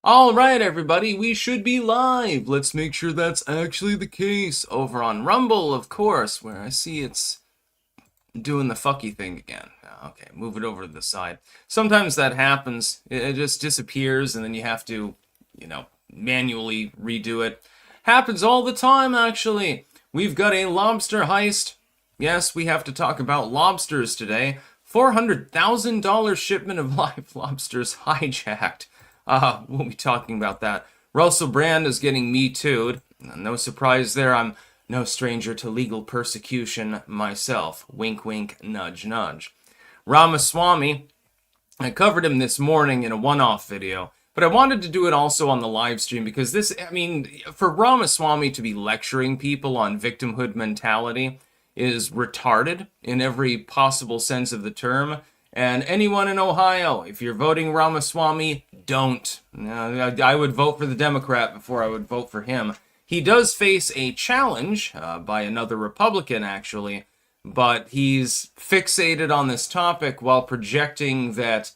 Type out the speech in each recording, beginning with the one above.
All right, everybody, we should be live. Let's make sure that's actually the case. Over on Rumble, of course, where I see it's doing the fucky thing again. Okay, move it over to the side. Sometimes that happens. It just disappears, and then you have to, manually redo it. Happens all the time, actually. We've got a lobster heist. Yes, we have to talk about lobsters today. $400,000 shipment of live lobsters hijacked. We'll be talking about that. Russell Brand is getting Me Too'd. No surprise there, I'm no stranger to legal persecution myself. Wink, wink, nudge, nudge. Ramaswamy, I covered him this morning in a one-off video, but I wanted to do it also on the live stream because for Ramaswamy to be lecturing people on victimhood mentality is retarded in every possible sense of the term. And anyone in Ohio, if you're voting Ramaswamy, don't. I would vote for the Democrat before I would vote for him. He does face a challenge by another Republican, actually, but he's fixated on this topic while projecting that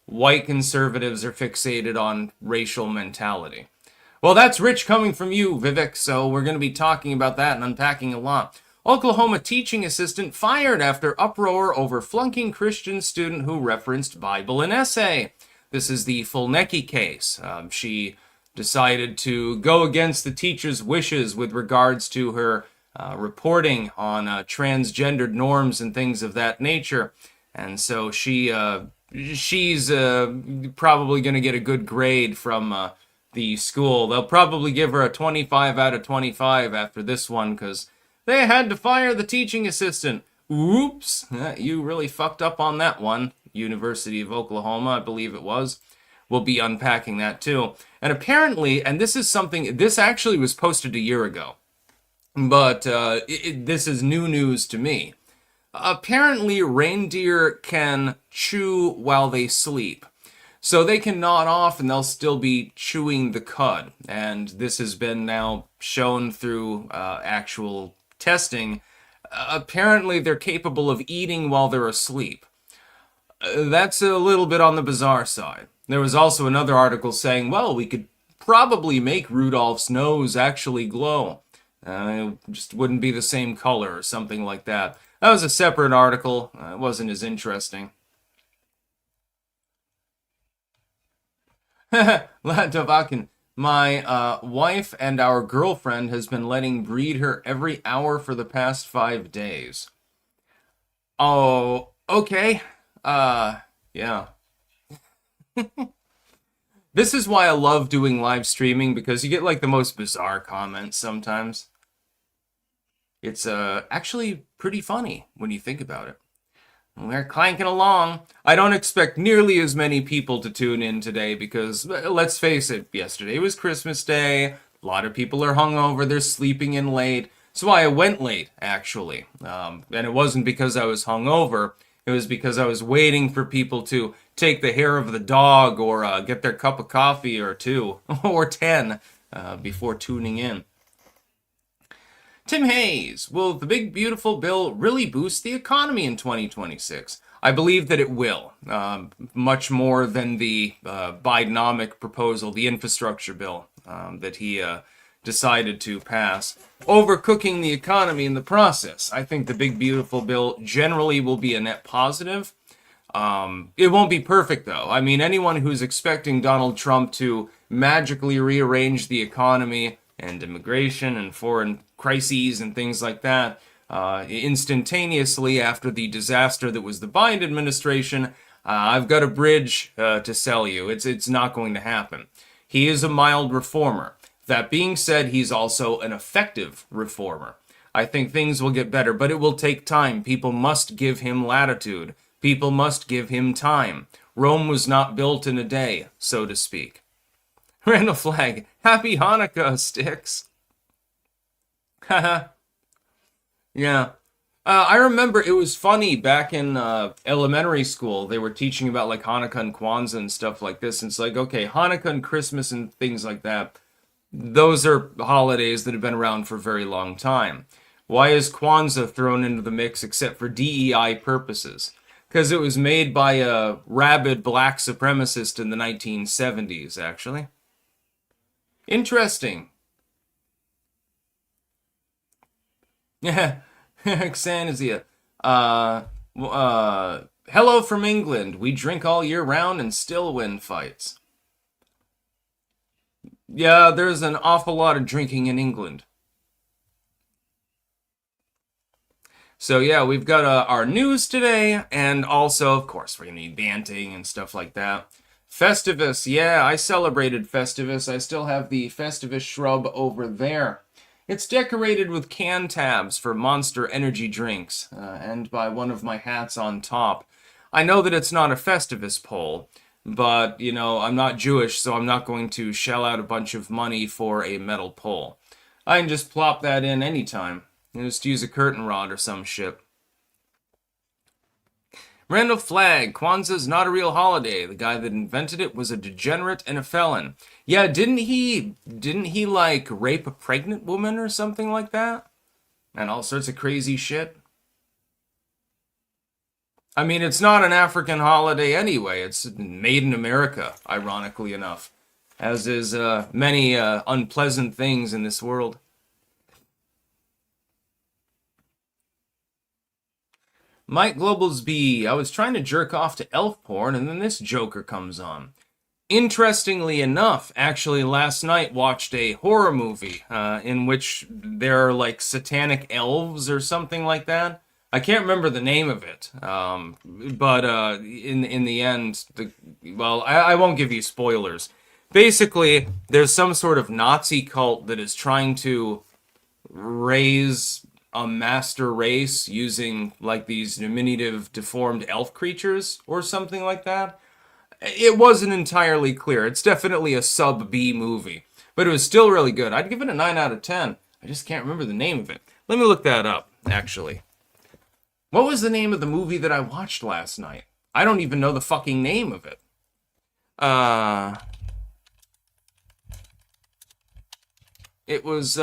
white conservatives are fixated on racial mentality. Well, that's rich coming from you, Vivek, so we're going to be talking about that and unpacking a lot. Oklahoma teaching assistant fired after uproar over flunking Christian student who referenced Bible in essay. This is the Fulnecky case. She decided to go against the teacher's wishes with regards to her reporting on transgendered norms and things of that nature. And so she's probably going to get a good grade from the school. They'll probably give her a 25 out of 25 after this one because they had to fire the teaching assistant. Oops, you really fucked up on that one. University of Oklahoma, I believe it was. We'll be unpacking that too. And apparently, and this actually was posted a year ago, but this is new news to me. Apparently, reindeer can chew while they sleep. So they can nod off and they'll still be chewing the cud. And this has been now shown through actual testing. Apparently they're capable of eating while they're asleep. That's a little bit on the bizarre side. There was also another article saying, well, we could probably make Rudolph's nose actually glow. It just wouldn't be the same color or something like that. That was a separate article. It wasn't as interesting. Latavakin. My wife and our girlfriend has been letting breed her every hour for the past 5 days. Oh, okay. Yeah. This is why I love doing live streaming, because you get like the most bizarre comments sometimes. It's actually pretty funny when you think about it. We're clanking along. I don't expect nearly as many people to tune in today because, let's face it, yesterday was Christmas Day. A lot of people are hungover. They're sleeping in late. That's why I went late, actually. And it wasn't because I was hungover. It was because I was waiting for people to take the hair of the dog or get their cup of coffee or 2 or 10 before tuning in. Tim Hayes, will the big beautiful bill really boost the economy in 2026? I believe that it will, much more than the Bidenomic proposal, the infrastructure bill that he decided to pass, overcooking the economy in the process. I think the big beautiful bill generally will be a net positive. It won't be perfect, though. I mean, anyone who's expecting Donald Trump to magically rearrange the economy and immigration and foreign crises and things like that instantaneously after the disaster that was the Biden administration, I've got a bridge to sell you. It's not going to happen. He is a mild reformer. That being said, he's also an effective reformer. I think things will get better, but it will take time. People must give him latitude. People must give him time. Rome was not built in a day, so to speak. Randall Flag, Happy Hanukkah, Sticks. Haha. Yeah. I remember it was funny back in elementary school. They were teaching about like Hanukkah and Kwanzaa and stuff like this. And it's like, okay, Hanukkah and Christmas and things like that. Those are holidays that have been around for a very long time. Why is Kwanzaa thrown into the mix except for DEI purposes? Because it was made by a rabid black supremacist in the 1970s, actually. Interesting. Yeah. Xanazia. Hello from England. We drink all year round and still win fights. Yeah, there's an awful lot of drinking in England. So yeah, we've got our news today, and also, of course, we're gonna need banting and stuff like that. Festivus, yeah, I celebrated Festivus. I still have the Festivus shrub over there. It's decorated with can tabs for Monster energy drinks, and by one of my hats on top. I know that it's not a Festivus pole, but, you know, I'm not Jewish, so I'm not going to shell out a bunch of money for a metal pole. I can just plop that in anytime. Just use a curtain rod or some shit. Randall Flagg, Kwanzaa's not a real holiday. The guy that invented it was a degenerate and a felon. Yeah, didn't he like rape a pregnant woman or something like that? And all sorts of crazy shit. I mean, it's not an African holiday anyway. It's made in America, ironically enough. As is many unpleasant things in this world. Mike Globalsby, I was trying to jerk off to elf porn and then this joker comes on. Interestingly enough, actually last night watched a horror movie in which there are like satanic elves or something like that. I can't remember the name of it, but in the end, I won't give you spoilers. Basically, there's some sort of Nazi cult that is trying to raise a master race using like these diminutive deformed elf creatures or something like that. It wasn't entirely clear. It's definitely a sub B movie, but it was still really good. I'd give it a 9 out of 10. I just can't remember the name of it. Let me look that up, actually. What was the name of the movie that I watched last night? I don't even know the fucking name of it. It was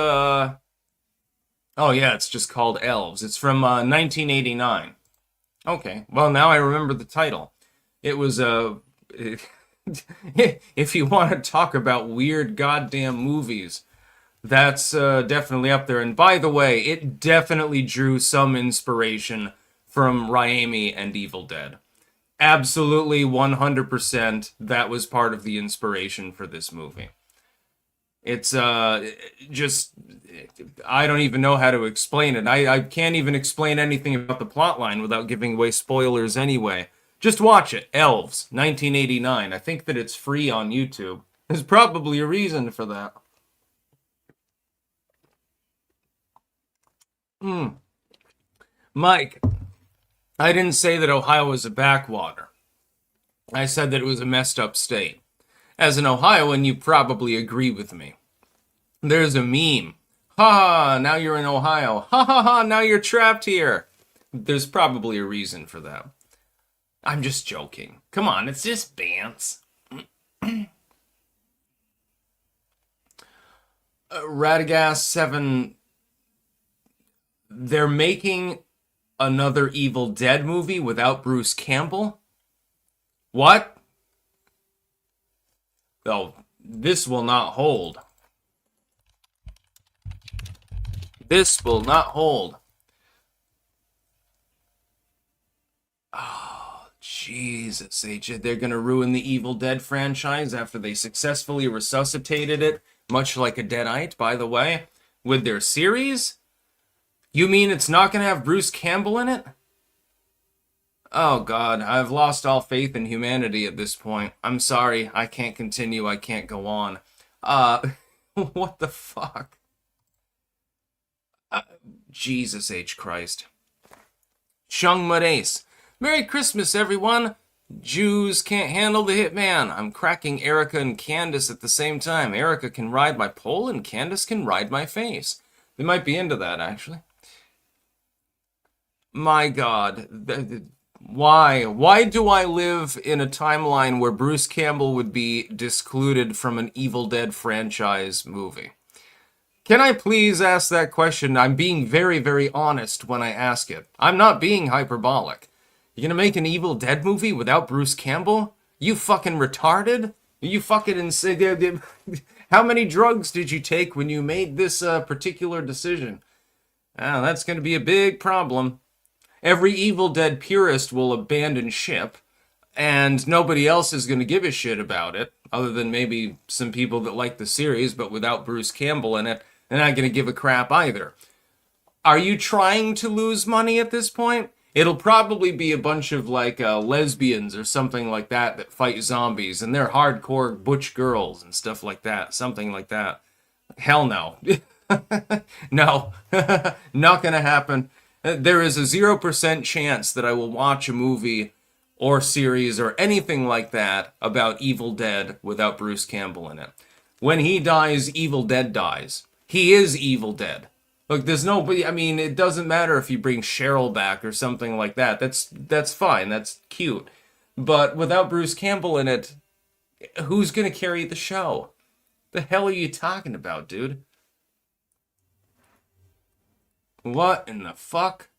oh yeah, it's just called Elves. It's from 1989. Okay, well now I remember the title. It was if you want to talk about weird goddamn movies, that's definitely up there. And by the way, it definitely drew some inspiration from Raimi and Evil Dead. Absolutely 100% that was part of the inspiration for this movie. It's just, I don't even know how to explain it. I can't even explain anything about the plotline without giving away spoilers anyway. Just watch it. Elves, 1989. I think that it's free on YouTube. There's probably a reason for that. Mike, I didn't say that Ohio was a backwater. I said that it was a messed up state. As an Ohioan, you probably agree with me. There's a meme. Ha ha, now you're in Ohio. Ha ha ha, now you're trapped here. There's probably a reason for that. I'm just joking. Come on, it's just Bants. Radagast 7. They're making another Evil Dead movie without Bruce Campbell? What? Oh, this will not hold. This will not hold. Oh, Jesus. They're going to ruin the Evil Dead franchise after they successfully resuscitated it, much like a Deadite, by the way, with their series? You mean it's not going to have Bruce Campbell in it? Oh God, I've lost all faith in humanity at this point. I'm sorry, I can't continue, I can't go on. What the fuck? Jesus H. Christ. Chung Madace. Merry Christmas, everyone! Jews can't handle the hitman. I'm cracking Erica and Candace at the same time. Erica can ride my pole and Candace can ride my face. They might be into that, actually. My God. Why? Why do I live in a timeline where Bruce Campbell would be discluded from an Evil Dead franchise movie? Can I please ask that question? I'm being very, very honest when I ask it. I'm not being hyperbolic. You gonna make an Evil Dead movie without Bruce Campbell? You fucking retarded? You fucking insane. How many drugs did you take when you made this particular decision? That's going to be a big problem. Every Evil Dead purist will abandon ship, and nobody else is going to give a shit about it, other than maybe some people that like the series, but without Bruce Campbell in it, they're not going to give a crap either. Are you trying to lose money at this point? It'll probably be a bunch of like lesbians or something like that that fight zombies, and they're hardcore butch girls and stuff like that. Something like that. Hell no. No. Not gonna happen. There is a 0% chance that I will watch a movie or series or anything like that about Evil Dead without Bruce Campbell in it. When he dies, Evil Dead dies. He is Evil Dead. Look, there's nobody. I mean, it doesn't matter if you bring Cheryl back or something like that. That's fine. That's cute. But without Bruce Campbell in it, who's gonna carry the show? The hell are you talking about, dude? What in the fuck?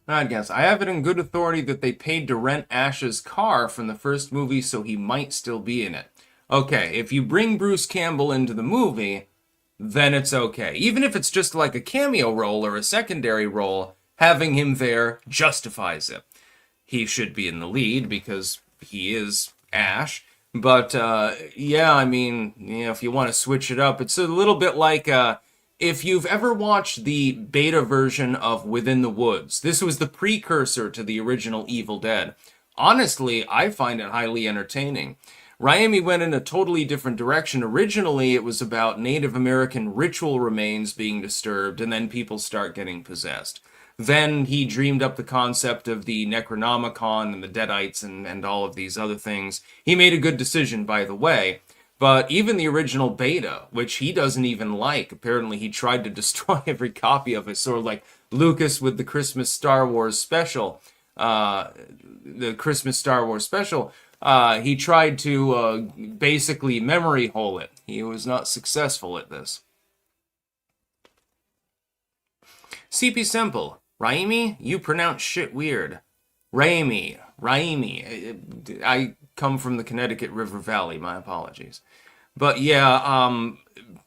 I guess I have it in good authority that they paid to rent Ash's car from the first movie, so he might still be in it. Okay, if you bring Bruce Campbell into the movie, then it's okay. Even if it's just like a cameo role or a secondary role, having him there justifies it. He should be in the lead because he is Ash. But, yeah, I mean, if you want to switch it up, it's a little bit like, if you've ever watched the beta version of Within the Woods. This was the precursor to the original Evil Dead. Honestly, I find it highly entertaining. Raimi went in a totally different direction. Originally, it was about Native American ritual remains being disturbed, and then people start getting possessed. Then he dreamed up the concept of the Necronomicon and the Deadites and all of these other things. He made a good decision, by the way. But even the original beta, which he doesn't even like, apparently he tried to destroy every copy of it, sort of like Lucas with the Christmas Star Wars special. The Christmas Star Wars special. He tried to basically memory hole it. He was not successful at this. CP Simple. Raimi, you pronounce shit weird. Raimi. I come from the Connecticut River Valley. My apologies. But yeah,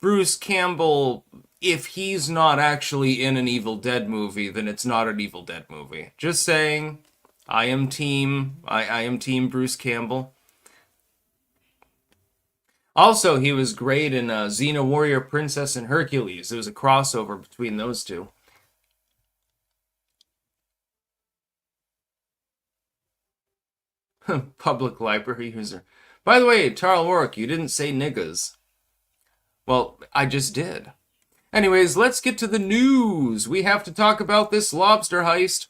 Bruce Campbell, if he's not actually in an Evil Dead movie, then it's not an Evil Dead movie. Just saying. I am team Bruce Campbell. Also, he was great in Xena Warrior Princess and Hercules. There was a crossover between those two. Public library user. By the way, Tarl Warwick, you didn't say niggas. Well, I just did. Anyways, let's get to the news. We have to talk about this lobster heist.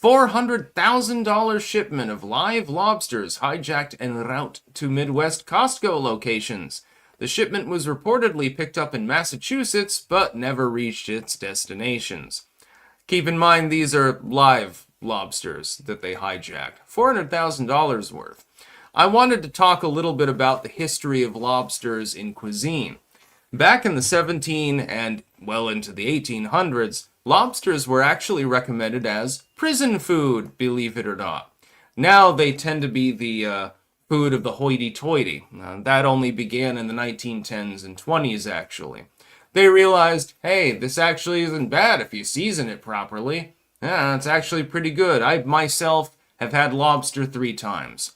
$400,000 shipment of live lobsters hijacked en route to Midwest Costco locations. The shipment was reportedly picked up in Massachusetts, but never reached its destinations. Keep in mind these are live lobsters that they hijacked. $400,000 worth. I wanted to talk a little bit about the history of lobsters in cuisine. Back in the 17 and well into the 1800s, lobsters were actually recommended as prison food, believe it or not. Now they tend to be the food of the hoity-toity. That only began in the 1910s and 20s, actually. They realized, hey, this actually isn't bad if you season it properly. Yeah, it's actually pretty good. I myself have had lobster 3 times.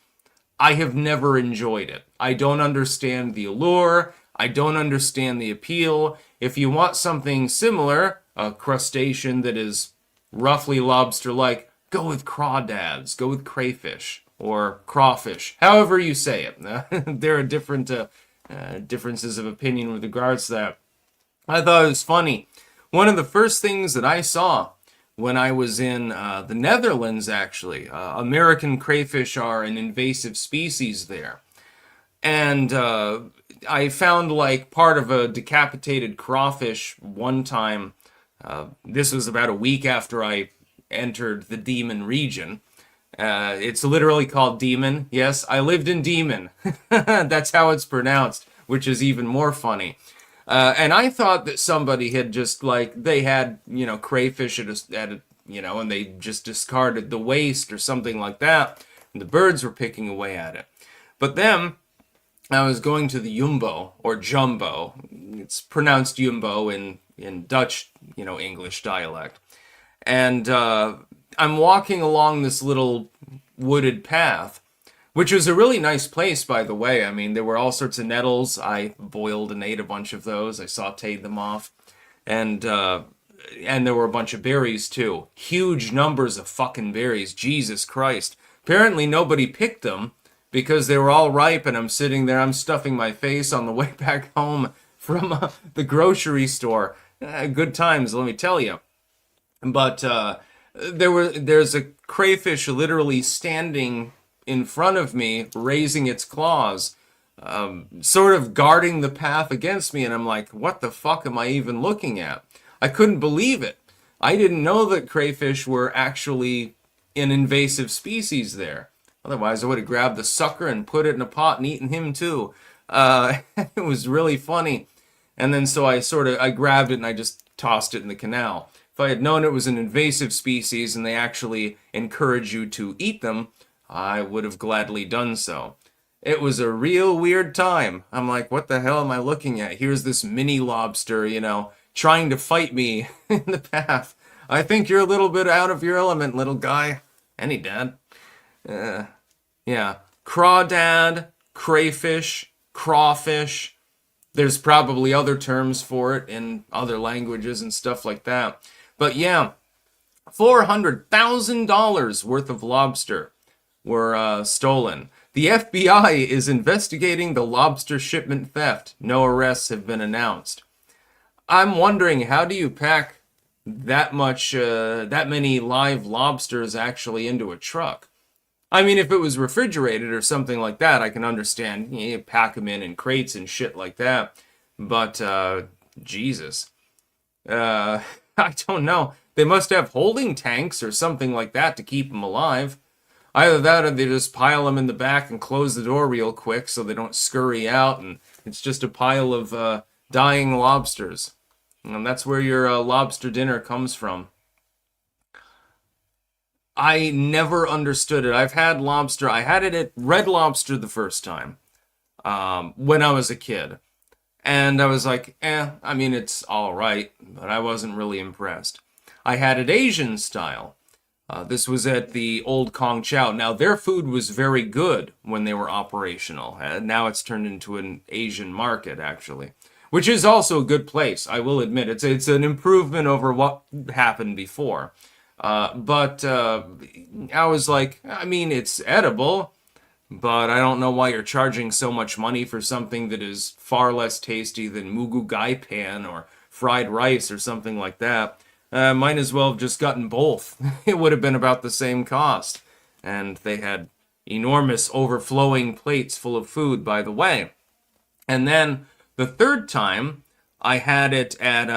I have never enjoyed it. I don't understand the allure. I don't understand the appeal. If you want something similar, a crustacean that is roughly lobster-like, go with crawdads, go with crayfish, or crawfish, however you say it. There are different differences of opinion with regards to that. I thought it was funny. One of the first things that I saw when I was in the Netherlands, actually, American crayfish are an invasive species there. And I found like part of a decapitated crawfish one time. This was about a week after I entered the Demon region. It's literally called Demon. Yes, I lived in Demon. That's how it's pronounced, which is even more funny. And I thought that somebody had just like, they had, crayfish and they just discarded the waste or something like that. And the birds were picking away at it. But then I was going to the Jumbo or Jumbo. It's pronounced Jumbo in Dutch, English dialect. And I'm walking along this little wooded path, which was a really nice place, by the way. I mean, there were all sorts of nettles. I boiled and ate a bunch of those. I sauteed them off. And there were a bunch of berries, too. Huge numbers of fucking berries. Jesus Christ. Apparently nobody picked them because they were all ripe, and I'm sitting there, I'm stuffing my face on the way back home from the grocery store. Good times, let me tell you. But there's a crayfish literally standing in front of me, raising its claws, sort of guarding the path against me, and I'm like, what the fuck am I even looking at? I couldn't believe it. I didn't know that crayfish were actually an invasive species there. Otherwise, I would have grabbed the sucker and put it in a pot and eaten him too. It was really funny. And then so I grabbed it and I just tossed it in the canal. If I had known it was an invasive species and they actually encourage you to eat them, I would have gladly done so. It was a real weird time. I'm like, what the hell am I looking at? Here's this mini lobster, trying to fight me in the path. I think you're a little bit out of your element, little guy. Any dad. Yeah. Crawdad, crayfish, crawfish. There's probably other terms for it in other languages and stuff like that. But yeah, $400,000 worth of lobster were stolen. The FBI is investigating the lobster shipment theft. No arrests have been announced. I'm wondering, how do you pack that many live lobsters actually into a truck? I mean, if it was refrigerated or something like that, I can understand. You pack them in crates and shit like that. But, Jesus. I don't know. They must have holding tanks or something like that to keep them alive. Either that or they just pile them in the back and close the door real quick so they don't scurry out and it's just a pile of dying lobsters. And that's where your lobster dinner comes from. I never understood it. I've had lobster. I had it at Red Lobster the first time when I was a kid. And I was like, I mean, it's all right, but I wasn't really impressed. I had it Asian style. This was at the Old Kong Chow. Now, their food was very good when they were operational. Now it's turned into an Asian market, actually, which is also a good place, I will admit. It's an improvement over what happened before. But I was like, I mean, it's edible, but I don't know why you're charging so much money for something that is far less tasty than mugu gai pan or fried rice or something like that. Might as well have just gotten both. It would have been about the same cost. And they had enormous overflowing plates full of food, by the way. And then the third time, I had it at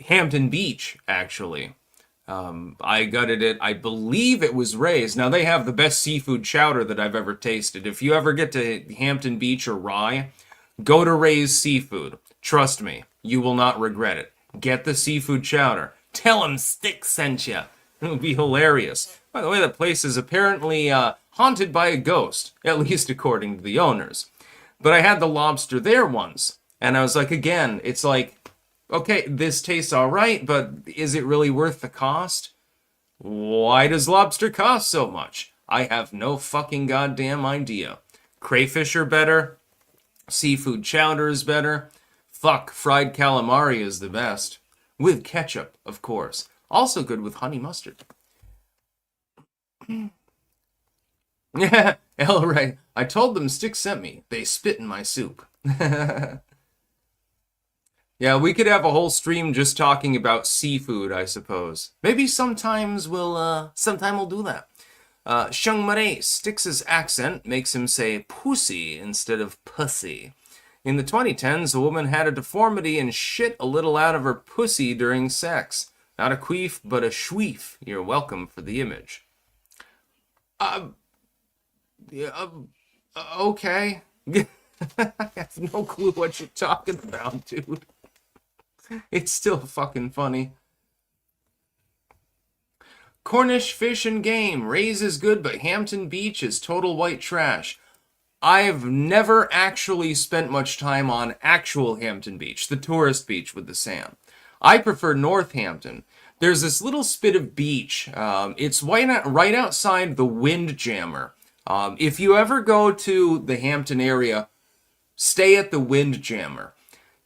Hampton Beach, actually. I got it at, I believe it was Ray's. Now, they have the best seafood chowder that I've ever tasted. If you ever get to Hampton Beach or Rye, go to Ray's Seafood. Trust me, you will not regret it. Get the seafood chowder. Tell them Stick sent you. It would be hilarious. By the way, the place is apparently haunted by a ghost, at least according to the owners. But I had the lobster there once, and I was like, again, it's like, okay, this tastes all right, but is it really worth the cost? Why does lobster cost so much? I have no fucking goddamn idea. Crayfish are better. Seafood chowder is better. Fuck, fried calamari is the best. With ketchup, of course. Also good with honey mustard. Yeah, all right. I told them Stick sent me. They spit in my soup. Yeah, we could have a whole stream just talking about seafood, I suppose. Maybe sometime we'll do that. Sheng Marais, Stix's accent makes him say pussy instead of pussy. In the 2010s, a woman had a deformity and shit a little out of her pussy during sex. Not a queef, but a schweef. You're welcome for the image. Okay. I have no clue what you're talking about, dude. It's still fucking funny. Cornish Fish and Game. Ray's is good, but Hampton Beach is total white trash. I've never actually spent much time on actual Hampton Beach, the tourist beach with the sand. I prefer Northampton. There's this little spit of beach. It's right outside the Windjammer. If you ever go to the Hampton area, stay at the Windjammer.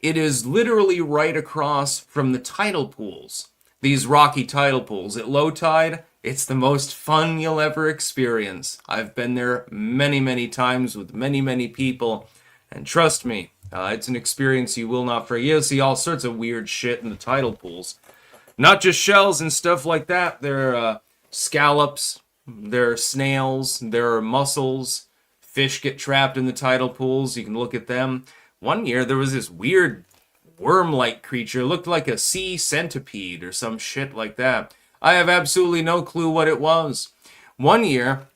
It is literally right across from the tidal pools. These rocky tidal pools. At low tide, it's the most fun you'll ever experience. I've been there many, many times with many, many people. And trust me, it's an experience you will not forget. You'll see all sorts of weird shit in the tidal pools. Not just shells and stuff like that. There are scallops, there are snails, there are mussels. Fish get trapped in the tidal pools. You can look at them. One year, there was this weird worm-like creature. It looked like a sea centipede or some shit like that. I have absolutely no clue what it was. One year,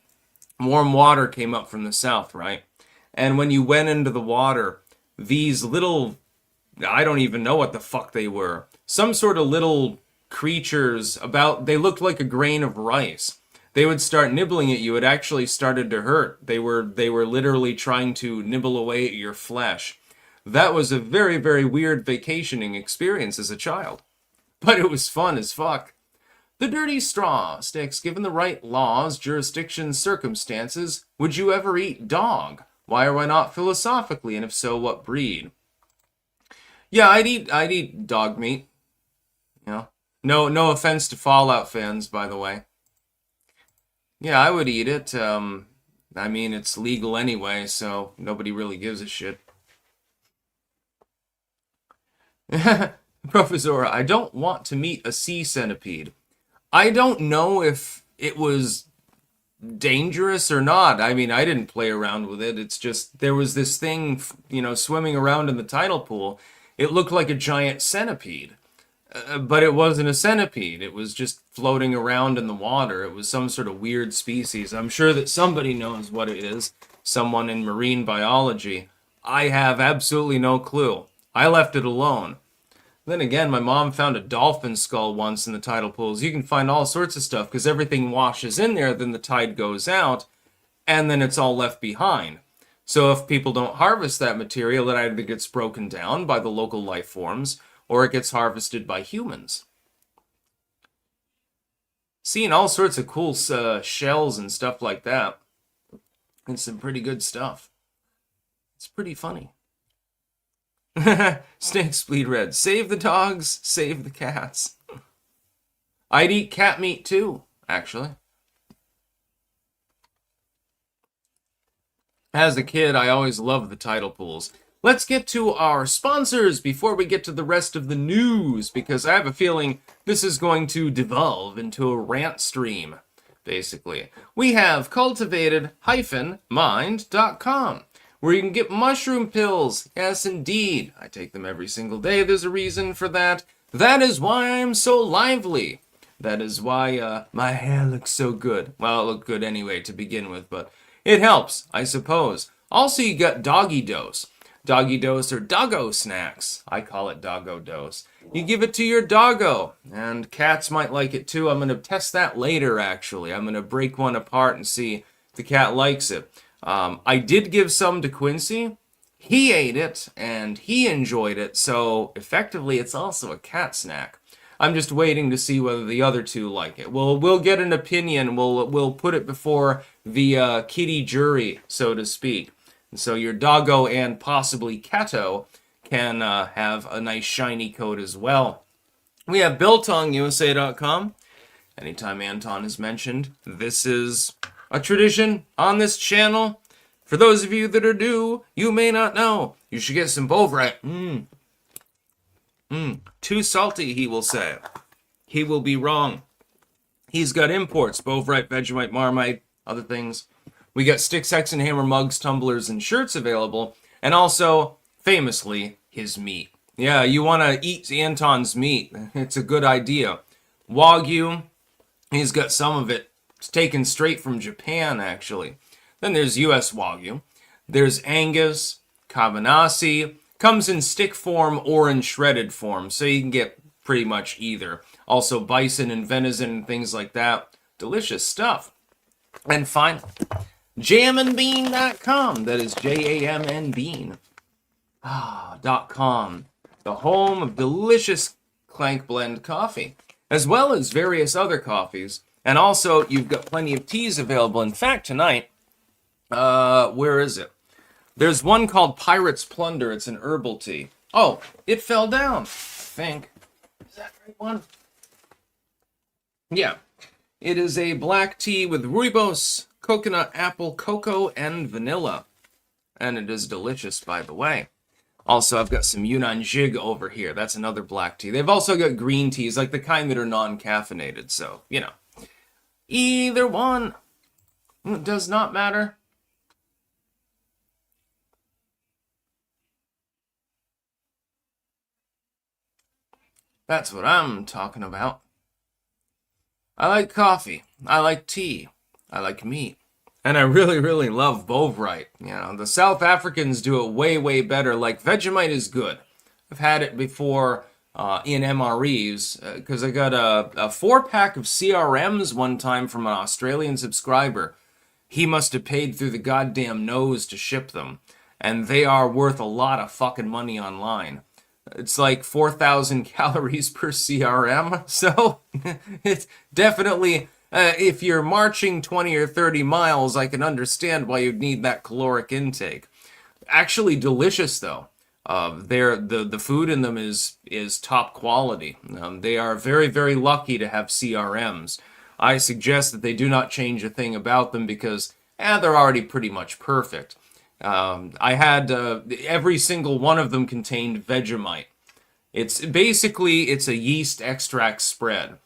warm water came up from the south, right? And when you went into the water, these little, I don't even know what the fuck they were. Some sort of little creatures they looked like a grain of rice. They would start nibbling at you. It actually started to hurt. They were literally trying to nibble away at your flesh. That was a very, very weird vacationing experience as a child. But it was fun as fuck. The dirty straw sticks. Given the right laws, jurisdictions, circumstances, would you ever eat dog? Why or why not philosophically, and if so, what breed? Yeah, I'd eat dog meat. You know, no offense to Fallout fans, by the way. Yeah, I would eat it. I mean, it's legal anyway, so nobody really gives a shit. Professor, I don't want to meet a sea centipede. I don't know if it was dangerous or not. I mean, I didn't play around with it. It's just, there was this thing, swimming around in the tidal pool. It looked like a giant centipede. But it wasn't a centipede. It was just floating around in the water. It was some sort of weird species. I'm sure that somebody knows what it is. Someone in marine biology. I have absolutely no clue. I left it alone. Then again, my mom found a dolphin skull once in the tidal pools. You can find all sorts of stuff because everything washes in there, then the tide goes out, and then it's all left behind. So if people don't harvest that material, it either gets broken down by the local life forms, or it gets harvested by humans. Seeing all sorts of cool shells and stuff like that. It's some pretty good stuff. It's pretty funny. Snakes bleed red. Save the dogs, save the cats. I'd eat cat meat too, actually. As a kid, I always loved the tidal pools. Let's get to our sponsors before we get to the rest of the news, because I have a feeling this is going to devolve into a rant stream, basically. We have cultivated-mind.com, where you can get mushroom pills. Yes, indeed. I take them every single day. There's a reason for that. That is why I'm so lively. That is why my hair looks so good. Well, it looked good anyway to begin with, but it helps, I suppose. Also, you got Doggy Dose. Doggy Dose or doggo snacks. I call it doggo dose. You give it to your doggo, and cats might like it too. I'm going to test that later, actually. I'm going to break one apart and see if the cat likes it. I did give some to Quincy. He ate it, and he enjoyed it, so effectively it's also a cat snack. I'm just waiting to see whether the other two like it. We'll get an opinion. We'll put it before the kitty jury, so to speak. And so your doggo and possibly catto can have a nice shiny coat as well. We have BiltongUSA.com. Anytime Anton is mentioned, this is a tradition on this channel. For those of you that are new, you may not know. You should get some Bovrite. Too salty, he will say. He will be wrong. He's got imports, Bovrite, Vegemite, Marmite, other things. We got Stick, Sex, and Hammer mugs, tumblers, and shirts available. And also, famously, his meat. Yeah, you want to eat Anton's meat. It's a good idea. Wagyu, he's got some of it. It's taken straight from Japan, actually. Then there's U.S. Wagyu. There's Angus, Cabanassi. Comes in stick form or in shredded form, so you can get pretty much either. Also bison and venison and things like that. Delicious stuff. And finally, Jamandbean.com. That is Jamn Bean.com. The home of delicious Clank Blend coffee, as well as various other coffees. And also, you've got plenty of teas available. In fact, tonight, where is it? There's one called Pirate's Plunder. It's an herbal tea. Oh, it fell down, I think. Is that the right one? Yeah. It is a black tea with rooibos, coconut, apple, cocoa, and vanilla. And it is delicious, by the way. Also, I've got some Yunnan Jig over here. That's another black tea. They've also got green teas, like the kind that are non-caffeinated. So, you know. Either one. It does not matter. That's what I'm talking about. I like coffee. I like tea. I like meat. And I really, really love Bovrite. You know, the South Africans do it way, way better. Like, Vegemite is good. I've had it before in MREs because I got a 4-pack of CRMs one time from an Australian subscriber. He must have paid through the goddamn nose to ship them. And they are worth a lot of fucking money online. It's like 4,000 calories per CRM. So it's definitely, if you're marching 20 or 30 miles, I can understand why you'd need that caloric intake. Actually delicious, though. The food in them is top quality. They are very, very lucky to have CRMs. I suggest that they do not change a thing about them because they're already pretty much perfect. I had every single one of them contained Vegemite. It's a yeast extract spread.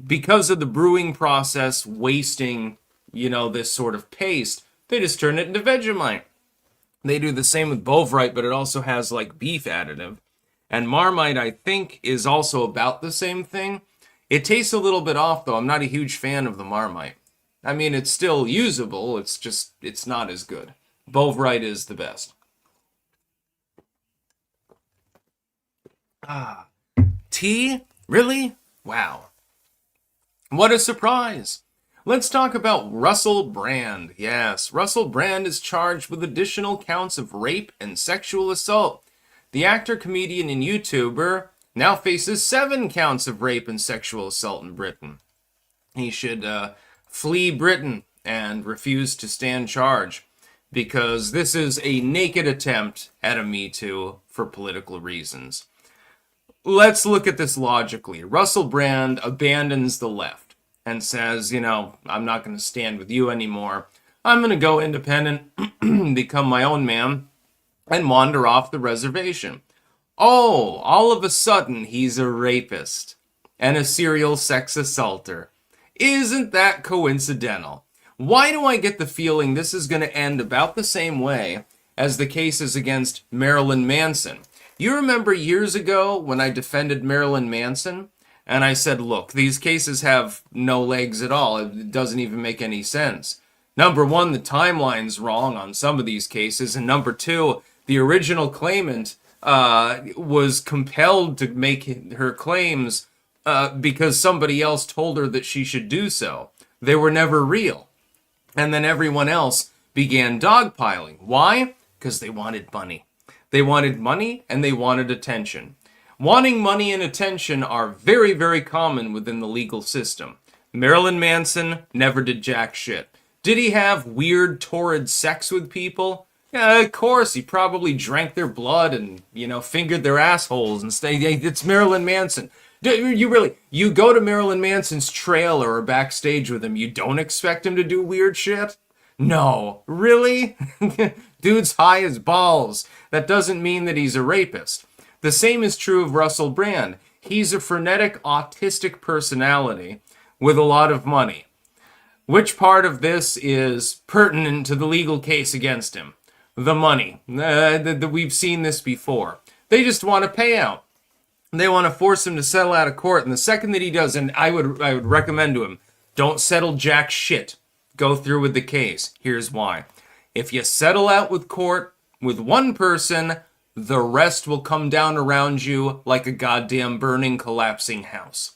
Because of the brewing process wasting, this sort of paste, they just turn it into Vegemite. They do the same with Bovrite, but it also has like beef additive. And Marmite, I think, is also about the same thing. It tastes a little bit off, though. I'm not a huge fan of the Marmite. I mean, it's still usable. It's not as good. Bovrite is the best. Tea? Really? Wow. What a surprise. Let's talk about Russell Brand. Yes, Russell Brand is charged with additional counts of rape and sexual assault. The actor, comedian, and YouTuber now faces 7 counts of rape and sexual assault in Britain. He should flee Britain and refuse to stand charge, because this is a naked attempt at a Me Too for political reasons. Let's look at this logically. Russell Brand abandons the left and says, I'm not going to stand with you anymore. I'm going to go independent, become my own man, and wander off the reservation. Oh, all of a sudden he's a rapist and a serial sex assaulter. Isn't that coincidental? Why do I get the feeling this is going to end about the same way as the cases against Marilyn Manson? You remember years ago when I defended Marilyn Manson? And I said, look, these cases have no legs at all. It doesn't even make any sense. Number one, the timeline's wrong on some of these cases. And number two, the original claimant was compelled to make her claims because somebody else told her that she should do so. They were never real. And then everyone else began dogpiling. Why? Because they wanted money. They wanted money and they wanted attention. Wanting money and attention are very, very common within the legal system. Marilyn Manson never did jack shit. Did he have weird, torrid sex with people? Yeah, of course. He probably drank their blood and, fingered their assholes and say, hey, it's Marilyn Manson. You go to Marilyn Manson's trailer or backstage with him, you don't expect him to do weird shit? No. Really? Dude's high as balls. That doesn't mean that he's a rapist. The same is true of Russell Brand. He's a frenetic, autistic personality with a lot of money. Which part of this is pertinent to the legal case against him? The money. We've seen this before. They just want a payout. They want to force him to settle out of court. And the second that he does, and I would recommend to him, don't settle jack shit. Go through with the case. Here's why. If you settle out with court with one person, the rest will come down around you like a goddamn burning, collapsing house.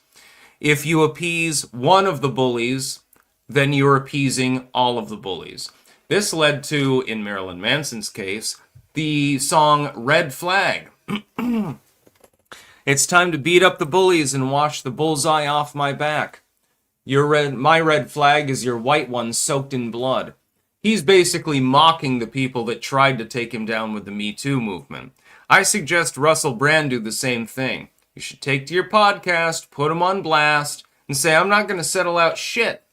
If you appease one of the bullies, then you're appeasing all of the bullies. This led to, in Marilyn Manson's case, the song Red Flag. It's time to beat up the bullies and wash the bullseye off my back. My red flag is your white one soaked in blood. He's basically mocking the people that tried to take him down with the Me Too movement. I suggest Russell Brand do the same thing. You should take to your podcast, put him on blast, and say, I'm not going to settle out shit.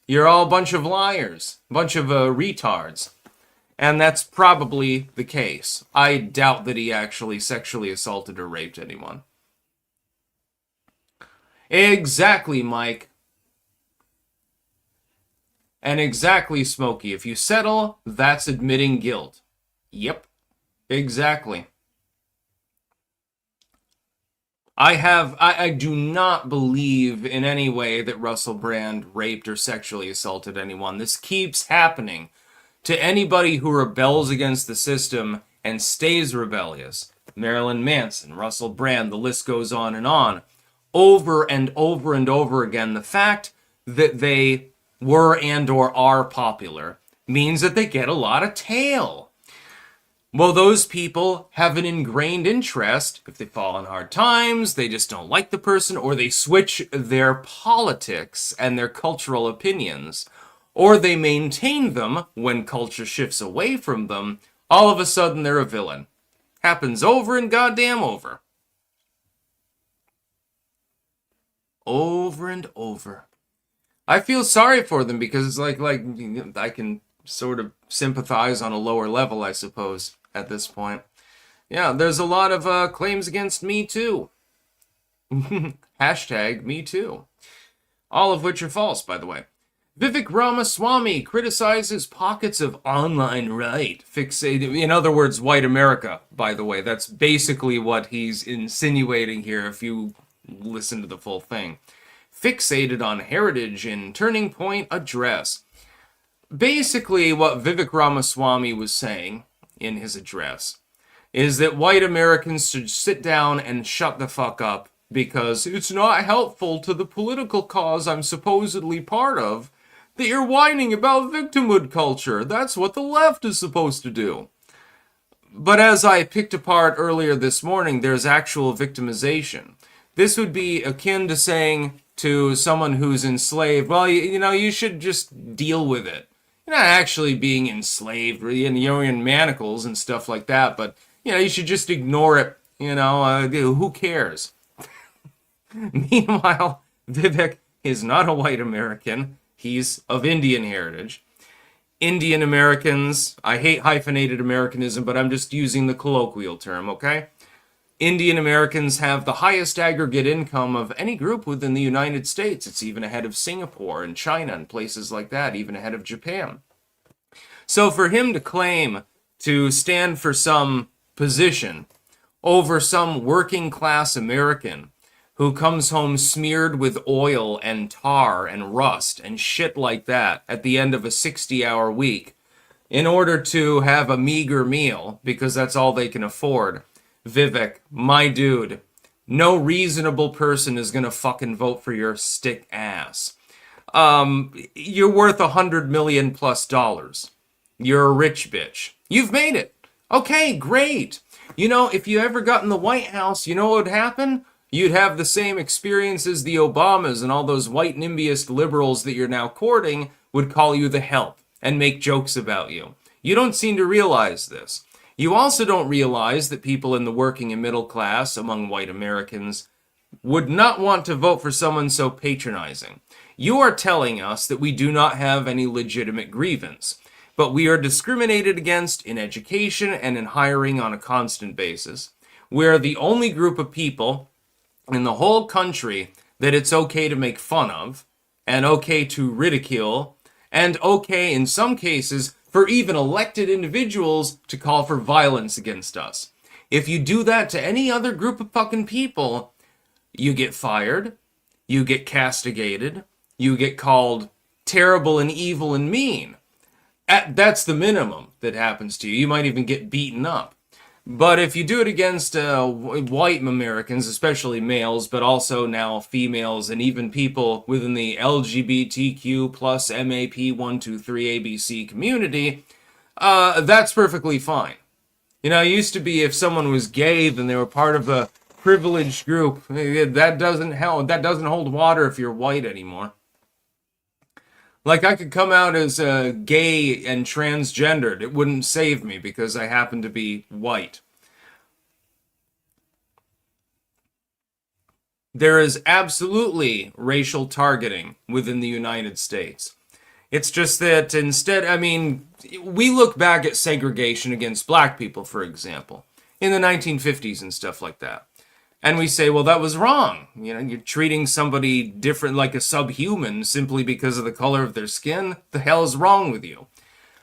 You're all a bunch of liars, a bunch of retards. And that's probably the case. I doubt that he actually sexually assaulted or raped anyone. Exactly, Mike. And exactly, Smokey. If you settle, that's admitting guilt. Yep. Exactly. I do not believe in any way that Russell Brand raped or sexually assaulted anyone. This keeps happening to anybody who rebels against the system and stays rebellious. Marilyn Manson, Russell Brand, the list goes on and on. Over and over and over again, the fact that they were and or are popular means that they get a lot of tail. Well, those people have an ingrained interest. If they fall on hard times, they just don't like the person, or they switch their politics and their cultural opinions, or they maintain them when culture shifts away from them, all of a sudden they're a villain. Happens over and goddamn over. Over and over. I feel sorry for them because it's like I can sort of sympathize on a lower level, I suppose, at this point. Yeah, there's a lot of claims against me too. Hashtag me too. All of which are false, by the way. Vivek Ramaswamy criticizes pockets of online right fixated. In other words, white America, by the way. That's basically what he's insinuating here if you listen to the full thing. Fixated on heritage in Turning Point address. Basically, what Vivek Ramaswamy was saying in his address is that white Americans should sit down and shut the fuck up because it's not helpful to the political cause I'm supposedly part of that you're whining about victimhood culture. That's what the left is supposed to do. But as I picked apart earlier this morning, there's actual victimization. This would be akin to saying to someone who's enslaved, well, you should just deal with it. You're not actually being enslaved, and you're in manacles and stuff like that, but, you should just ignore it. Who cares? Meanwhile, Vivek is not a white American. He's of Indian heritage. Indian Americans, I hate hyphenated Americanism, but I'm just using the colloquial term, okay? Indian Americans have the highest aggregate income of any group within the United States. It's even ahead of Singapore and China and places like that, even ahead of Japan. So for him to claim to stand for some position over some working class American who comes home smeared with oil and tar and rust and shit like that at the end of a 60-hour week in order to have a meager meal because that's all they can afford, Vivek, my dude, no reasonable person is gonna fucking vote for your stick ass. You're worth $100 million plus. You're a rich bitch. You've made it. Okay, great. If you ever got in the White House, you know what would happen? You'd have the same experience as the Obamas, and all those white NIMBYist liberals that you're now courting would call you the help and make jokes about you. You don't seem to realize this. You also don't realize that people in the working and middle class among white Americans would not want to vote for someone so patronizing. You are telling us that we do not have any legitimate grievance, but we are discriminated against in education and in hiring on a constant basis. We're the only group of people in the whole country that it's okay to make fun of, and okay to ridicule, and okay in some cases for even elected individuals to call for violence against us. If you do that to any other group of fucking people, you get fired, you get castigated, you get called terrible and evil and mean. That's the minimum that happens to you. You might even get beaten up. But if you do it against white Americans, especially males, but also now females and even people within the LGBTQ plus MAP123 ABC community, that's perfectly fine. You know, it used to be if someone was gay, then they were part of a privileged group. That doesn't hold water if you're white anymore. Like, I could come out as gay and transgendered. It wouldn't save me because I happen to be white. There is absolutely racial targeting within the United States. It's just that instead, I mean, we look back at segregation against black people, for example, in the 1950s and stuff like that. And we say, well, that was wrong. You know, you're treating somebody different like a subhuman simply because of the color of their skin. The hell is wrong with you?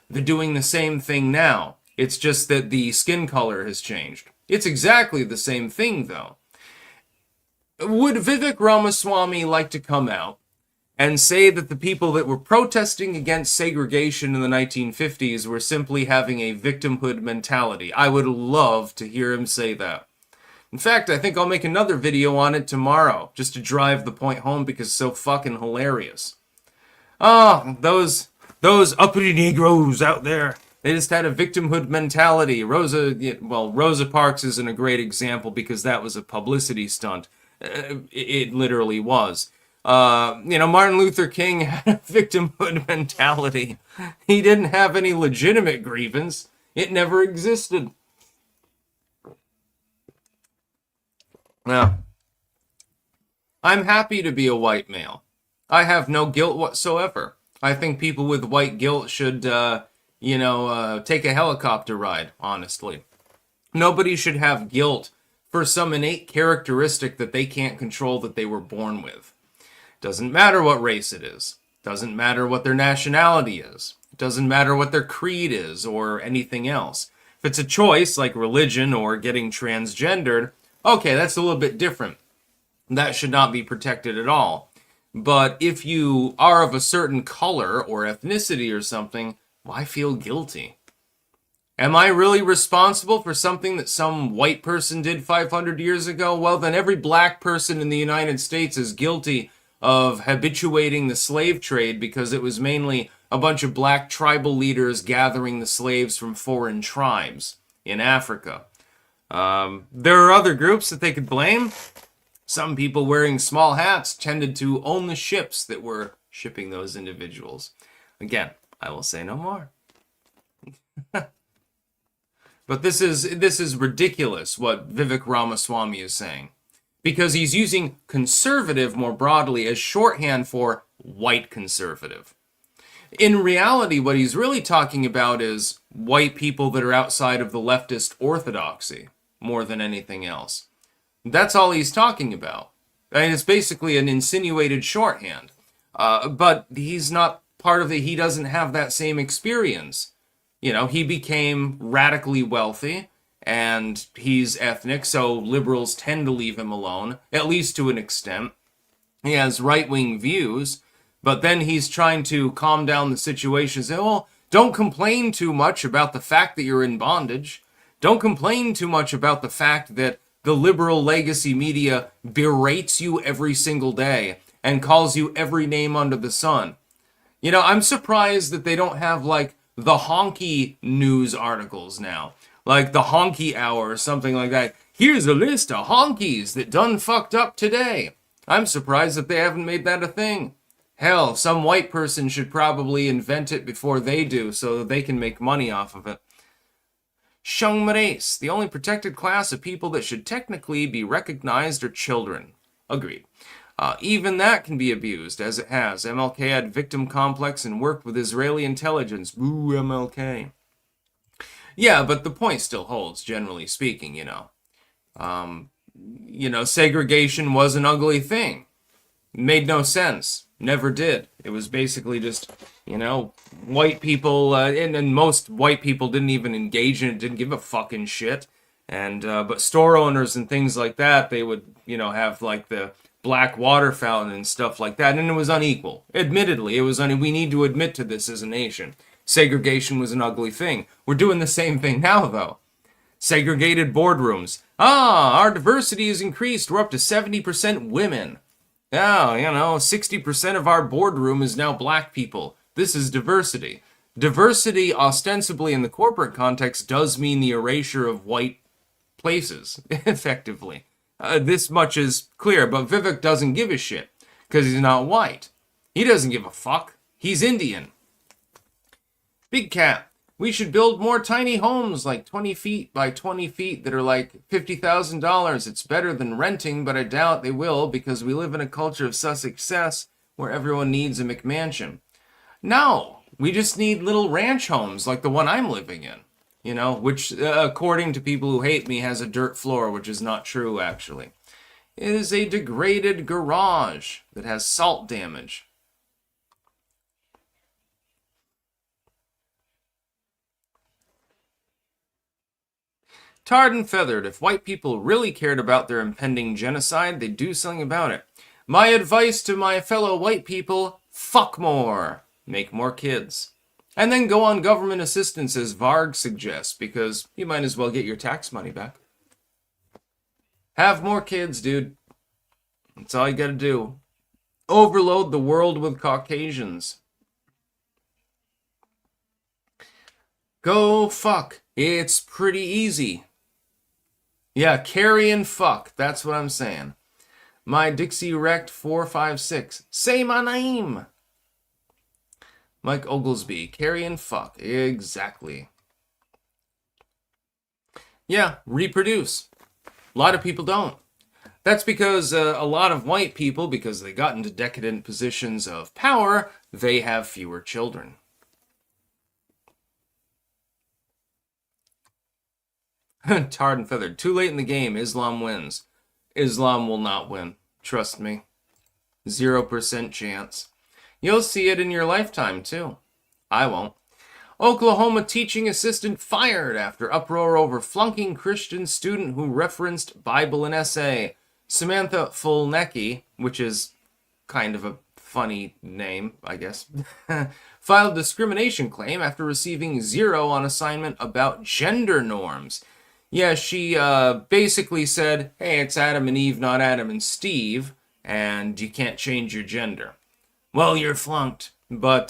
They're doing the same thing now. It's just that the skin color has changed. It's exactly the same thing, though. Would Vivek Ramaswamy like to come out and say that the people that were protesting against segregation in the 1950s were simply having a victimhood mentality? I would love to hear him say that. In fact, I think I'll make another video on it tomorrow, just to drive the point home because it's so fucking hilarious. Oh, those uppity Negroes out there. They just had a victimhood mentality. Rosa Parks isn't a great example because that was a publicity stunt. It literally was. Martin Luther King had a victimhood mentality. He didn't have any legitimate grievance. It never existed. Now, I'm happy to be a white male. I have no guilt whatsoever. I think people with white guilt should, take a helicopter ride, honestly. Nobody should have guilt for some innate characteristic that they can't control that they were born with. Doesn't matter what race it is. Doesn't matter what their nationality is. It doesn't matter what their creed is or anything else. If it's a choice, like religion or getting transgendered, okay, that's a little bit different. That should not be protected at all. But if you are of a certain color or ethnicity or something, why feel guilty? Am I really responsible for something that some white person did 500 years ago? Well, then every black person in the United States is guilty of habituating the slave trade because it was mainly a bunch of black tribal leaders gathering the slaves from foreign tribes in Africa. There are other groups that they could blame. Some people wearing small hats tended to own the ships that were shipping those individuals. Again, I will say no more. But this is ridiculous what Vivek Ramaswamy is saying. Because he's using conservative more broadly as shorthand for white conservative. In reality, what he's really talking about is white people that are outside of the leftist orthodoxy more than anything else. That's all he's talking about. I mean, it's basically an insinuated shorthand. But he's not part of it. He doesn't have that same experience. You know, he became radically wealthy, and he's ethnic, so liberals tend to leave him alone, at least to an extent. He has right-wing views, but then he's trying to calm down the situation, say, well, don't complain too much about the fact that you're in bondage. Don't complain too much about the fact that the liberal legacy media berates you every single day and calls you every name under the sun. You know, I'm surprised that they don't have, like, the honky news articles now. Like the honky hour or something like that. Here's a list of honkies that done fucked up today. I'm surprised that they haven't made that a thing. Hell, some white person should probably invent it before they do so that they can make money off of it. Shung race, the only protected class of people that should technically be recognized are children. Agreed. Even that can be abused, as it has. MLK had victim complex and worked with Israeli intelligence. Boo, MLK. Yeah, but the point still holds, generally speaking, segregation was an ugly thing. It made no sense. Never did. It was basically just, white people, and most white people didn't even engage in it, didn't give a fucking shit. And, but store owners and things like that, they would, have like the black water fountain and stuff like that, and it was unequal. Admittedly, it was we need to admit to this as a nation. Segregation was an ugly thing. We're doing the same thing now, though. Segregated boardrooms. Ah, our diversity is increased. We're up to 70% women. Oh, 60% of our boardroom is now black people. This is diversity. Diversity, ostensibly in the corporate context, does mean the erasure of white places, effectively. This much is clear, but Vivek doesn't give a shit, because he's not white. He doesn't give a fuck. He's Indian. Big Cat. We should build more tiny homes, like 20 feet by 20 feet, that are like $50,000. It's better than renting, but I doubt they will, because we live in a culture of success where everyone needs a McMansion. No, we just need little ranch homes, like the one I'm living in. Which, according to people who hate me, has a dirt floor, which is not true, actually. It is a degraded garage that has salt damage. Tarred and feathered. If white people really cared about their impending genocide, they'd do something about it. My advice to my fellow white people, fuck more. Make more kids. And then go on government assistance, as Varg suggests, because you might as well get your tax money back. Have more kids, dude. That's all you gotta do. Overload the world with Caucasians. Go fuck. It's pretty easy. Yeah, carry and fuck. That's what I'm saying. My Dixie Wrecked 456. Say my name. Mike Oglesby, carry and fuck. Exactly. Yeah, reproduce. A lot of people don't. That's because a lot of white people, because they got into decadent positions of power, they have fewer children. Tarred and feathered. Too late in the game. Islam wins. Islam will not win. Trust me. 0% chance. You'll see it in your lifetime, too. I won't. Oklahoma teaching assistant fired after uproar over flunking Christian student who referenced Bible in essay. Samantha Fulnecky, which is kind of a funny name, I guess, filed discrimination claim after receiving 0 on assignment about gender norms. Yeah, she basically said, hey, it's Adam and Eve, not Adam and Steve, and you can't change your gender. Well, you're flunked. But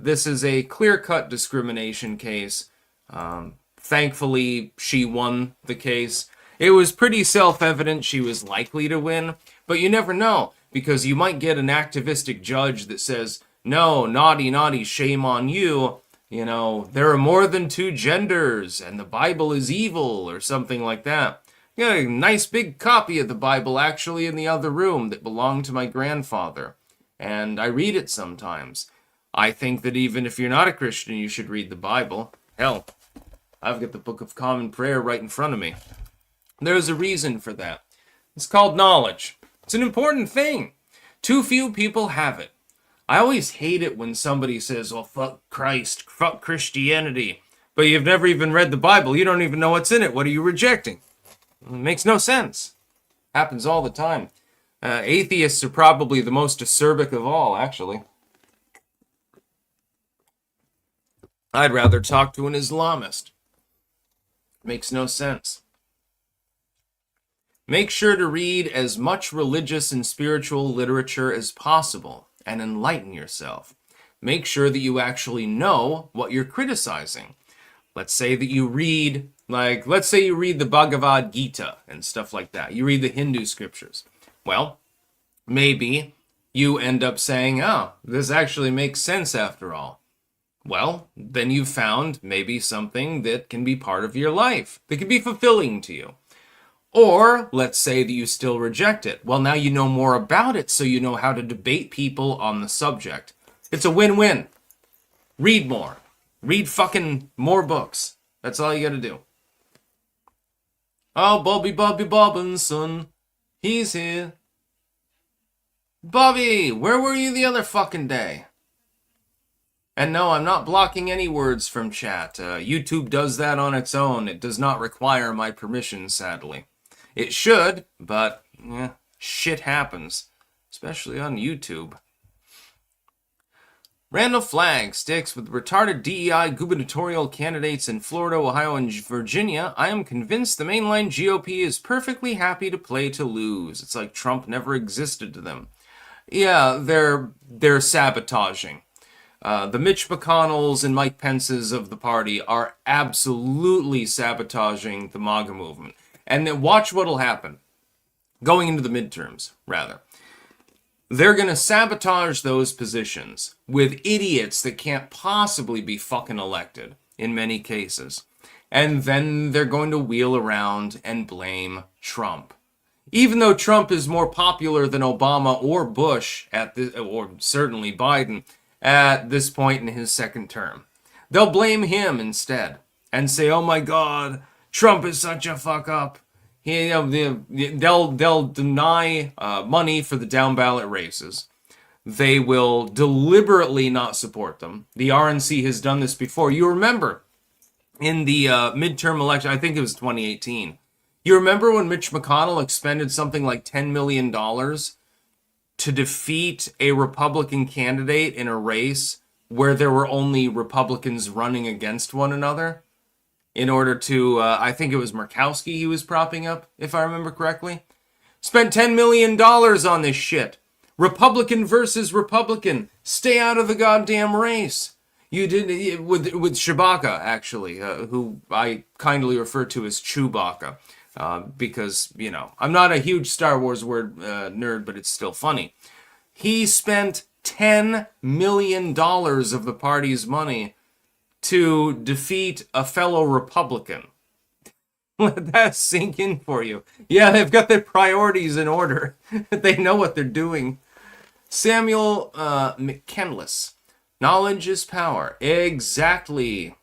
this is a clear-cut discrimination case. Thankfully, she won the case. It was pretty self-evident she was likely to win, but you never know, because you might get an activistic judge that says, no, naughty, naughty, shame on you. There are more than 2 genders, and the Bible is evil, or something like that. Got a nice big copy of the Bible actually in the other room that belonged to my grandfather. And I read it sometimes. I think that even if you're not a Christian, you should read the Bible. Hell, I've got the Book of Common Prayer right in front of me. There's a reason for that. It's called knowledge. It's an important thing. Too few people have it. I always hate it when somebody says, well, fuck Christ, fuck Christianity. But you've never even read the Bible. You don't even know what's in it. What are you rejecting? It makes no sense. Happens all the time. Atheists are probably the most acerbic of all, actually. I'd rather talk to an Islamist. Makes no sense. Make sure to read as much religious and spiritual literature as possible and enlighten yourself. Make sure that you actually know what you're criticizing. Let's say that you read, let's say you read the Bhagavad Gita and stuff like that. You read the Hindu scriptures. Well, maybe you end up saying, oh, this actually makes sense after all. Well, then you've found maybe something that can be part of your life, that can be fulfilling to you. Or, let's say that you still reject it. Well, now you know more about it, so you know how to debate people on the subject. It's a win-win. Read more. Read fucking more books. That's all you gotta do. Oh, Bobby Bobbinson. He's here. Bobby, where were you the other fucking day? And no, I'm not blocking any words from chat. YouTube does that on its own. It does not require my permission, sadly. It should, but shit happens. Especially on YouTube. Randall Flagg sticks with retarded DEI gubernatorial candidates in Florida, Ohio, and Virginia. I am convinced the mainline GOP is perfectly happy to play to lose. It's like Trump never existed to them. Yeah, they're sabotaging. The Mitch McConnells and Mike Pences of the party are absolutely sabotaging the MAGA movement. And then watch what'll happen. Going into the midterms, rather. They're going to sabotage those positions with idiots that can't possibly be fucking elected, in many cases. And then they're going to wheel around and blame Trump. Even though Trump is more popular than Obama or Bush, or certainly Biden, at this point in his second term. They'll blame him instead and say, oh my God, Trump is such a fuck up. They'll deny money for the down ballot races. They will deliberately not support them. The RNC has done this before. You remember in the midterm election, I think it was 2018. You remember when Mitch McConnell expended something like $10 million to defeat a Republican candidate in a race where there were only Republicans running against one another? In order to, I think it was Murkowski he was propping up, if I remember correctly. Spent $10 million on this shit. Republican versus Republican. Stay out of the goddamn race. You did with Chewbacca, actually, who I kindly refer to as Chewbacca. Because, you know, I'm not a huge Star Wars nerd, but it's still funny. He spent $10 million of the party's money to defeat a fellow Republican. Let that sink in for you. Yeah, they've got their priorities in order. They know what they're doing. Samuel McKenless. Knowledge is power. Exactly.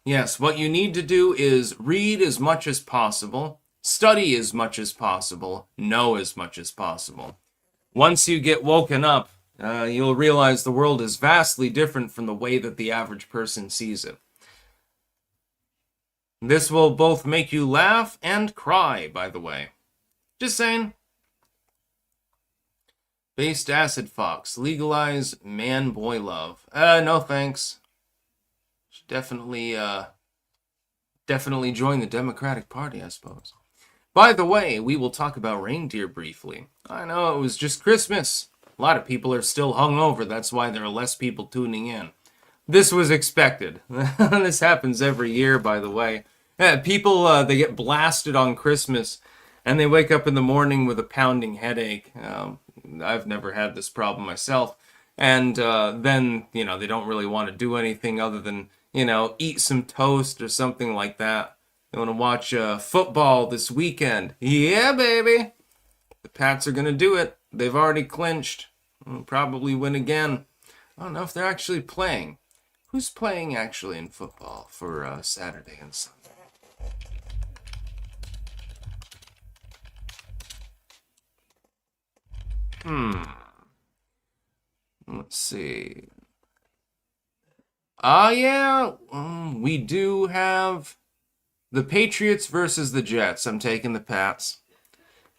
Yes, what you need to do is read as much as possible, study as much as possible, know as much as possible. Once you get woken up, you'll realize the world is vastly different from the way that the average person sees it. This will both make you laugh and cry, by the way. Just saying. Based acid fox. Legalize man-boy love. No thanks. Should definitely join the Democratic Party, I suppose. By the way, we will talk about Reindeer briefly. I know it was just Christmas. A lot of people are still hungover. That's why there are less people tuning in. This was expected. This happens every year, by the way. People, they get blasted on Christmas, and they wake up in the morning with a pounding headache. I've never had this problem myself. And then, you know, they don't really want to do anything other than, you know, eat some toast or something like that. They want to watch football this weekend. Yeah, baby! The Pats are going to do it. They've already clinched. They'll probably win again. I don't know if they're actually playing. Who's playing actually in football for Saturday and Sunday? Let's see. Yeah. We do have the Patriots versus the Jets. I'm taking the Pats.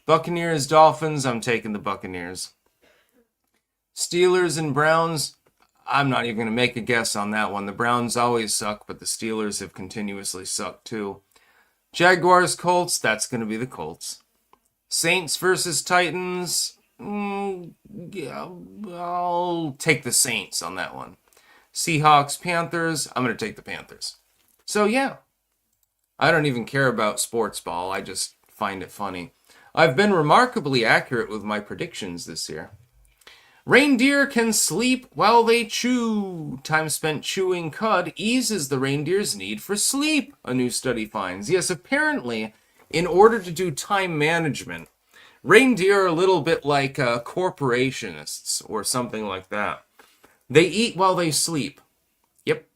Buccaneers, Dolphins. I'm taking the Buccaneers. Steelers and Browns. I'm not even going to make a guess on that one. The Browns always suck, but the Steelers have continuously sucked too. Jaguars, Colts. That's going to be the Colts. Saints versus Titans. Yeah, I'll take the Saints on that one. Seahawks, Panthers. I'm going to take the Panthers. So yeah, I don't even care about sports ball. I just find it funny. I've been remarkably accurate with my predictions this year. Reindeer can sleep while they chew. Time spent chewing cud eases the reindeer's need for sleep, a new study finds. Yes, apparently, in order to do time management, reindeer are a little bit like corporationists or something like that. They eat while they sleep. Yep.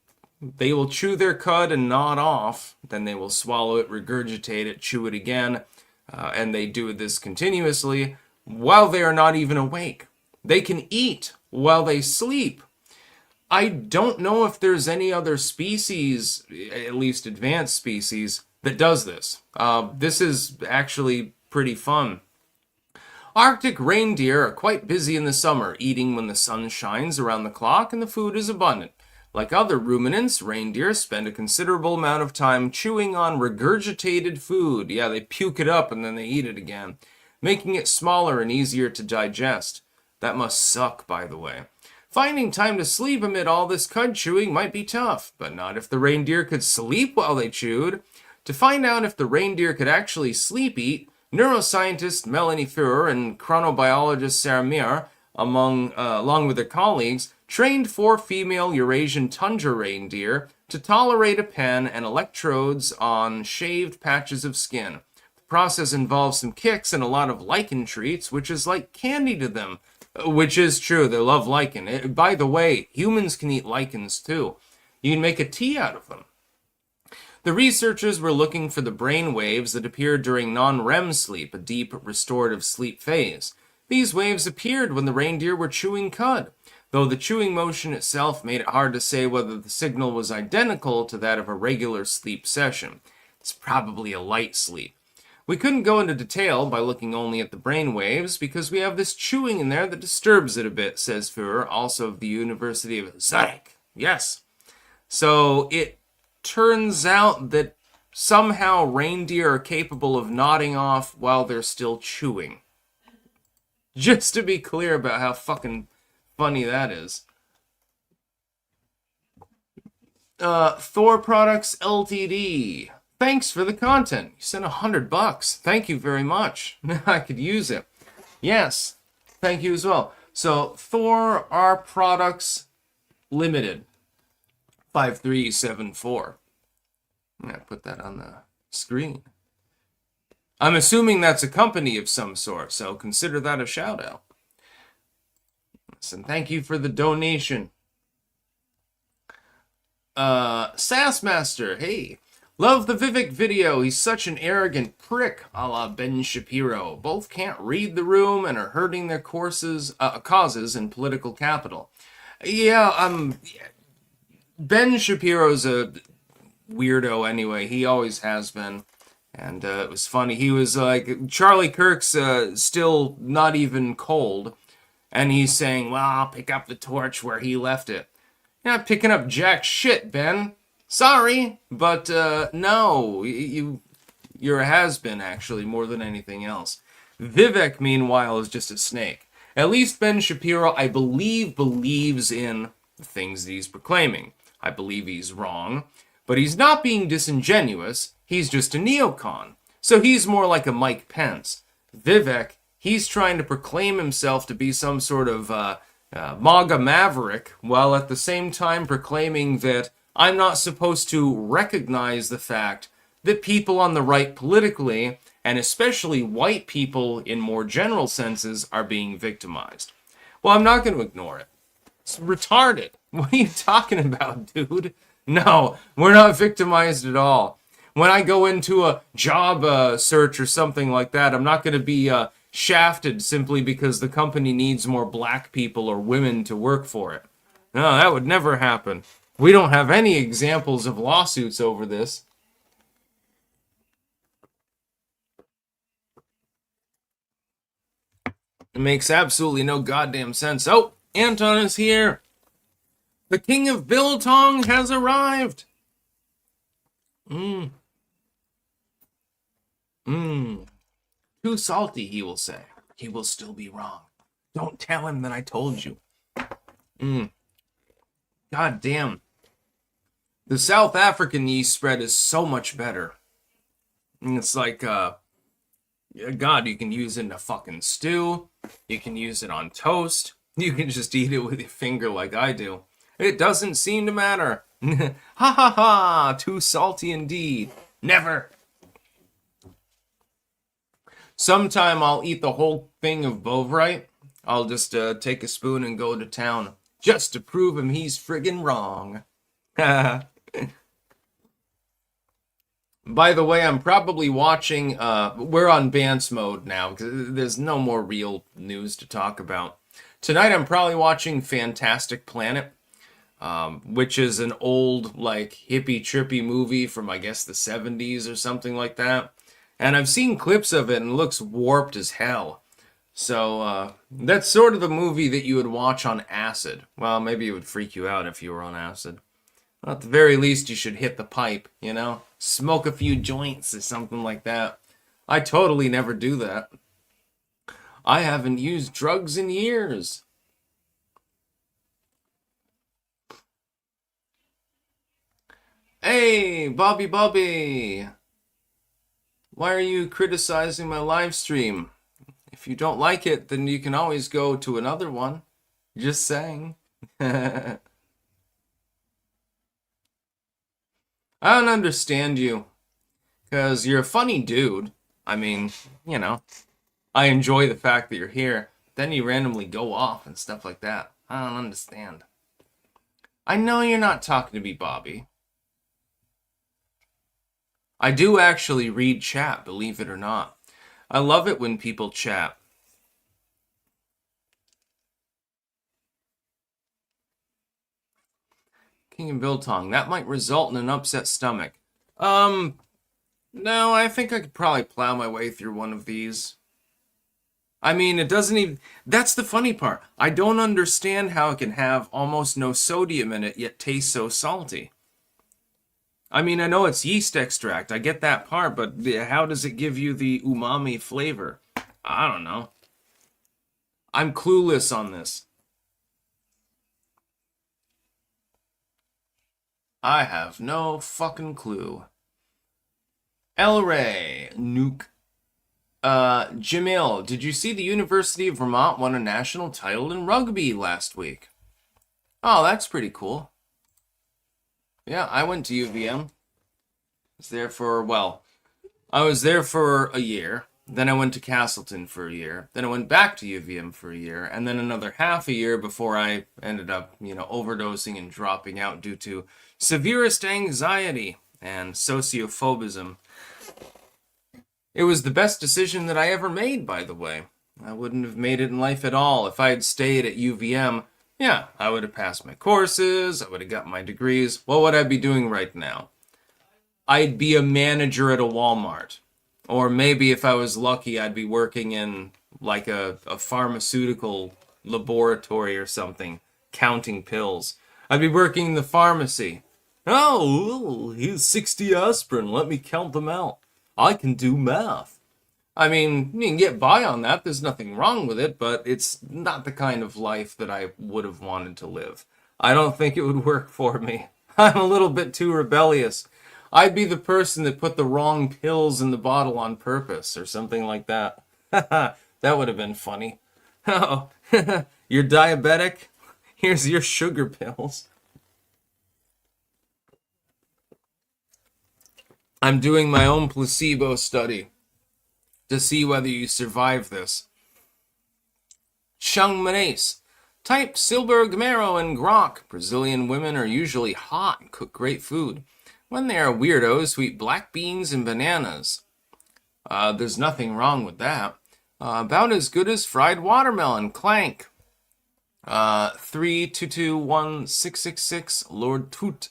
They will chew their cud and nod off. Then they will swallow it, regurgitate it, chew it again. And they do this continuously while they are not even awake. They can eat while they sleep. I don't know if there's any other species, at least advanced species, that does this. This is actually pretty fun. Arctic reindeer are quite busy in the summer, eating when the sun shines around the clock and the food is abundant. Like other ruminants, reindeer spend a considerable amount of time chewing on regurgitated food. Yeah, they puke it up and then they eat it again, making it smaller and easier to digest. That must suck, by the way. Finding time to sleep amid all this cud chewing might be tough, but not if the reindeer could sleep while they chewed. To find out if the reindeer could actually sleep eat, neuroscientist Melanie Feuer and chronobiologist Sarah Meir, along with their colleagues, trained 4 female Eurasian tundra reindeer to tolerate a pen and electrodes on shaved patches of skin. The process involves some kicks and a lot of lichen treats, which is like candy to them. Which is true, they love lichen. By the way, humans can eat lichens too. You can make a tea out of them. The researchers were looking for the brain waves that appeared during non-REM sleep, a deep restorative sleep phase. These waves appeared when the reindeer were chewing cud, though the chewing motion itself made it hard to say whether the signal was identical to that of a regular sleep session. It's probably a light sleep. We couldn't go into detail by looking only at the brain waves because we have this chewing in there that disturbs it a bit, says Feuer, also of the University of Zurich. Yes. So it turns out that somehow reindeer are capable of nodding off while they're still chewing. Just to be clear about how fucking funny that is. Thor Products Ltd. Thanks for the content. You sent $100. Thank you very much. I could use it. Yes. Thank you as well. So, Thor R Products Limited. 5374. I'm going to put that on the screen. I'm assuming that's a company of some sort, so consider that a shout out. And thank you for the donation. Sassmaster, hey. Love the Vivek video. He's such an arrogant prick, a la Ben Shapiro. Both can't read the room and are hurting their causes in political capital. Yeah, Ben Shapiro's a weirdo anyway. He always has been. And it was funny. He was like, Charlie Kirk's still not even cold. And he's saying, well, I'll pick up the torch where he left it. You're not picking up jack shit, Ben. Sorry, but no. You're a has-been, actually, more than anything else. Vivek, meanwhile, is just a snake. At least Ben Shapiro, I believe, believes in the things that he's proclaiming. I believe he's wrong. But he's not being disingenuous. He's just a neocon. So he's more like a Mike Pence. Vivek, he's trying to proclaim himself to be some sort of MAGA maverick, while at the same time proclaiming that I'm not supposed to recognize the fact that people on the right politically, and especially white people in more general senses, are being victimized. Well, I'm not going to ignore it. It's retarded. What are you talking about, dude? No, we're not victimized at all. When I go into a job search or something like that, I'm not going to be shafted simply because the company needs more black people or women to work for it. No, that would never happen. We don't have any examples of lawsuits over this. It makes absolutely no goddamn sense. Oh, Anton is here. The King of Biltong has arrived. Too salty, he will say. He will still be wrong. Don't tell him that I told you. God damn. The South African yeast spread is so much better. It's like, God, you can use it in a fucking stew. You can use it on toast. You can just eat it with your finger like I do. It doesn't seem to matter. Ha ha ha! Too salty indeed. Never. Sometime I'll eat the whole thing of Bovrite. I'll just take a spoon and go to town. Just to prove him he's friggin' wrong. By the way, I'm probably watching... we're on Bants mode now, because there's no more real news to talk about. Tonight I'm probably watching Fantastic Planet, which is an old, like, hippie-trippy movie from, I guess, the 70s or something like that. And I've seen clips of it, and it looks warped as hell. So, that's sort of the movie that you would watch on acid. Well, maybe it would freak you out if you were on acid. Well, at the very least, you should hit the pipe, you know? Smoke a few joints or something like that. I totally never do that. I haven't used drugs in years. Hey, Bobby. Why are you criticizing my live stream? If you don't like it, then you can always go to another one. Just saying. I don't understand you. Because you're a funny dude. I mean, you know, I enjoy the fact that you're here. Then you randomly go off and stuff like that. I don't understand. I know you're not talking to me, Bobby. I do actually read chat, believe it or not. I love it when people chat. King and Biltong, that might result in an upset stomach. No, I think I could probably plow my way through one of these. I mean, it doesn't even... That's the funny part. I don't understand how it can have almost no sodium in it, yet taste so salty. I mean, I know it's yeast extract. I get that part, but how does it give you the umami flavor? I don't know. I'm clueless on this. I have no fucking clue. El Rey, Nuke. Jamil, did you see the University of Vermont won a national title in rugby last week? Oh, that's pretty cool. Yeah, I went to UVM. I was there for, well, I was there for a year. Then I went to Castleton for a year. Then I went back to UVM for a year. And then another half a year before I ended up, overdosing and dropping out due to severest anxiety and sociophobism. It was the best decision that I ever made, by the way. I wouldn't have made it in life at all if I had stayed at UVM. Yeah, I would have passed my courses, I would have got my degrees. What would I be doing right now? I'd be a manager at a Walmart. Or maybe if I was lucky, I'd be working in like a pharmaceutical laboratory or something, counting pills. I'd be working in the pharmacy. Oh, here's 60 aspirin, let me count them out. I can do math. I mean, you can get by on that. There's nothing wrong with it, but it's not the kind of life that I would have wanted to live. I don't think it would work for me. I'm a little bit too rebellious. I'd be the person that put the wrong pills in the bottle on purpose or something like that. That would have been funny. Oh, you're diabetic? Here's your sugar pills. I'm doing my own placebo study to see whether you survive this. Chung Manes. Type Silber, Gamero, and Grok. Brazilian women are usually hot and cook great food. When they are weirdos who eat black beans and bananas. There's nothing wrong with that. About as good as fried watermelon. Clank. 3221666 Lord Toot.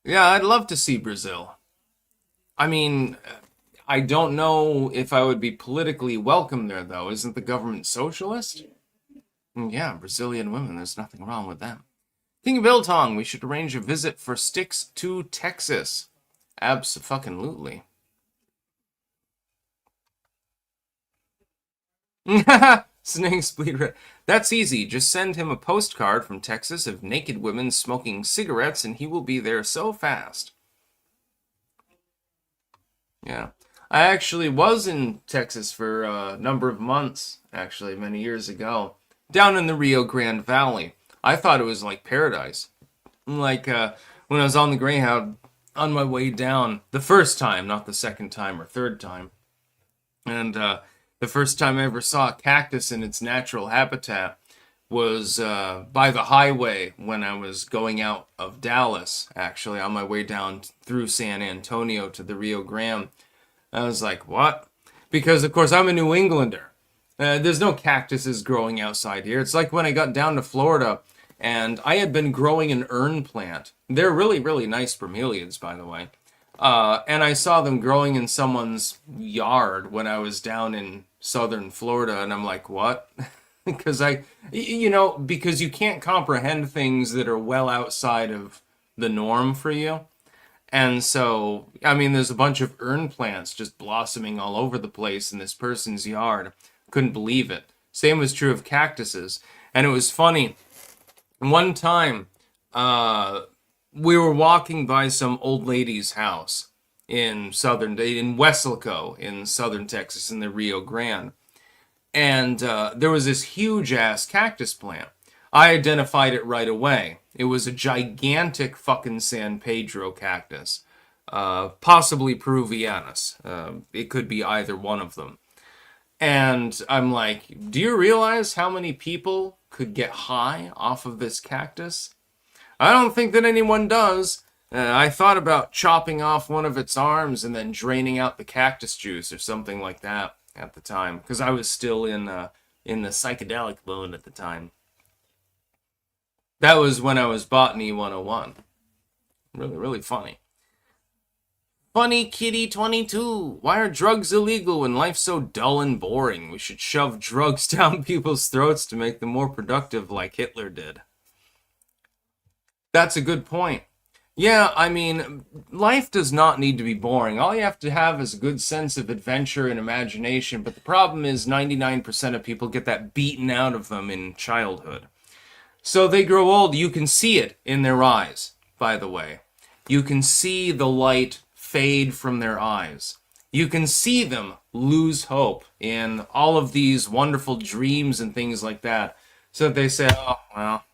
Yeah, I'd love to see Brazil. I mean, I don't know if I would be politically welcome there, though. Isn't the government socialist? Yeah, Brazilian women, there's nothing wrong with them. King of Biltong, we should arrange a visit for Sticks to Texas. Abso-fucking-lutely. Snake Spleeter. That's easy. Just send him a postcard from Texas of naked women smoking cigarettes and he will be there so fast. Yeah. I actually was in Texas for a number of months, actually, many years ago. Down in the Rio Grande Valley. I thought it was like paradise. Like, when I was on the Greyhound, on my way down, the first time, not the second time or third time. And, the first time I ever saw a cactus in its natural habitat was by the highway when I was going out of Dallas, actually, on my way down through San Antonio to the Rio Grande. I was like, what? Because, of course, I'm a New Englander. There's no cactuses growing outside here. It's like when I got down to Florida and I had been growing an urn plant. They're really, really nice bromeliads, by the way. And I saw them growing in someone's yard when I was down in southern Florida, and I'm like, what? Because because you can't comprehend things that are well outside of the norm for you. And so, I mean, there's a bunch of earn plants just blossoming all over the place in this person's yard. Couldn't believe it. Same was true of cactuses. And it was funny. One time, we were walking by some old lady's house in Weslaco, in southern Texas, in the Rio Grande. And there was this huge ass cactus plant. I identified it right away. It was a gigantic fucking San Pedro cactus, possibly Peruvianus. It could be either one of them. And I'm like, do you realize how many people could get high off of this cactus? I don't think that anyone does. I thought about chopping off one of its arms and then draining out the cactus juice or something like that at the time, because I was still in the psychedelic mode at the time. That was when I was Botany 101. Really, really funny. Funny Kitty 22. Why are drugs illegal when life's so dull and boring? We should shove drugs down people's throats to make them more productive like Hitler did. That's a good point. Yeah, I mean, life does not need to be boring. All you have to have is a good sense of adventure and imagination, but the problem is 99% of people get that beaten out of them in childhood. So they grow old. You can see it in their eyes, by the way. You can see the light fade from their eyes. You can see them lose hope in all of these wonderful dreams and things like that. So they say, oh, well,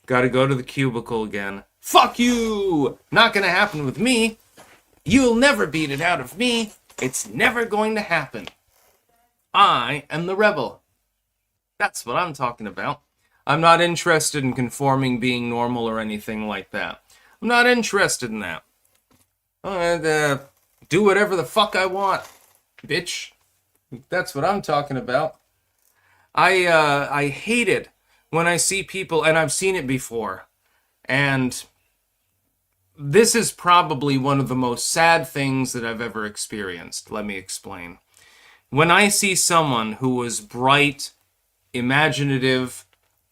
gotta go to the cubicle again. Fuck you! Not gonna happen with me. You'll never beat it out of me. It's never going to happen. I am the rebel. That's what I'm talking about. I'm not interested in conforming, being normal, or anything like that. I'm not interested in that. And do whatever the fuck I want, bitch. That's what I'm talking about. I hate it when I see people, and I've seen it before, and this is probably one of the most sad things that I've ever experienced. Let me explain. When I see someone who was bright, imaginative,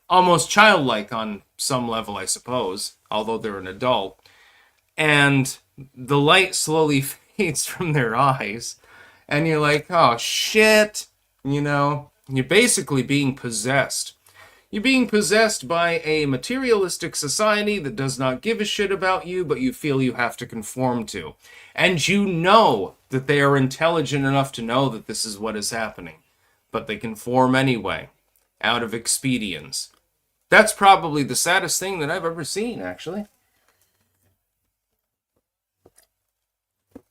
almost childlike on some level, I suppose, although they're an adult, and the light slowly fades from their eyes, and you're like, oh shit, you're basically being possessed. You're being possessed by a materialistic society that does not give a shit about you, but you feel you have to conform to. And you know that they are intelligent enough to know that this is what is happening, but they conform anyway, out of expedience. That's probably the saddest thing that I've ever seen, actually.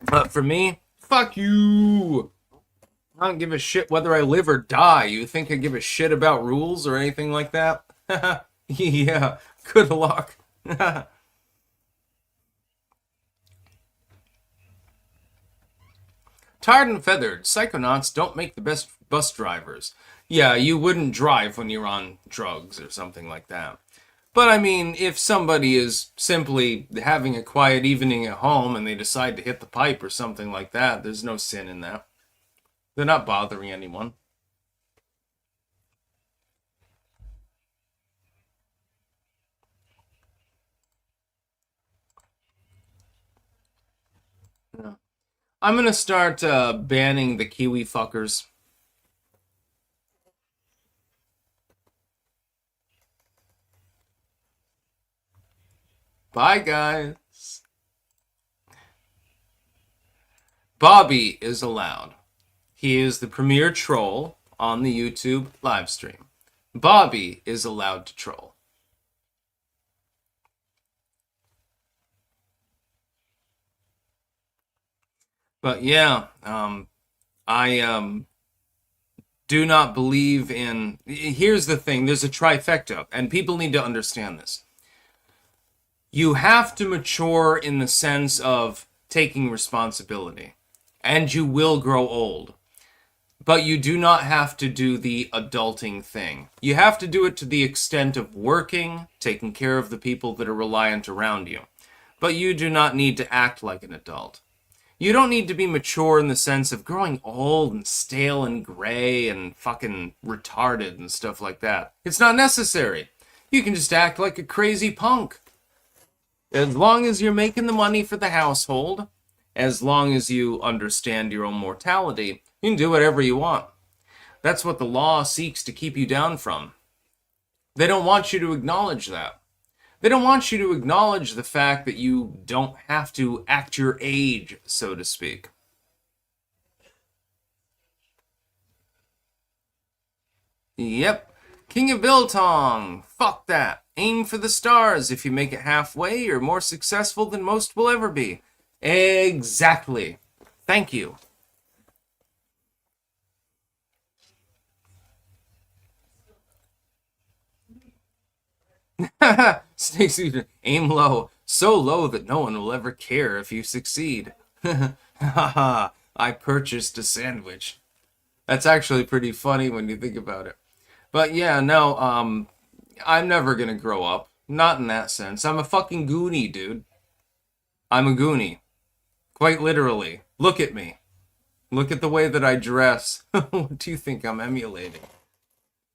But for me, fuck you. I don't give a shit whether I live or die. You think I give a shit about rules or anything like that? Yeah, good luck. Tarred and feathered, psychonauts don't make the best bus drivers. Yeah, you wouldn't drive when you're on drugs or something like that. But I mean, if somebody is simply having a quiet evening at home and they decide to hit the pipe or something like that, there's no sin in that. They're not bothering anyone. Yeah. I'm gonna start banning the Kiwi fuckers. Bye, guys. Bobby is allowed. He is the premier troll on the YouTube live stream. Bobby is allowed to troll. But yeah, I do not believe in... Here's the thing, there's a trifecta, and people need to understand this. You have to mature in the sense of taking responsibility, and you will grow old. But you do not have to do the adulting thing. You have to do it to the extent of working, taking care of the people that are reliant around you. But you do not need to act like an adult. You don't need to be mature in the sense of growing old and stale and gray and fucking retarded and stuff like that. It's not necessary. You can just act like a crazy punk. As long as you're making the money for the household, as long as you understand your own mortality, you can do whatever you want. That's what the law seeks to keep you down from. They don't want you to acknowledge that. They don't want you to acknowledge the fact that you don't have to act your age, so to speak. Yep. King of Biltong. Fuck that. Aim for the stars. If you make it halfway, you're more successful than most will ever be. Exactly. Thank you. Snakes, aim low. So low that no one will ever care if you succeed. Haha, I purchased a sandwich. That's actually pretty funny when you think about it. But yeah, no, I'm never gonna grow up. Not in that sense. I'm a fucking goonie, dude. I'm a goonie. Quite literally. Look at me. Look at the way that I dress. What do you think I'm emulating?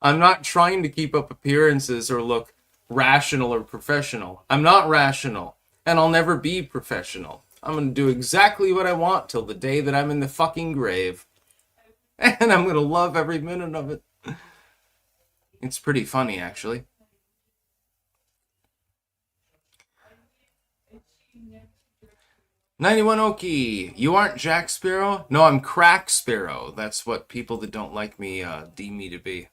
I'm not trying to keep up appearances or look rational or professional. I'm not rational, and I'll never be professional. I'm gonna do exactly what I want till the day that I'm in the fucking grave. And I'm gonna love every minute of it. It's pretty funny, actually. '91 Oki, you aren't Jack Sparrow? No, I'm Crack Sparrow. That's what people that don't like me deem me to be.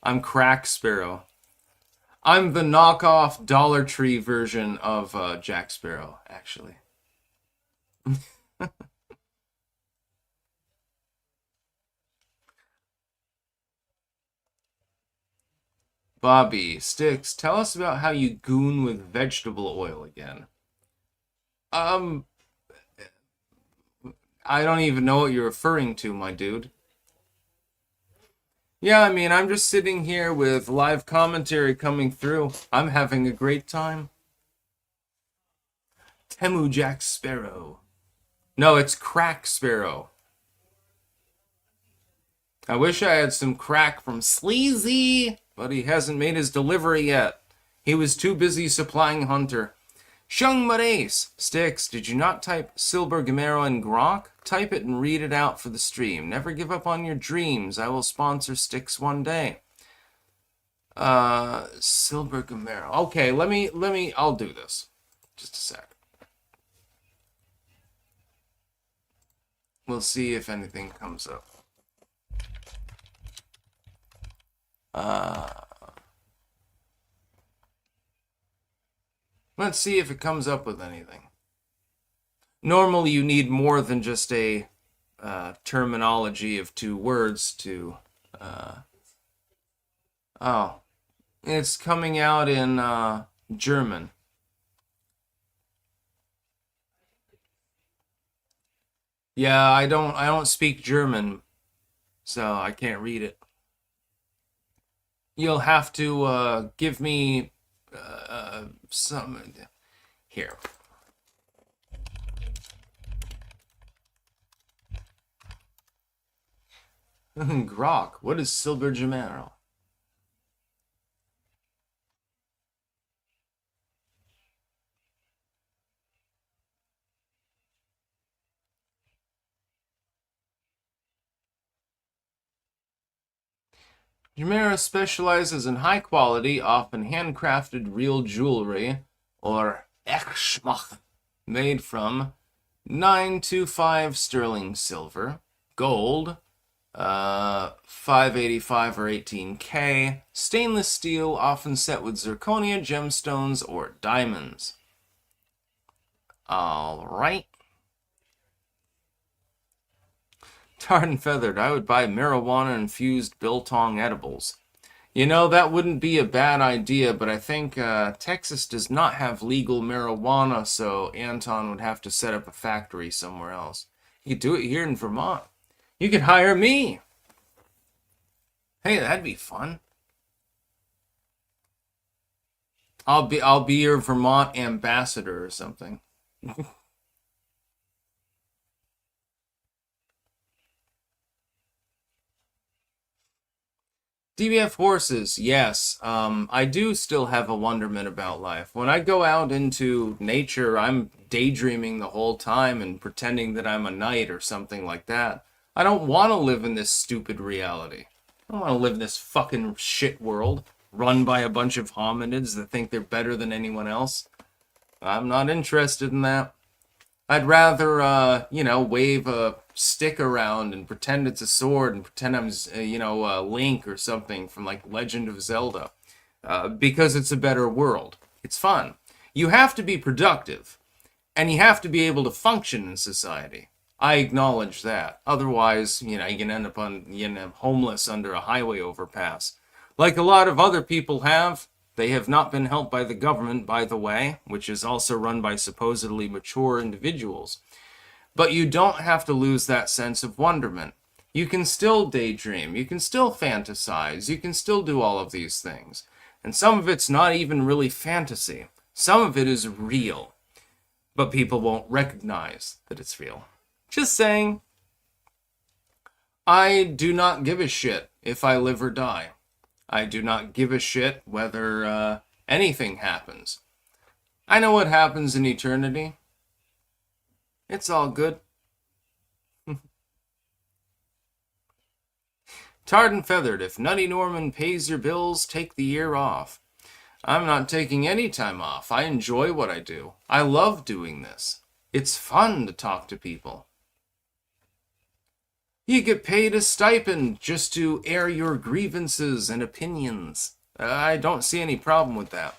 I'm Crack Sparrow. I'm the knockoff Dollar Tree version of Jack Sparrow, actually. Bobby, Sticks, tell us about how you goon with vegetable oil again. Um, I don't even know what you're referring to, my dude. Yeah, I mean, I'm just sitting here with live commentary coming through. I'm having a great time. Temu Jack Sparrow. No, it's Crack Sparrow. I wish I had some crack from Sleazy, but he hasn't made his delivery yet. He was too busy supplying Hunter. Shung Marais, Sticks, did you not type Silber Gamero and Grok? Type it and read it out for the stream. Never give up on your dreams. I will sponsor Sticks one day. Silber Gamero. Okay, I'll do this. Just a sec. We'll see if anything comes up. Let's see if it comes up with anything. Normally, you need more than just a terminology of 2 words to. Oh, it's coming out in German. Yeah, I don't speak German, so I can't read it. You'll have to give me some here. Grok, what is Silver Gemaro? Gemaro specializes in high quality, often handcrafted real jewelry, or Echschmach, made from 925 sterling silver, gold, 585 or 18K, stainless steel, often set with zirconia, gemstones, or diamonds. Alright. Tarred and feathered, I would buy marijuana-infused biltong edibles. You know, that wouldn't be a bad idea, but I think Texas does not have legal marijuana, so Anton would have to set up a factory somewhere else. You could do it here in Vermont. You could hire me. Hey, that'd be fun. I'll be your Vermont ambassador or something. DBF horses, yes. I do still have a wonderment about life. When I go out into nature, I'm daydreaming the whole time and pretending that I'm a knight or something like that. I don't want to live in this stupid reality. I don't want to live in this fucking shit world run by a bunch of hominids that think they're better than anyone else. I'm not interested in that. I'd rather, wave a stick around and pretend it's a sword and pretend I'm, Link or something from like Legend of Zelda, because it's a better world. It's fun. You have to be productive, and you have to be able to function in society. I acknowledge that. Otherwise, you can end up homeless under a highway overpass, like a lot of other people have. They have not been helped by the government, by the way, which is also run by supposedly mature individuals. But you don't have to lose that sense of wonderment. You can still daydream. You can still fantasize. You can still do all of these things. And some of it's not even really fantasy. Some of it is real. But people won't recognize that it's real. Just saying. I do not give a shit if I live or die. I do not give a shit whether anything happens. I know what happens in eternity. It's all good. Tarred and feathered, if Nutty Norman pays your bills, take the year off. I'm not taking any time off. I enjoy what I do. I love doing this. It's fun to talk to people. You get paid a stipend just to air your grievances and opinions. I don't see any problem with that.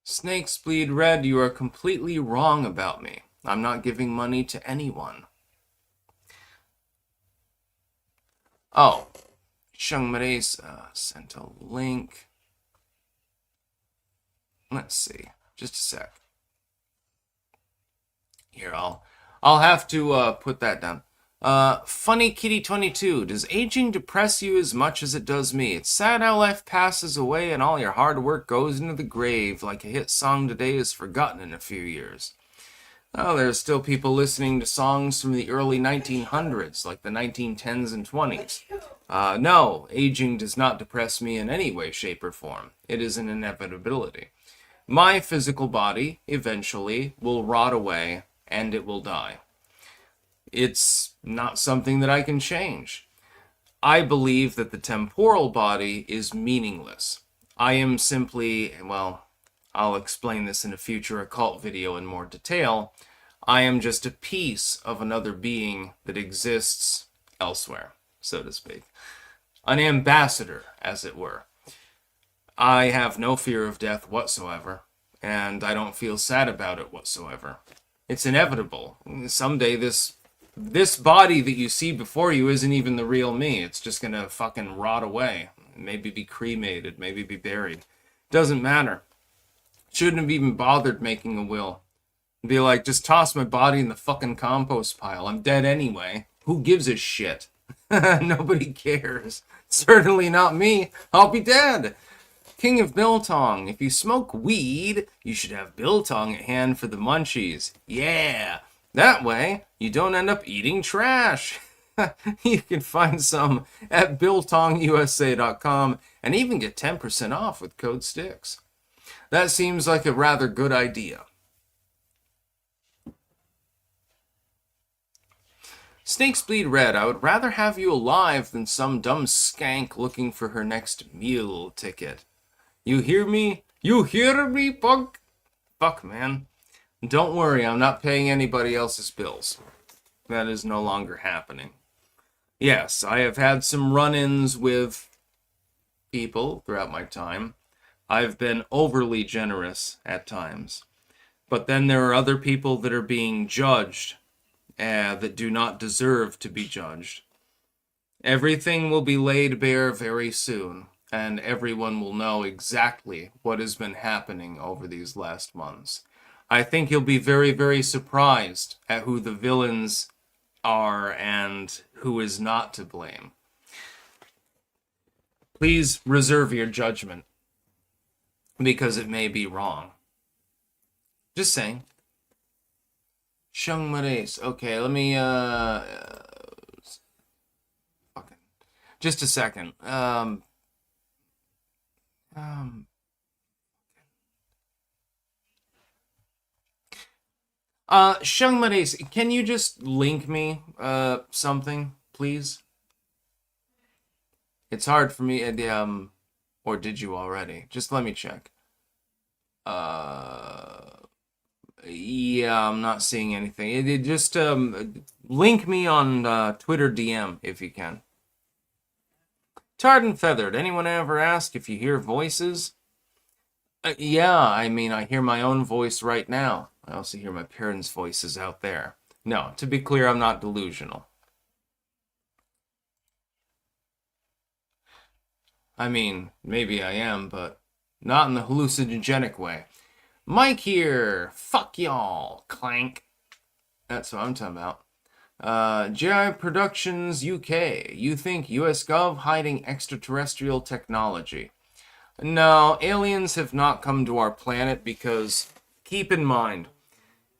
Snakes bleed red, you are completely wrong about me. I'm not giving money to anyone. Oh. Shung Mares sent a link. Let's see. Just a sec. Here, I'll have to put that down. Funny Kitty 22. Does aging depress you as much as it does me? It's sad how life passes away and all your hard work goes into the grave like a hit song today is forgotten in a few years. Oh, there's still people listening to songs from the early 1900s, like the 1910s and 20s. No, aging does not depress me in any way, shape, or form. It is an inevitability. My physical body, eventually, will rot away, and it will die. It's not something that I can change. I believe that the temporal body is meaningless. I am simply, well, I'll explain this in a future occult video in more detail. I am just a piece of another being that exists elsewhere, so to speak. An ambassador, as it were. I have no fear of death whatsoever, and I don't feel sad about it whatsoever. It's inevitable. Someday this body that you see before you isn't even the real me. It's just gonna fucking rot away. Maybe be cremated, maybe be buried. Doesn't matter. Shouldn't have even bothered making a will. Be like, just toss my body in the fucking compost pile. I'm dead anyway. Who gives a shit? Nobody cares. Certainly not me. I'll be dead. King of Biltong. If you smoke weed, you should have Biltong at hand for the munchies. Yeah. That way, you don't end up eating trash. You can find some at biltongusa.com and even get 10% off with code STICKS. That seems like a rather good idea. Snakes bleed red. I would rather have you alive than some dumb skank looking for her next meal ticket. You hear me? You hear me, punk? Fuck, man. Don't worry, I'm not paying anybody else's bills. That is no longer happening. Yes, I have had some run-ins with people throughout my time. I've been overly generous at times. But then there are other people that are being judged that do not deserve to be judged. Everything will be laid bare very soon, and everyone will know exactly what has been happening over these last months. I think you'll be very, very surprised at who the villains are and who is not to blame. Please reserve your judgment because it may be wrong. Just saying. Shung Mares. Okay, let me fucking just a second. Um Shung Mares, can you just link me something, please? It's hard for me or did you already? Just let me check. Yeah, I'm not seeing anything. It just link me on Twitter DM if you can. Tarred and Feathered. Anyone ever ask if you hear voices? Yeah, I mean, I hear my own voice right now. I also hear my parents' voices out there. No, to be clear, I'm not delusional. I mean, maybe I am, but not in the hallucinogenic way. Mike here. Fuck y'all. Clank. That's what I'm talking about. JI Productions UK. You think US Gov hiding extraterrestrial technology? No, aliens have not come to our planet because, keep in mind,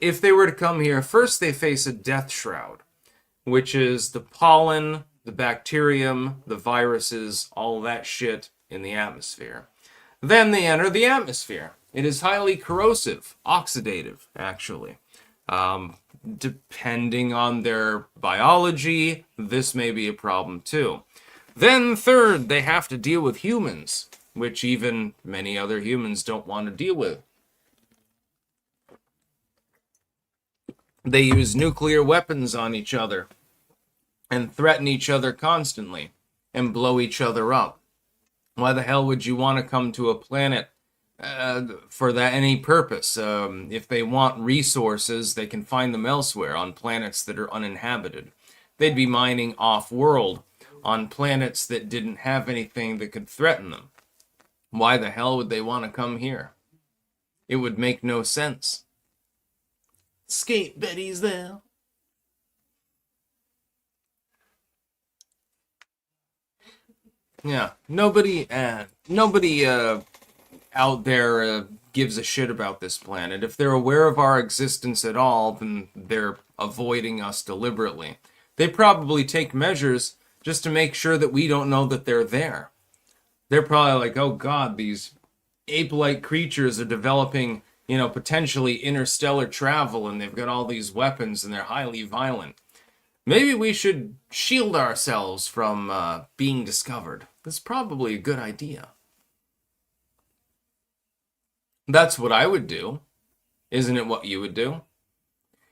if they were to come here, first they face a death shroud, which is the pollen, the bacterium, the viruses, all that shit in the atmosphere. Then they enter the atmosphere. It is highly corrosive, oxidative, actually. Depending on their biology, this may be a problem too. Then third, they have to deal with humans, which even many other humans don't want to deal with. They use nuclear weapons on each other and threaten each other constantly and blow each other up. Why the hell would you want to come to a planet for that any purpose? If they want resources, they can find them elsewhere on planets that are uninhabited. They'd be mining off-world on planets that didn't have anything that could threaten them. Why the hell would they want to come here? It would make no sense. Skate Betty's there. Yeah, nobody out there gives a shit about this planet. If they're aware of our existence at all, then they're avoiding us deliberately. They probably take measures just to make sure that we don't know that they're there. They're probably like, oh god, these ape-like creatures are developing, potentially interstellar travel, and they've got all these weapons, and they're highly violent. Maybe we should shield ourselves from being discovered. That's probably a good idea. That's what I would do. Isn't it what you would do?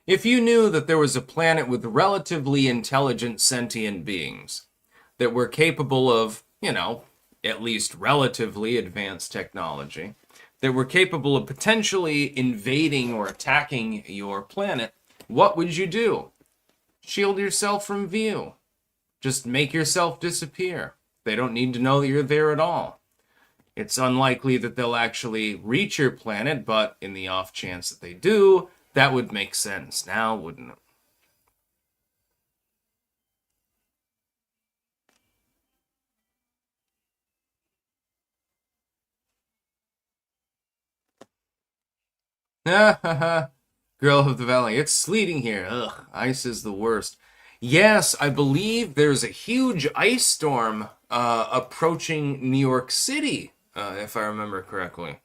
If you knew that there was a planet with relatively intelligent sentient beings that were capable of, at least relatively advanced technology, that were capable of potentially invading or attacking your planet, what would you do? Shield yourself from view. Just make yourself disappear. They don't need to know that you're there at all. It's unlikely that they'll actually reach your planet, but in the off chance that they do, that would make sense now, wouldn't it? Girl of the Valley. It's sleeting here. Ugh, ice is the worst. Yes, I believe there's a huge ice storm approaching New York City, if I remember correctly.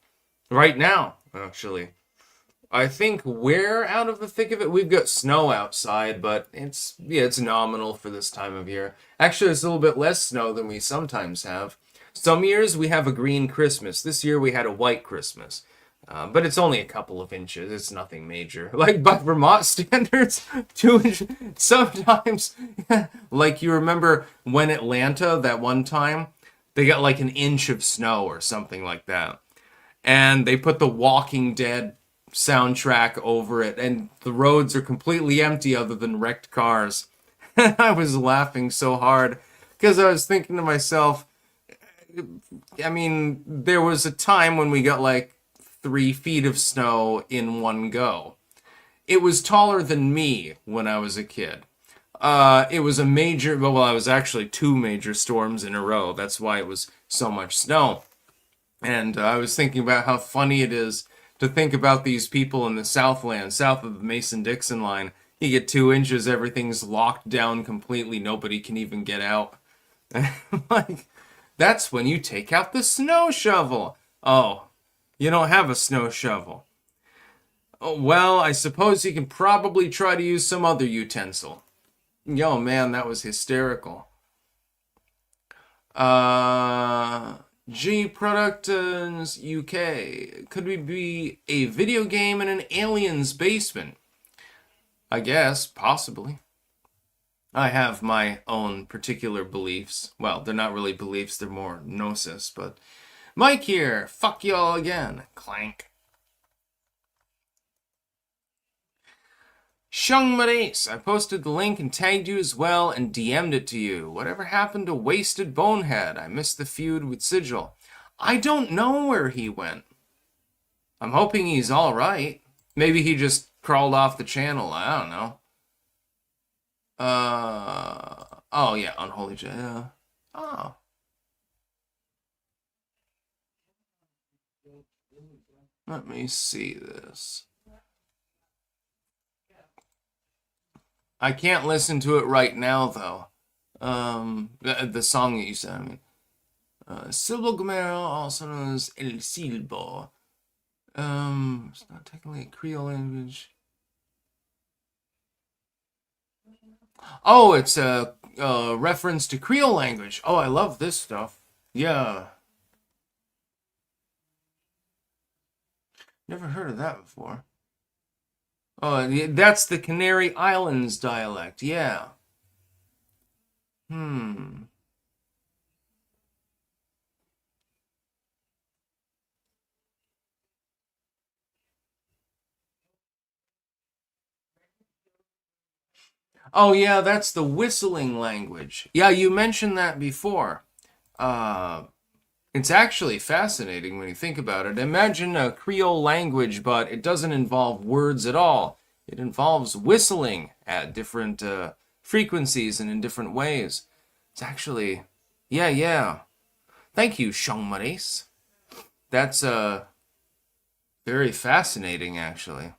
Right now, actually. I think we're out of the thick of it. We've got snow outside, but it's nominal for this time of year. Actually, it's a little bit less snow than we sometimes have. Some years we have a green Christmas. This year we had a white Christmas. But it's only a couple of inches. It's nothing major. Like, by Vermont standards, 2 inches. Sometimes, like, you remember when Atlanta, that one time, they got like an inch of snow or something like that. And they put the Walking Dead soundtrack over it, and the roads are completely empty other than wrecked cars. And I was laughing so hard because I was thinking to myself, I mean, there was a time when we got like 3 feet of snow in one go. It was taller than me when I was a kid. It was a major, well, I was actually 2 major storms in a row. That's why it was so much snow. And I was thinking about how funny it is to think about these people in the Southland, south of the Mason-Dixon line. You get 2 inches, everything's locked down completely. Nobody can even get out. Like, that's when you take out the snow shovel. Oh, you don't have a snow shovel. Oh, well, I suppose you can probably try to use some other utensil. Yo, man, that was hysterical. G Productions UK. Could we be a video game in an alien's basement? I guess, possibly. I have my own particular beliefs. Well, they're not really beliefs, they're more gnosis, but... Mike here, fuck y'all again. Clank. Shung Maurice, I posted the link and tagged you as well and DM'd it to you. Whatever happened to Wasted Bonehead? I missed the feud with Sigil. I don't know where he went. I'm hoping he's alright. Maybe he just crawled off the channel. I don't know. Oh yeah, Unholy J. Oh. Let me see this. I can't listen to it right now, though. The song that you said, I mean. Silbo Gomero, also known as El Silbo. It's not technically a Creole language. Oh, it's a reference to Creole language. Oh, I love this stuff. Yeah. Never heard of that before. Oh, that's the Canary Islands dialect. Yeah. Oh, yeah, that's the whistling language. Yeah, you mentioned that before. It's actually fascinating when you think about it. Imagine a Creole language, but it doesn't involve words at all. It involves whistling at different frequencies and in different ways. It's actually, yeah. Thank you, Shang Maurice. That's very fascinating, actually.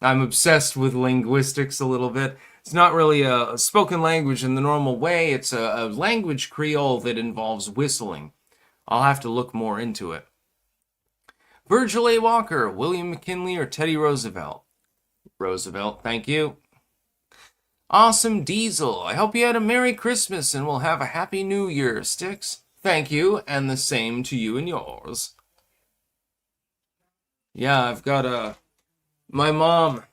I'm obsessed with linguistics a little bit. It's not really a spoken language in the normal way. It's a language Creole that involves whistling. I'll have to look more into it. Virgil A. Walker, William McKinley, or Teddy Roosevelt? Roosevelt, thank you. Awesome Diesel, I hope you had a Merry Christmas and will have a Happy New Year, Sticks. Thank you, and the same to you and yours. Yeah, I've got my mom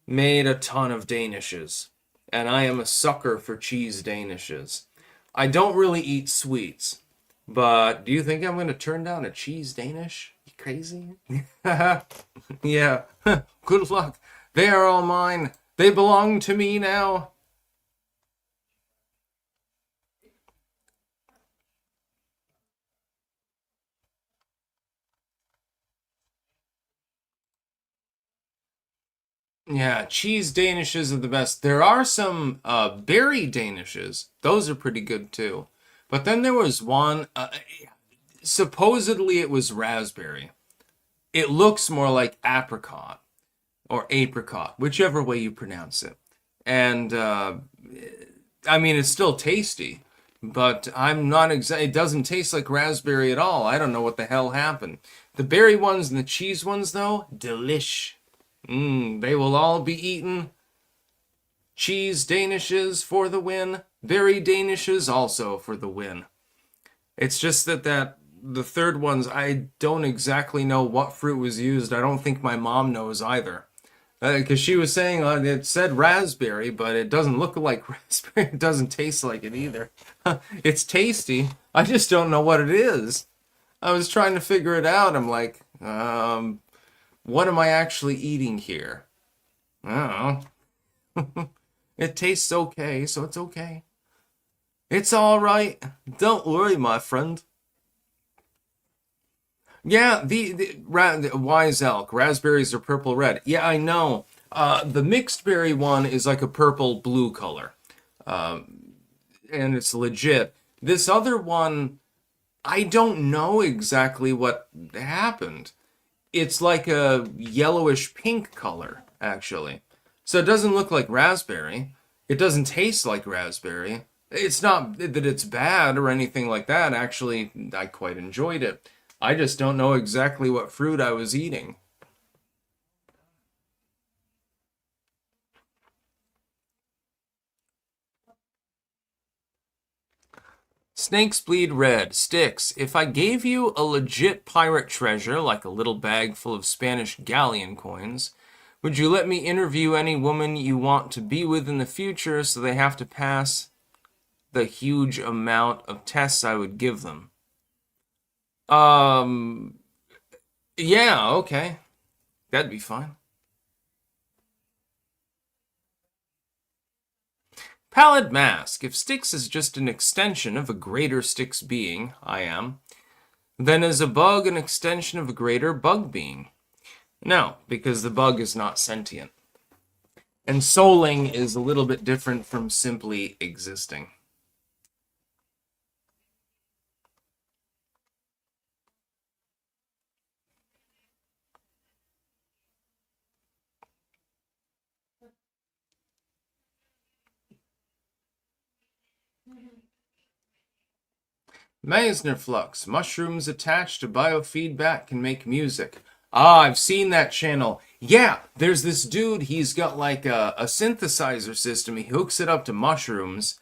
made a ton of Danishes, and I am a sucker for cheese Danishes. I don't really eat sweets, but do you think I'm going to turn down a cheese Danish? You crazy? Yeah, good luck. They are all mine. They belong to me now. Yeah, cheese Danishes are the best. There are some berry Danishes. Those are pretty good too. But then there was one, supposedly it was raspberry. It looks more like apricot or apricot, whichever way you pronounce it. And I mean, it's still tasty, but I'm not it doesn't taste like raspberry at all. I don't know what the hell happened. The berry ones and the cheese ones, though, delish. They will all be eaten. Cheese Danishes for the win. Berry Danishes also for the win. It's just that the third ones, I don't exactly know what fruit was used. I don't think my mom knows either. Because she was saying it said raspberry, but it doesn't look like raspberry. It doesn't taste like it either. It's tasty. I just don't know what it is. I was trying to figure it out. I'm like, what am I actually eating here? I don't know. It tastes okay, so it's okay. It's all right. Don't worry, my friend. Yeah, the wise elk. Raspberries are purple red. Yeah, I know. The mixed berry one is like a purple blue color, and it's legit. This other one, I don't know exactly what happened. It's like a yellowish pink color, actually. So it doesn't look like raspberry. It doesn't taste like raspberry. It's not that it's bad or anything like that. Actually, I quite enjoyed it. I just don't know exactly what fruit I was eating. Snakes bleed red. Sticks. If I gave you a legit pirate treasure, like a little bag full of Spanish galleon coins, would you let me interview any woman you want to be with in the future so they have to pass the huge amount of tests I would give them? Um, yeah, okay. That'd be fine. Pallid Mask. If Styx is just an extension of a greater Styx being, I am, then is a bug an extension of a greater bug being? No, because the bug is not sentient. And souling is a little bit different from simply existing. Meissner Flux. Mushrooms attached to biofeedback can make music. Ah, I've seen that channel. Yeah, there's this dude, he's got like a synthesizer system. He hooks it up to mushrooms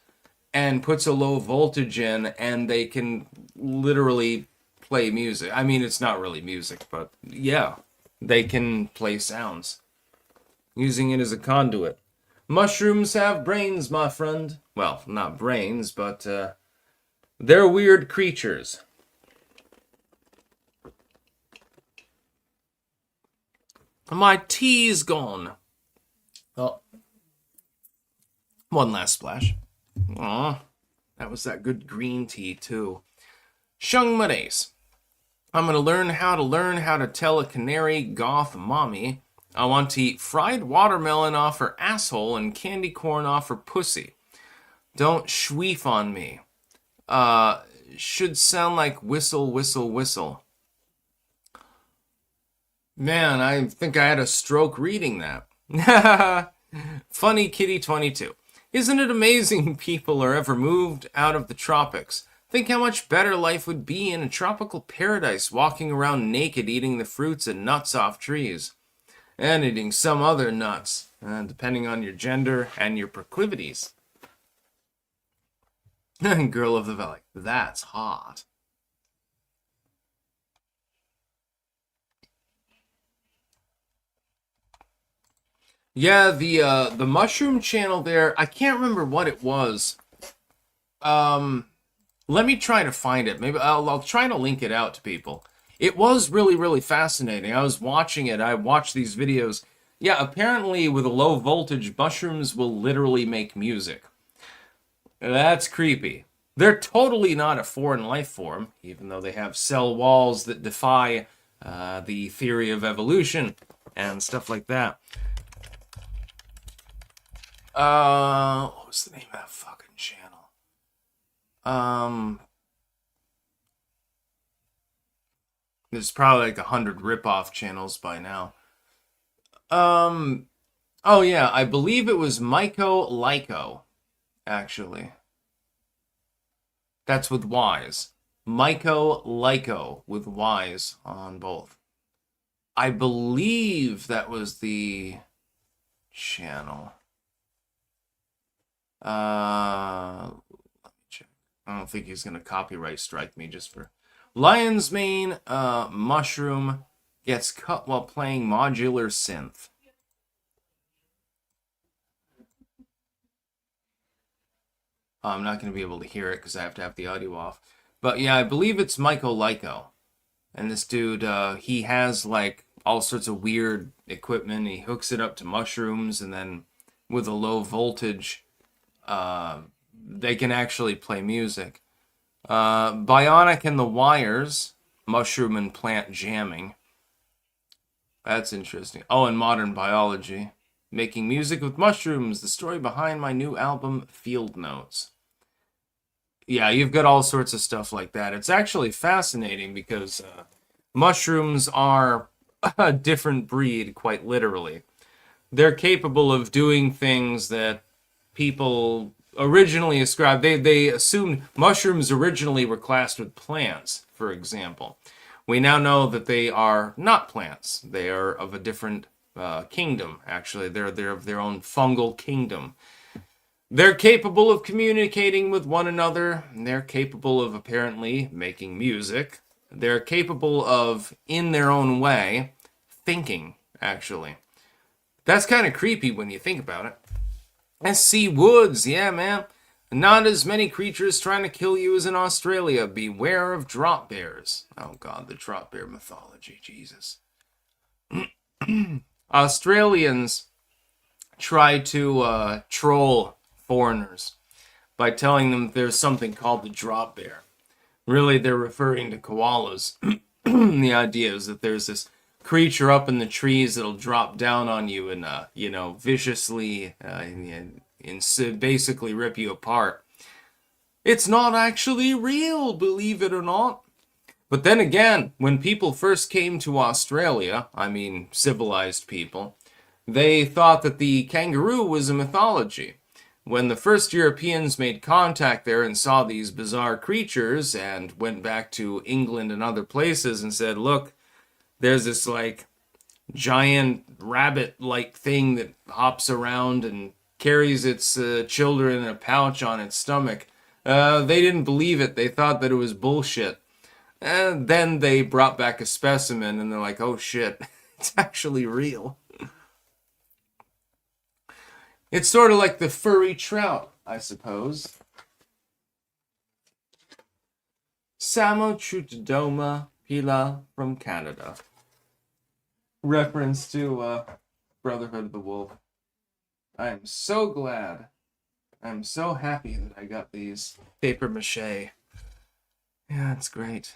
and puts a low voltage in, and they can literally play music. I mean, it's not really music, but yeah, they can play sounds using it as a conduit. Mushrooms have brains, my friend. Well, not brains, but they're weird creatures. My tea's gone. Oh, one last splash. Aw, that was that good green tea, too. Shung Madace. I'm gonna learn how to tell a canary goth mommy I want to eat fried watermelon off her asshole and candy corn off her pussy. Don't schweef on me. Uh, should sound like whistle, whistle, whistle. Man, I think I had a stroke reading that. Funny Kitty 22. Isn't it amazing people are ever moved out of the tropics? Think how much better life would be in a tropical paradise walking around naked eating the fruits and nuts off trees. And eating some other nuts, depending on your gender and your proclivities. Girl of the Valley. That's hot. Yeah, the mushroom channel there, I can't remember what it was. Um Let me try to find it. Maybe I'll try to link it out to people. It was really, really fascinating. I was watching it. I watched these videos. Yeah, apparently with a low voltage, mushrooms will literally make music. That's creepy. They're totally not a foreign life form, even though they have cell walls that defy the theory of evolution and stuff like that. What was the name of that fucking channel? Um, there's probably like 100 rip-off channels by now. Um, oh yeah, I believe it was Myco Lyco, actually. That's with Y's. Myco Lyco with Y's on both. I believe that was the channel. Let me check. I don't think he's gonna copyright strike me just for Lion's Mane. Mushroom gets cut while playing modular synth. I'm not gonna be able to hear it because I have to have the audio off. But yeah, I believe it's Michael Lyco. And this dude, he has like all sorts of weird equipment. He hooks it up to mushrooms, and then with a low voltage, they can actually play music. Bionic and the Wires. mushroom and plant jamming. That's interesting. Oh, and modern biology. Making music with mushrooms, the story behind my new album, Field Notes. Yeah, you've got all sorts of stuff like that. It's actually fascinating because mushrooms are a different breed, quite literally. They're capable of doing things that people originally ascribed. They assumed mushrooms originally were classed with plants, for example. We now know that they are not plants. They are of a different kingdom, actually. They're of their own fungal kingdom. They're capable of communicating with one another. They're capable of apparently making music. They're capable of, in their own way, thinking, actually. That's kind of creepy when you think about it. SC Woods, yeah, man. Not as many creatures trying to kill you as in Australia. Beware of drop bears. Oh, God, the drop bear mythology, Jesus. Australians try to troll foreigners by telling them there's something called the drop bear. Really, they're referring to koalas. The idea is that there's this creature up in the trees that'll drop down on you and, viciously, basically rip you apart. It's not actually real, believe it or not. But then again, when people first came to Australia, I mean civilized people, they thought that the kangaroo was a mythology. When the first Europeans made contact there and saw these bizarre creatures and went back to England and other places and said, look, there's this like giant rabbit-like thing that hops around and carries its children in a pouch on its stomach. They didn't believe it. They thought that it was bullshit. And then they brought back a specimen and they're like, oh shit, it's actually real. It's sort of like the furry trout, I suppose. Samotrutodoma pila from Canada. Reference to Brotherhood of the Wolf. I am so glad. I'm so happy that I got these paper mache. Yeah, it's great.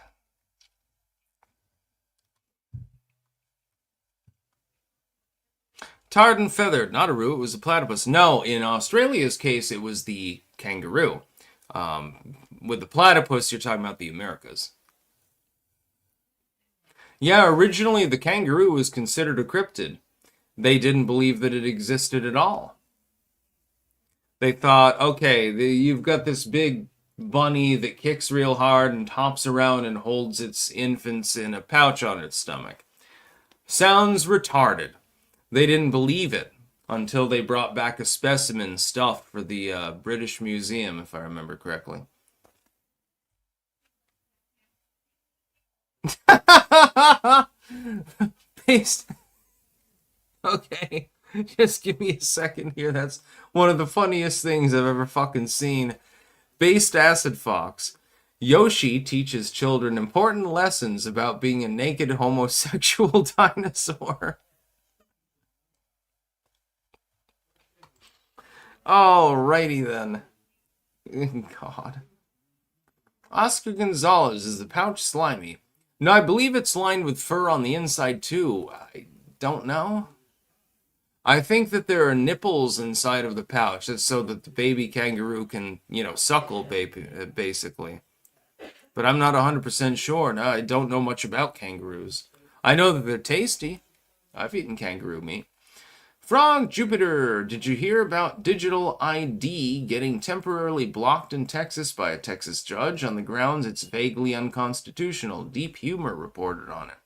Tarred and feathered, not a roo, it was a platypus. No, in Australia's case, it was the kangaroo. With the platypus, you're talking about the Americas. Yeah, originally the kangaroo was considered a cryptid. They didn't believe that it existed at all. They thought, okay, you've got this big bunny that kicks real hard and hops around and holds its infants in a pouch on its stomach. Sounds retarded. They didn't believe it until they brought back a specimen stuffed for the British Museum, if I remember correctly. Based. Okay, just give me a second here. That's one of the funniest things I've ever fucking seen. Based Acid Fox. Yoshi teaches children important lessons about being a naked homosexual dinosaur. Alrighty then. God. Oscar Gonzalez, is the pouch slimy? No, I believe it's lined with fur on the inside too. I don't know. I think that there are nipples inside of the pouch. That's so that the baby kangaroo can, suckle basically. But I'm not 100% sure. No, I don't know much about kangaroos. I know that they're tasty. I've eaten kangaroo meat. Frog Jupiter, did you hear about digital ID getting temporarily blocked in Texas by a Texas judge on the grounds it's vaguely unconstitutional? Deep Humor reported on it.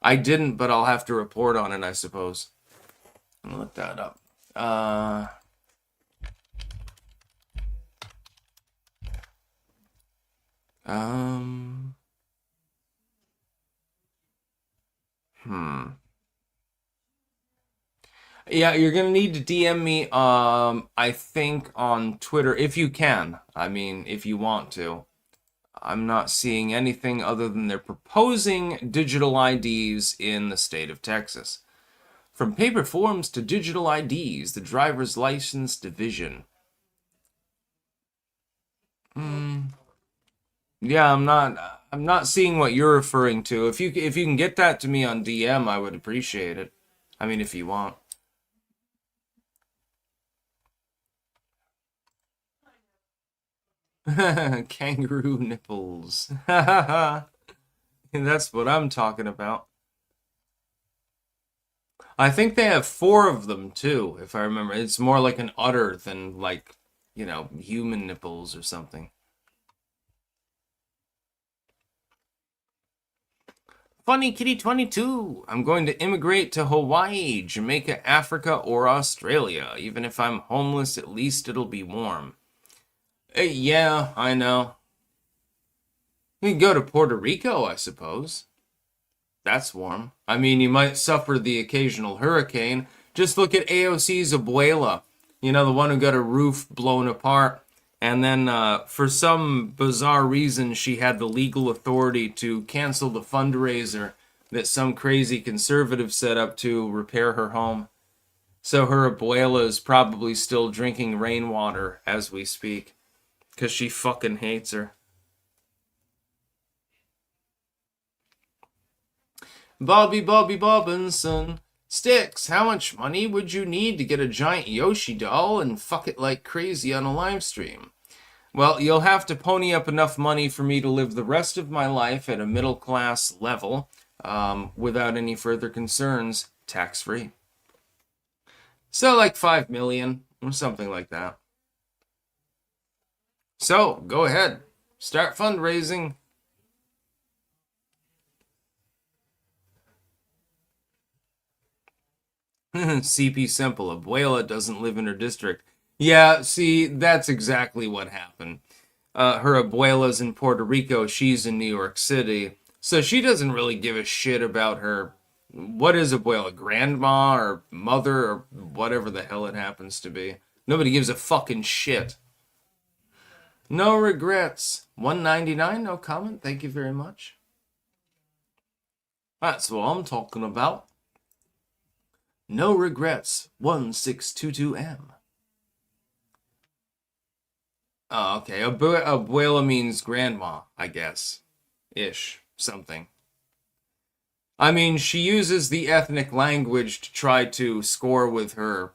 I didn't, but I'll have to report on it, I suppose. I'm gonna look that up. Yeah, you're gonna need to DM me, I think on Twitter, if you can. I mean, if you want to. I'm not seeing anything other than they're proposing digital IDs in the state of Texas. From paper forms to digital IDs, the driver's license division. Yeah, I'm not. I'm not seeing what you're referring to. If you can get that to me on DM, I would appreciate it. I mean, if you want. Kangaroo nipples. That's what I'm talking about. I think they have four of them too, if I remember. It's more like an udder than like, human nipples or something. Funny Kitty 22. I'm going to immigrate to Hawaii, Jamaica, Africa, or Australia. Even if I'm homeless, at least it'll be warm. Yeah, I know. You can go to Puerto Rico, I suppose. That's warm. I mean, you might suffer the occasional hurricane. Just look at AOC's abuela. The one who got her roof blown apart. And then, for some bizarre reason, she had the legal authority to cancel the fundraiser that some crazy conservative set up to repair her home. So her abuela is probably still drinking rainwater as we speak. Because she fucking hates her. Bobby Bobbinson. Sticks, how much money would you need to get a giant Yoshi doll and fuck it like crazy on a live stream? Well, you'll have to pony up enough money for me to live the rest of my life at a middle class level, without any further concerns, tax free. So like 5 million or something like that. So go ahead, start fundraising. CP Simple, Abuela doesn't live in her district. Yeah, see, that's exactly what happened. Her abuela's in Puerto Rico, she's in New York City, so she doesn't really give a shit about her. What is abuela? Grandma or mother or whatever the hell it happens to be. Nobody gives a fucking shit. No regrets. 199, no comment. Thank you very much. That's what I'm talking about. No regrets. 1622M. Oh, okay. Abuela means grandma, I guess. Ish. Something. I mean, she uses the ethnic language to try to score with her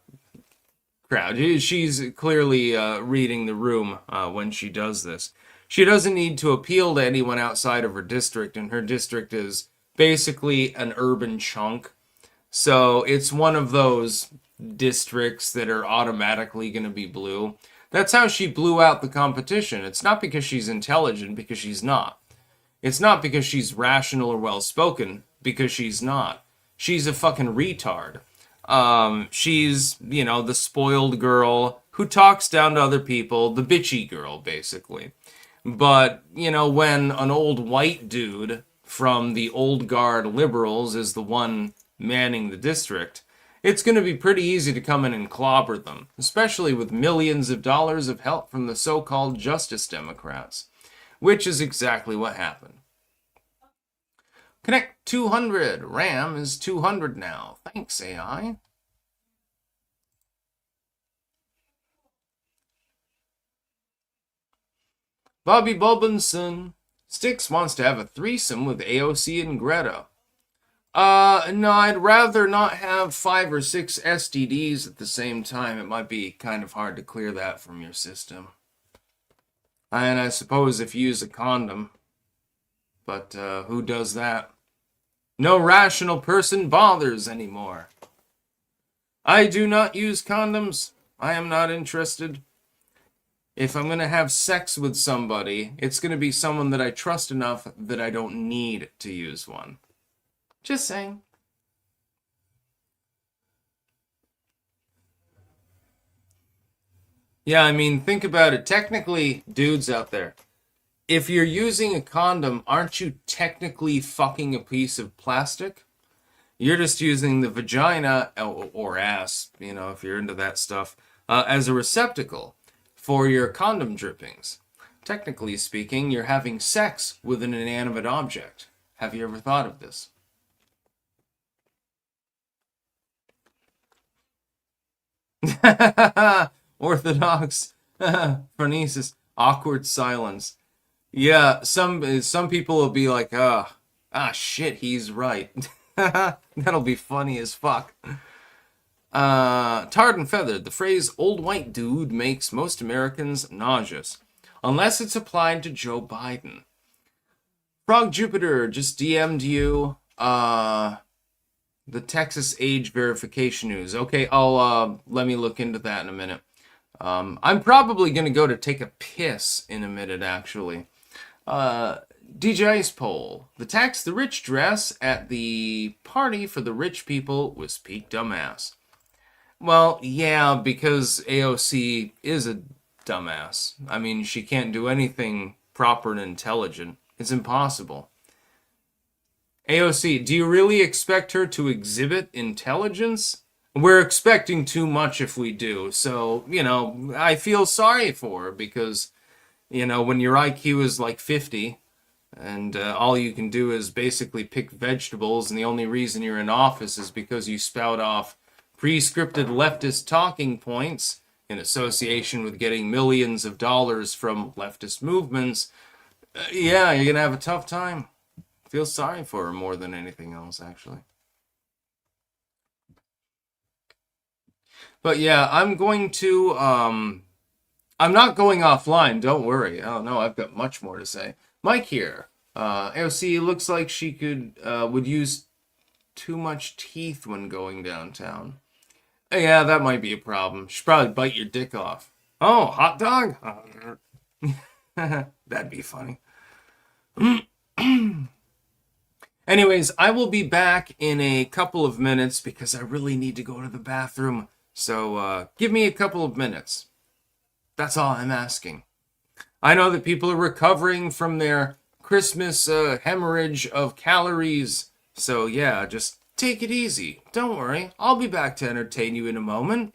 crowd. She's clearly reading the room when she does this. She doesn't need to appeal to anyone outside of her district, and her district is basically an urban chunk. So it's one of those districts that are automatically going to be blue. That's how she blew out the competition. It's not because she's intelligent, because she's not. It's not because she's rational or well-spoken, because she's not. She's a fucking retard. She's, the spoiled girl who talks down to other people, the bitchy girl, basically. But, when an old white dude from the old guard liberals is the one manning the district, it's going to be pretty easy to come in and clobber them, especially with millions of dollars of help from the so-called Justice Democrats, which is exactly what happened. Connect 200. RAM is 200 now. Thanks, AI. Bobby Bulbinson. Sticks wants to have a threesome with AOC and Greta. No, I'd rather not have 5 or 6 STDs at the same time. It might be kind of hard to clear that from your system. And I suppose if you use a condom. But who does that? No rational person bothers anymore. I do not use condoms. I am not interested. If I'm going to have sex with somebody, it's going to be someone that I trust enough that I don't need to use one. Just saying. Yeah, I mean, think about it. Technically, dudes out there, if you're using a condom, aren't you technically fucking a piece of plastic? You're just using the vagina or ass, if you're into that stuff, as a receptacle for your condom drippings. Technically speaking, you're having sex with an inanimate object. Have you ever thought of this? Orthodox phronesis. Awkward silence. Yeah, some people will be like, shit, he's right. That'll be funny as fuck. Tarred and feathered. The phrase "old white dude" makes most Americans nauseous, unless it's applied to Joe Biden. Frog Jupiter just DM'd you. The Texas age verification news. Okay, I'll let me look into that in a minute. I'm probably gonna go to take a piss in a minute, actually. Uh, DJ Ice Poll. The tax the rich dress at the party for the rich people was peak dumbass. Well, yeah, because AOC is a dumbass. I mean, she can't do anything proper and intelligent. It's impossible. AOC, do you really expect her to exhibit intelligence? We're expecting too much if we do. So, I feel sorry for her because, when your IQ is like 50 and all you can do is basically pick vegetables, and the only reason you're in office is because you spout off pre-scripted leftist talking points in association with getting millions of dollars from leftist movements, yeah, you're going to have a tough time. Feel sorry for her more than anything else, actually. But yeah, I'm not going offline, don't worry. Oh no, I've got much more to say. Mike here. AOC looks like she would use too much teeth when going downtown. Yeah, that might be a problem. She'd probably bite your dick off. Oh, hot dog? That'd be funny. Anyways, I will be back in a couple of minutes because I really need to go to the bathroom. So give me a couple of minutes. That's all I'm asking. I know that people are recovering from their Christmas hemorrhage of calories. So yeah, just take it easy. Don't worry. I'll be back to entertain you in a moment.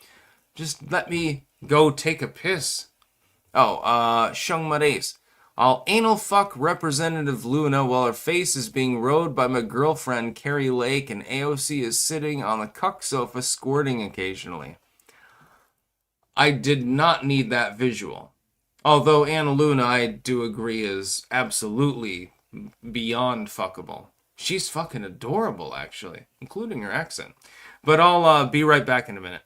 Just let me go take a piss. Oh, Shung Mares. I'll anal fuck Representative Luna while her face is being rode by my girlfriend Carrie Lake and AOC is sitting on the cuck sofa squirting occasionally. I did not need that visual. Although Anna Luna, I do agree, is absolutely beyond fuckable. She's fucking adorable, actually, including her accent. But I'll be right back in a minute.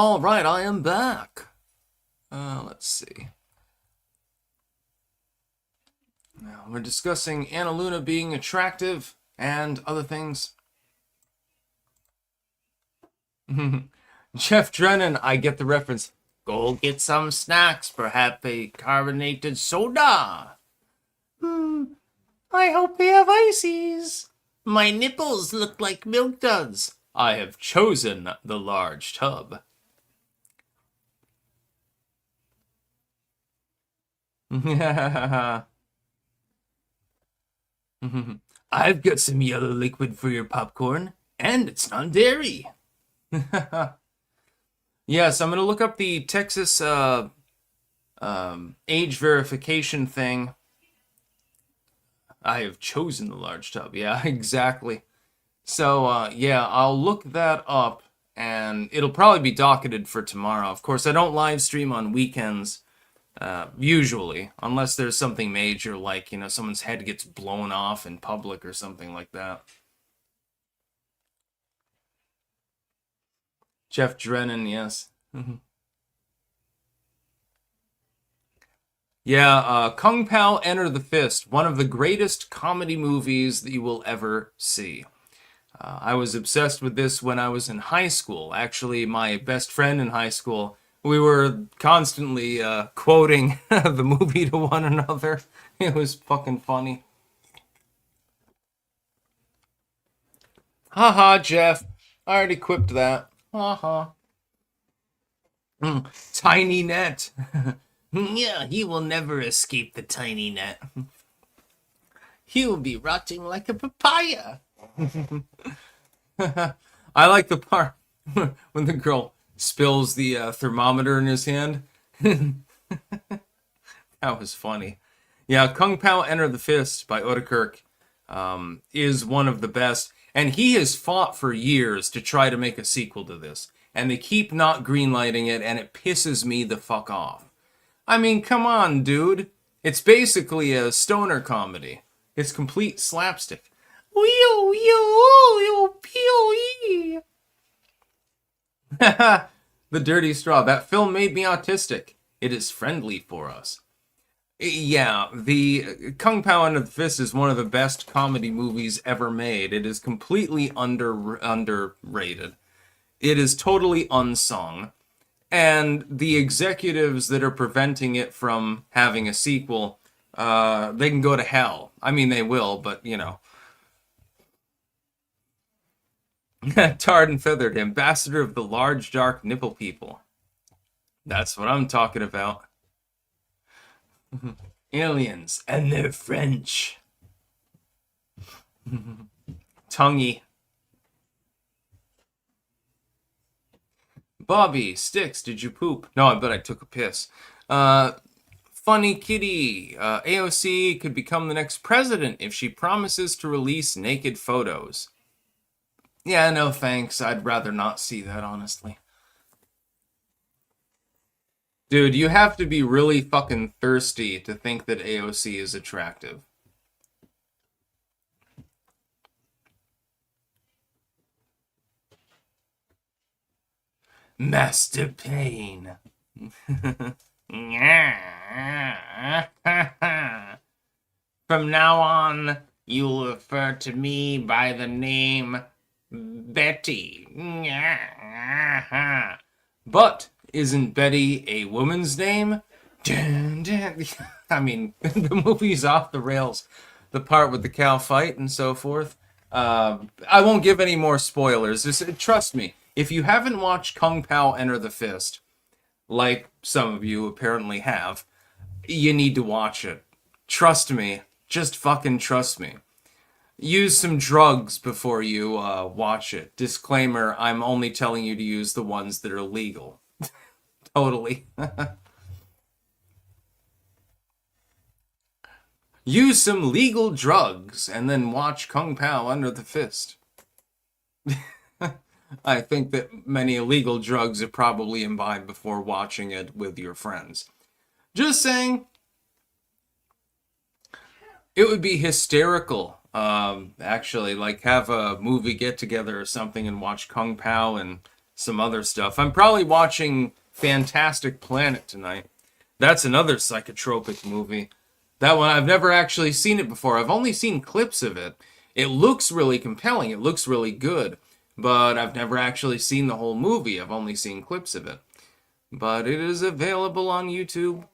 All right, I am back. Let's see. Now, we're discussing Anna Luna being attractive and other things. Jeff Drennan, I get the reference. Go get some snacks, perhaps a carbonated soda. I hope they have ices. My nipples look like milk duds. I have chosen the large tub. I've got some yellow liquid for your popcorn, and it's non-dairy. Yes, I'm gonna look up the Texas age verification thing. I have chosen the large tub. Yeah, exactly. So, yeah, I'll look that up, and it'll probably be docketed for tomorrow. Of course, I don't live stream on weekends, usually, unless there's something major, like, someone's head gets blown off in public or something like that. Jeff Drennan, yes. Yeah, Kung Pao Enter the Fist, one of the greatest comedy movies that you will ever see. I was obsessed with this when I was in high school. Actually, my best friend in high school, we were constantly quoting the movie to one another. It was fucking funny. Haha, Jeff. I already quipped that. Haha. Tiny net. Yeah, he will never escape the tiny net. He will be rotting like a papaya. I like the part when the girl spills the thermometer in his hand. That was funny. Yeah, Kung Pao Enter the Fist by Otakirk is one of the best. And he has fought for years to try to make a sequel to this. And they keep not greenlighting it, and it pisses me the fuck off. I mean, come on, dude. It's basically a stoner comedy. It's complete slapstick. The Dirty Straw. That film made me autistic. It is friendly for us. Yeah, the Kung Pao and the Fist is one of the best comedy movies ever made. It is completely underrated. It is totally unsung. And the executives that are preventing it from having a sequel, they can go to hell. I mean, they will, but Tarred and feathered, ambassador of the large dark nipple people. That's what I'm talking about. Aliens, and they're French. Tonguey. Bobby, Sticks, did you poop? No, I bet I took a piss. Funny Kitty, AOC could become the next president if she promises to release naked photos. Yeah, no thanks. I'd rather not see that, honestly. Dude, you have to be really fucking thirsty to think that AOC is attractive. Master Pain. From now on, you'll refer to me by the name Betty. But isn't Betty a woman's name? I mean, the movie's off the rails. The part with the cow fight and so forth. I won't give any more spoilers. Trust me, if you haven't watched Kung Pao Enter the Fist, like some of you apparently have, you need to watch it. Trust me. Just fucking trust me. Use some drugs before you watch it. Disclaimer, I'm only telling you to use the ones that are legal. Totally. Use some legal drugs and then watch Kung Pao Under the Fist. I think that many illegal drugs are probably imbibed before watching it with your friends. Just saying. It would be hysterical, actually, like have a movie get together or something and watch Kung Pao and some other stuff. I'm probably watching Fantastic Planet tonight. That's another psychotropic movie. That one, I've never actually seen it before. I've only seen clips of it. It looks really compelling. It looks really good. But I've never actually seen the whole movie. I've only seen clips of it. But it is available on YouTube.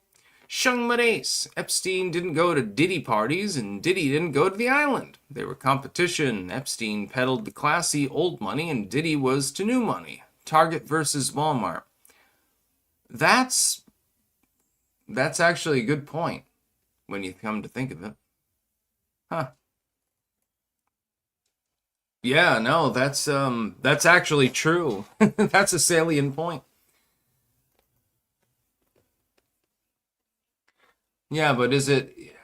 Shung Madace. Epstein didn't go to Diddy parties, and Diddy didn't go to the island. They were competition. Epstein peddled the classy old money, and Diddy was to new money. Target versus Walmart. That's actually a good point when you come to think of it. Huh. Yeah, no, that's actually true. That's a salient point. Yeah, but is it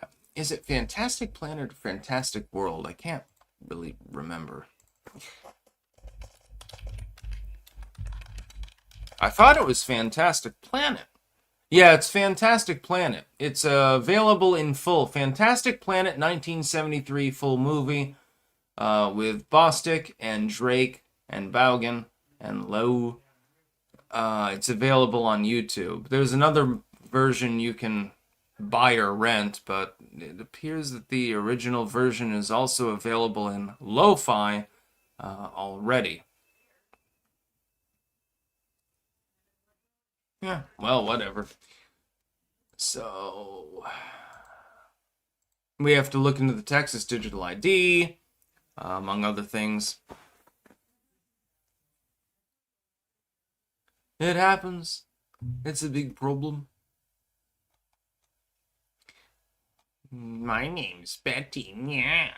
Fantastic Planet or Fantastic World? I can't really remember. I thought it was Fantastic Planet. Yeah, it's Fantastic Planet. It's available in full. Fantastic Planet 1973 full movie with Bostic and Drake and Baugan and Lowe. It's available on YouTube. There's another version you can buy or rent, but it appears that the original version is also available in lo-fi already. Yeah, well, whatever. So, we have to look into the Texas Digital ID, among other things. It happens. It's a big problem. My name's Betty, yeah.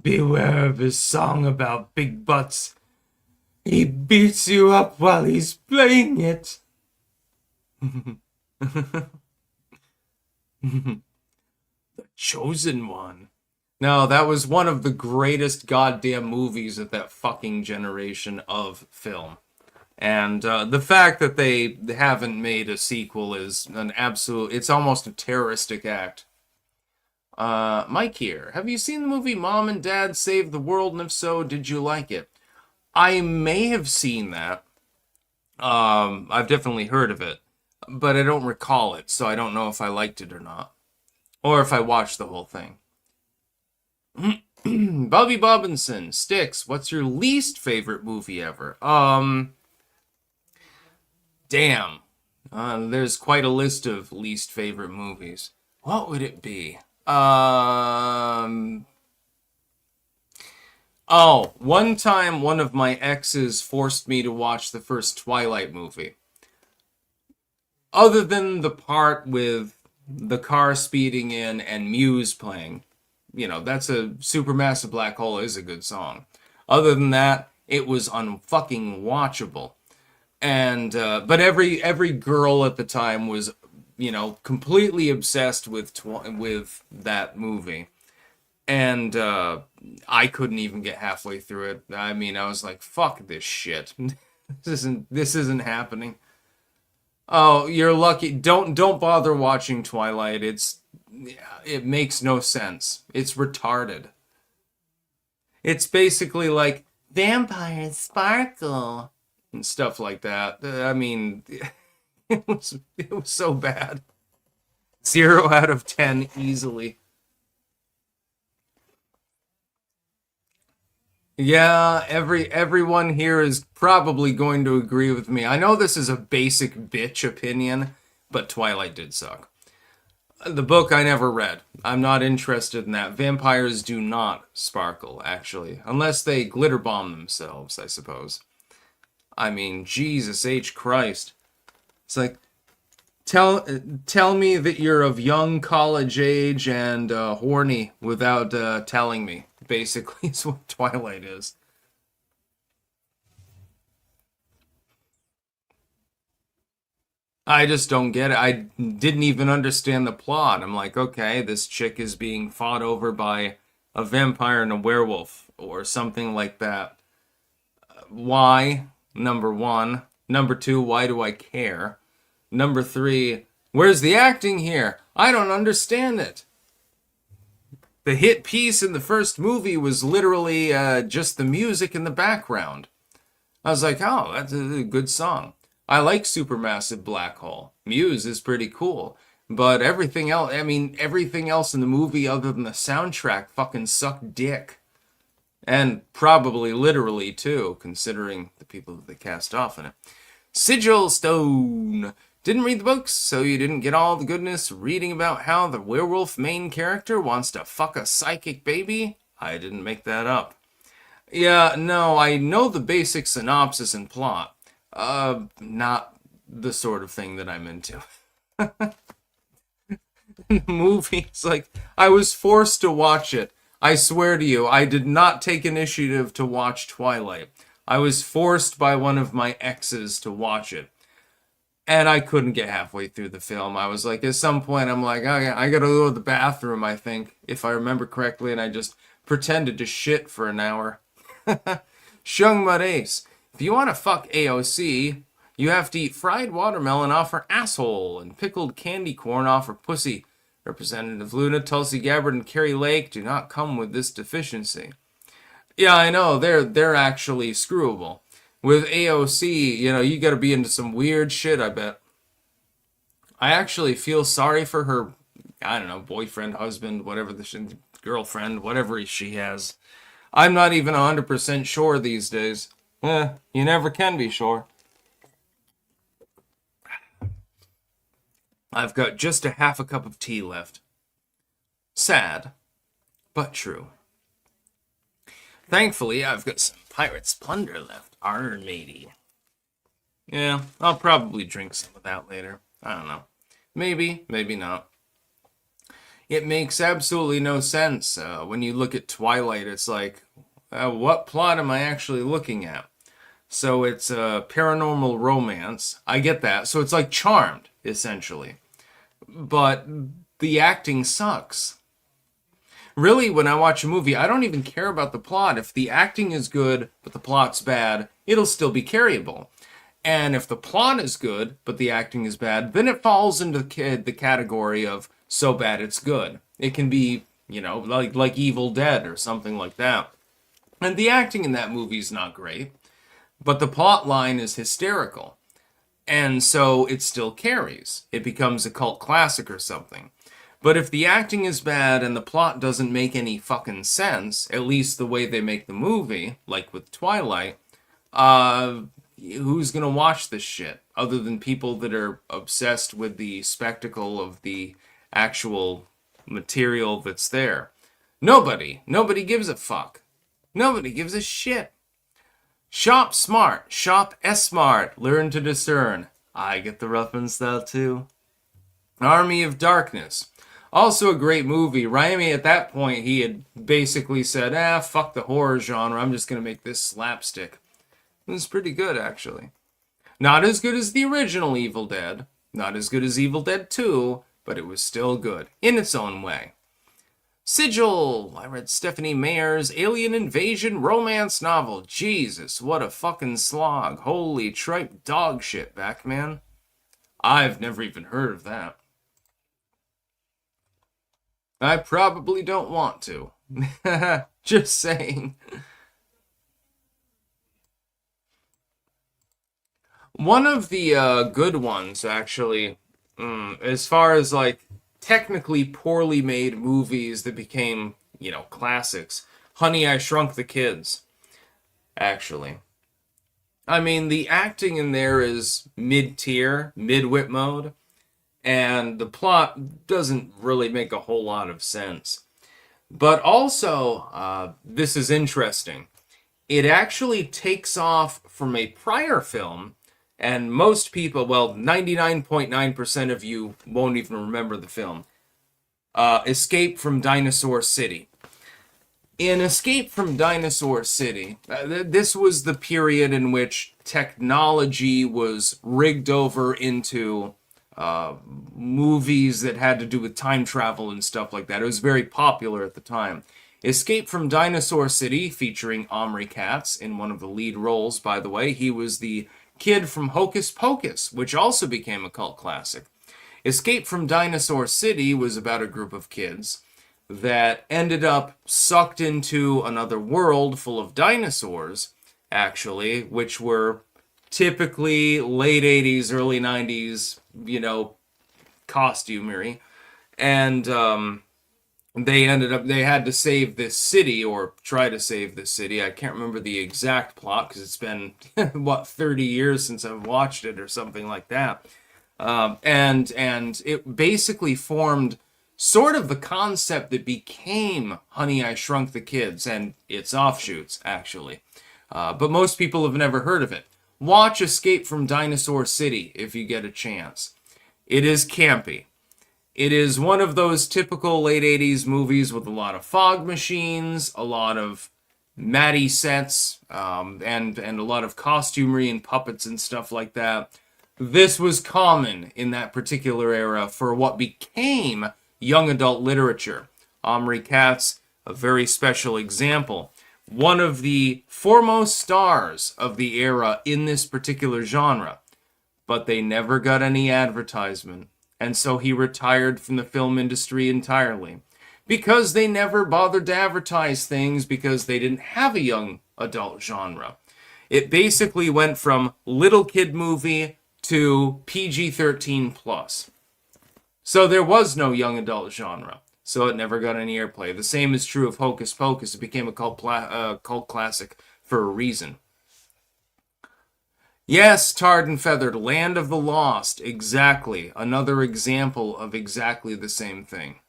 Beware of his song about big butts. He beats you up while he's playing it. The Chosen One. No, that was one of the greatest goddamn movies of that fucking generation of film. And the fact that they haven't made a sequel is an absolute... It's almost a terroristic act. Mike here. Have you seen the movie Mom and Dad Save the World? And if so, did you like it? I may have seen that. I've definitely heard of it. But I don't recall it, so I don't know if I liked it or not. Or if I watched the whole thing. Bobby Bobinson, Sticks, what's your least favorite movie ever? Damn. There's quite a list of least favorite movies. What would it be? Oh, one time one of my exes forced me to watch the first Twilight movie. Other than the part with the car speeding in and Muse playing. You know, that's a Supermassive Black Hole is a good song. Other than that, it was unfucking watchable. And but every girl at the time was, you know, completely obsessed with that movie. And I couldn't even get halfway through it. I mean, I was like, fuck this shit. This isn't happening. Oh, you're lucky. Don't bother watching Twilight. It makes no sense. It's retarded. It's basically like vampires sparkle and stuff like that. I mean, it was so bad. 0 out of 10 easily. Yeah, everyone here is probably going to agree with me. I know this is a basic bitch opinion, but Twilight did suck. The book I never read. I'm not interested in that. Vampires do not sparkle, actually. Unless they glitter bomb themselves, I suppose. I mean, Jesus H. Christ. It's like, tell me that you're of young college age and horny without telling me. Basically, is what Twilight is. I just don't get it. I didn't even understand the plot. I'm like, okay, this chick is being fought over by a vampire and a werewolf or something like that. Why? Number one. Number two, why do I care? Number three, where's the acting here? I don't understand it. The hit piece in the first movie was literally just the music in the background. I was like, oh, that's a good song. I like Supermassive Black Hole. Muse is pretty cool. But everything else, I mean, everything else in the movie other than the soundtrack fucking sucked dick. And probably literally too, considering the people that they cast off in it. Sigil Stone. Didn't read the books, so you didn't get all the goodness reading about how the werewolf main character wants to fuck a psychic baby? I didn't make that up. Yeah, no, I know the basic synopsis and plot. Not the sort of thing that I'm into. The movie, it's like, I was forced to watch it. I swear to you, I did not take initiative to watch Twilight. I was forced by one of my exes to watch it. And I couldn't get halfway through the film. I was like, at some point, I'm like, oh, yeah, I gotta go to the bathroom, I think, if I remember correctly, and I just pretended to shit for an hour. Shung Mares. If you want to fuck AOC, you have to eat fried watermelon off her asshole and pickled candy corn off her pussy. Representative Luna, Tulsi Gabbard, and Carrie Lake do not come with this deficiency. Yeah, I know, they're actually screwable. With AOC, you gotta be into some weird shit, I bet. I actually feel sorry for her, I don't know, boyfriend, husband, whatever the shit, girlfriend, whatever she has. I'm not even 100% sure these days. You never can be sure. I've got just a half a cup of tea left. Sad, but true. Thankfully, I've got some Pirate's Plunder left. Arr, matey. Yeah, I'll probably drink some of that later. I don't know. Maybe, maybe not. It makes absolutely no sense. When you look at Twilight, it's like, what plot am I actually looking at? So it's a paranormal romance. I get that. So it's like Charmed, essentially. But the acting sucks. Really, when I watch a movie, I don't even care about the plot. If the acting is good, but the plot's bad, it'll still be carryable. And if the plot is good, but the acting is bad, then it falls into the category of so bad it's good. It can be, like Evil Dead or something like that. And the acting in that movie is not great, but the plot line is hysterical. And so it still carries. It becomes a cult classic or something. But if the acting is bad and the plot doesn't make any fucking sense, at least the way they make the movie, like with Twilight, who's gonna watch this shit other than people that are obsessed with the spectacle of the actual material that's there? Nobody gives a fuck. Nobody gives a shit. Shop smart, shop smart, learn to discern. I get the reference that too. Army of Darkness. Also a great movie. Raimi, at that point, he had basically said, fuck the horror genre, I'm just gonna make this slapstick. It was pretty good, actually. Not as good as the original Evil Dead, not as good as Evil Dead 2, but it was still good, in its own way. Sigil! I read Stephanie Meyer's Alien Invasion romance novel. Jesus, what a fucking slog. Holy tripe dog shit, Backman. I've never even heard of that. I probably don't want to. Just saying. One of the good ones, actually, as far as like technically poorly made movies that became, classics. Honey, I Shrunk the Kids, actually. I mean, the acting in there is mid-tier, mid-wit mode. And the plot doesn't really make a whole lot of sense. But also, this is interesting. It actually takes off from a prior film, and most people, 99.9% of you won't even remember the film. Escape from Dinosaur City. In Escape from Dinosaur City, this was the period in which technology was rigged over into movies that had to do with time travel and stuff like that. It was very popular at the time. Escape from Dinosaur City, featuring Omri Katz in one of the lead roles, by the way. He was the kid from Hocus Pocus, which also became a cult classic. Escape from Dinosaur City was about a group of kids that ended up sucked into another world full of dinosaurs, actually, which were typically late 80s, early 90s, costumery. And they had to save this city, or try to save this city. I can't remember the exact plot because it's been, 30 years since I've watched it or something like that. And it basically formed sort of the concept that became Honey, I Shrunk the Kids and its offshoots, actually. But most people have never heard of it. Watch Escape from Dinosaur City if you get a chance. It is campy. It is one of those typical late 80s movies with a lot of fog machines, a lot of matty sets, and a lot of costumery and puppets and stuff like that. This was common in that particular era for what became young adult literature. Omri Katz, a very special example. One of the foremost stars of the era in this particular genre. But they never got any advertisement. And so he retired from the film industry entirely. Because they never bothered to advertise things because they didn't have a young adult genre. It basically went from little kid movie to PG-13 plus. So there was no young adult genre. So it never got any airplay. The same is true of Hocus Pocus. It became a cult classic for a reason. Yes, Tarred and Feathered, Land of the Lost. Exactly. Another example of exactly the same thing.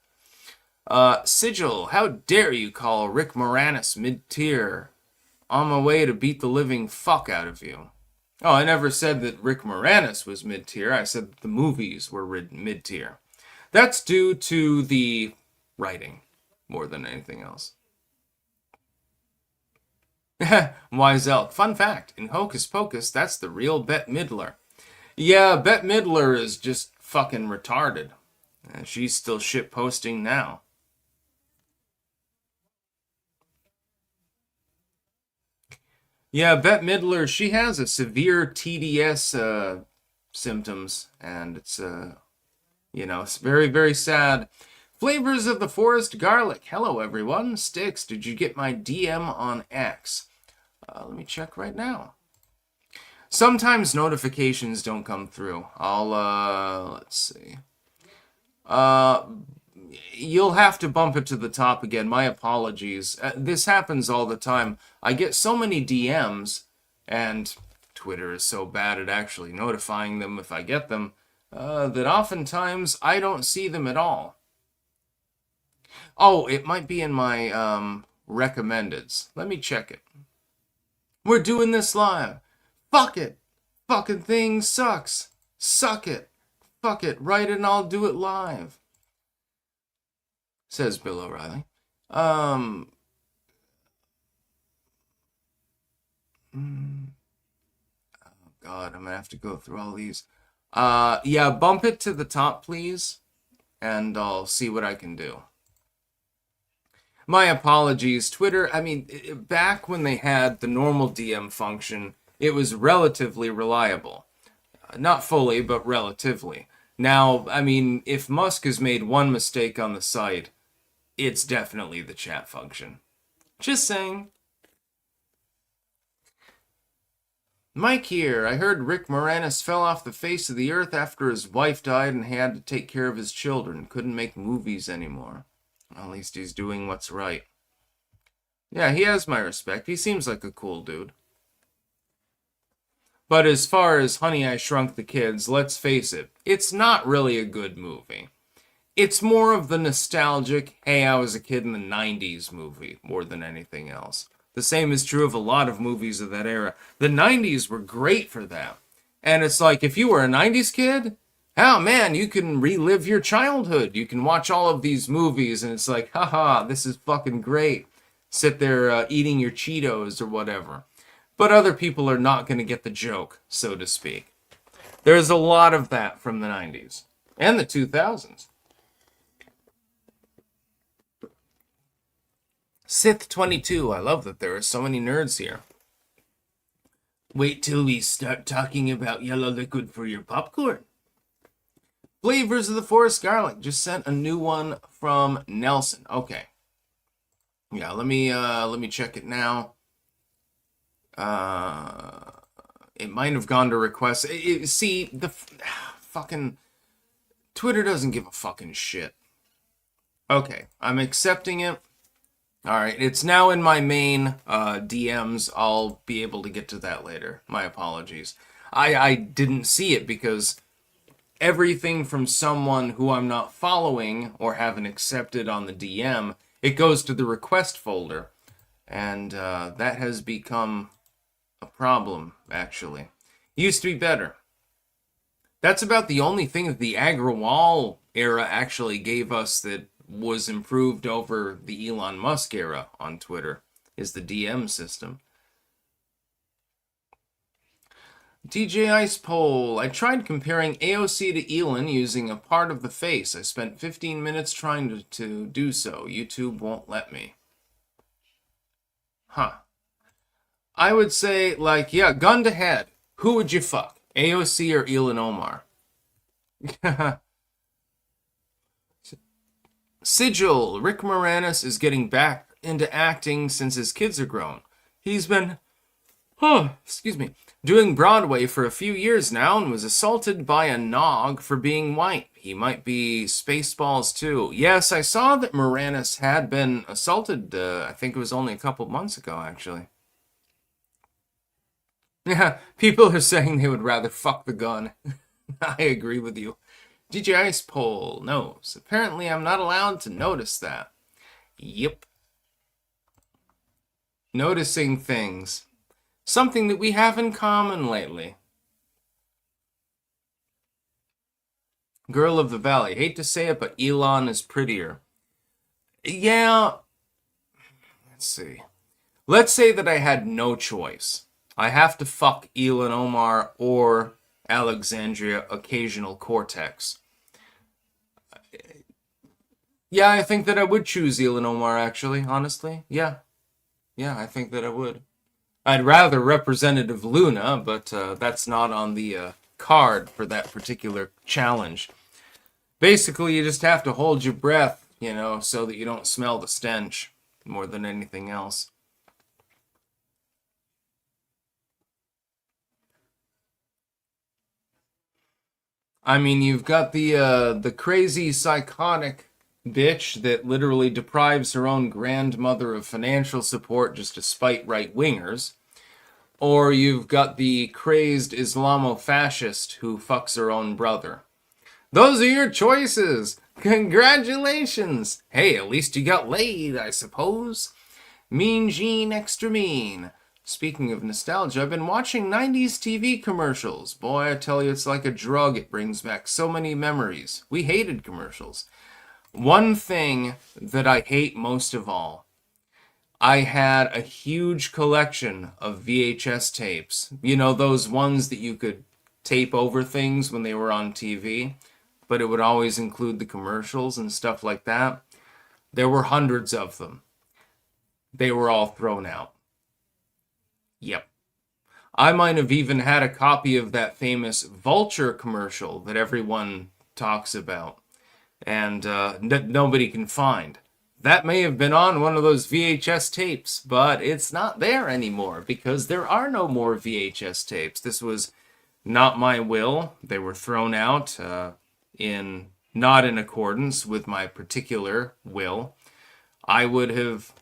Sigil, how dare you call Rick Moranis mid-tier? On my way to beat the living fuck out of you. Oh, I never said that Rick Moranis was mid-tier. I said that the movies were mid-tier. That's due to the writing more than anything else. Wise Elk. Fun fact, in Hocus Pocus, that's the real Bette Midler. Yeah, Bette Midler is just fucking retarded. She's still shit posting now. Yeah, Bette Midler, she has a severe TDS symptoms, and it's it's very, very sad. Flavors of the Forest Garlic. Hello, everyone. Sticks, did you get my DM on X? Let me check right now. Sometimes notifications don't come through. Let's see. You'll have to bump it to the top again. My apologies. This happens all the time. I get so many DMs, and Twitter is so bad at actually notifying them if I get them, that oftentimes I don't see them at all. Oh, it might be in my recommendeds. Let me check it. We're doing this live. Fuck it. Fucking thing sucks. Suck it. Fuck it. Write it and I'll do it live. Says Bill O'Reilly. Oh God, I'm gonna have to go through all these. Yeah, bump it to the top, please, and I'll see what I can do. My apologies, Twitter. I mean, back when they had the normal DM function, it was relatively reliable. Not fully, but relatively. Now, I mean, if Musk has made one mistake on the site, it's definitely the chat function. Just saying. Mike here. I heard Rick Moranis fell off the face of the earth after his wife died and had to take care of his children. Couldn't make movies anymore. Well, at least he's doing what's right. Yeah, he has my respect. He seems like a cool dude. But as far as Honey, I Shrunk the Kids, let's face it, it's not really a good movie. It's more of the nostalgic, hey, I was a kid in the 90s movie, more than anything else. The same is true of a lot of movies of that era. The 90s were great for that. And it's like, if you were a 90s kid, oh man, you can relive your childhood. You can watch all of these movies, and it's like, haha, this is fucking great. Sit there eating your Cheetos or whatever. But other people are not going to get the joke, so to speak. There's a lot of that from the 90s and the 2000s. Sith22, I love that there are so many nerds here. Wait till we start talking about yellow liquid for your popcorn. Flavors of the Forest Garlic just sent a new one from Nelson. Okay. Yeah, let me check it now. It might have gone to requests. See, the fucking Twitter doesn't give a fucking shit. Okay, I'm accepting it. All right, it's now in my main DMs. I'll be able to get to that later. My apologies. I didn't see it because everything from someone who I'm not following or haven't accepted on the DM, it goes to the request folder. And that has become a problem, actually. It used to be better. That's about the only thing that the Agrawal era actually gave us that was improved over the Elon Musk era on Twitter, is the DM system. DJ Ice Poll. I tried comparing AOC to Elon using a part of the face. I spent 15 minutes trying to do so. YouTube won't let me. Huh. I would say, like, yeah, gun to head. Who would you fuck? AOC or Elon Omar? Sigil. Rick Moranis is getting back into acting since his kids are grown. He's been, doing Broadway for a few years now and was assaulted by a nog for being white. He might be Spaceballs too. Yes, I saw that Moranis had been assaulted, I think it was only a couple months ago, actually. Yeah, people are saying they would rather fuck the gun. I agree with you. DJ Ice Poll knows. Apparently I'm not allowed to notice that. Yep. Noticing things. Something that we have in common lately. Girl of the Valley. Hate to say it, but Elon is prettier. Yeah. Let's see. Let's say that I had no choice. I have to fuck Elon Omar or Alexandria Occasional Cortex. Yeah, I think that I would choose Elon Omar, actually, honestly. Yeah. Yeah, I think that I would. I'd rather Representative Luna, but that's not on the card for that particular challenge. Basically, you just have to hold your breath, so that you don't smell the stench more than anything else. I mean, you've got the crazy psychotic bitch that literally deprives her own grandmother of financial support just to spite right-wingers. Or you've got the crazed Islamo-fascist who fucks her own brother. Those are your choices! Congratulations! Hey, at least you got laid, I suppose. Mean Gene Extra Mean. Speaking of nostalgia, I've been watching 90s TV commercials. Boy, I tell you, it's like a drug. It brings back so many memories. We hated commercials. One thing that I hate most of all, I had a huge collection of VHS tapes. You know, those ones that you could tape over things when they were on TV, but it would always include the commercials and stuff like that. There were hundreds of them. They were all thrown out. Yep. I might have even had a copy of that famous Vulture commercial that everyone talks about and nobody can find. That may have been on one of those VHS tapes, but it's not there anymore because there are no more VHS tapes. This was not my will. They were thrown out not in accordance with my particular will. I would have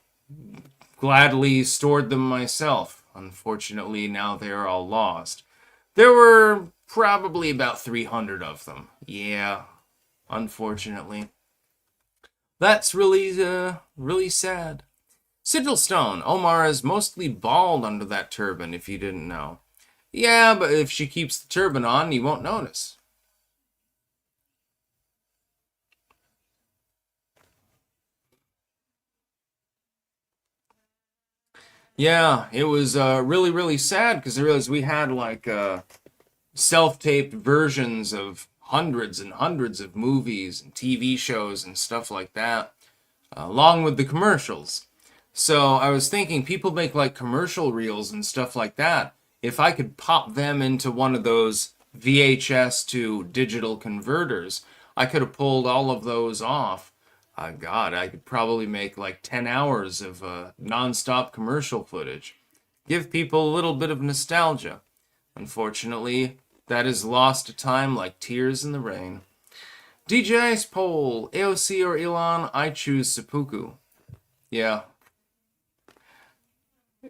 gladly stored them myself. Unfortunately, now they are all lost. There were probably about 300 of them. Yeah, unfortunately. That's really sad. Sigil Stone. Omar is mostly bald under that turban, if you didn't know. Yeah, but if she keeps the turban on, you won't notice. Yeah, it was really sad because I realized we had like self-taped versions of hundreds and hundreds of movies and TV shows and stuff like that, along with the commercials. So I was thinking people make like commercial reels and stuff like that. If I could pop them into one of those VHS to digital converters, I could have pulled all of those off. God, I could probably make like 10 hours of non-stop commercial footage. Give people a little bit of nostalgia. Unfortunately, that is lost to time like tears in the rain. DJ Ice Poll, AOC or Elon? I choose Seppuku. Yeah.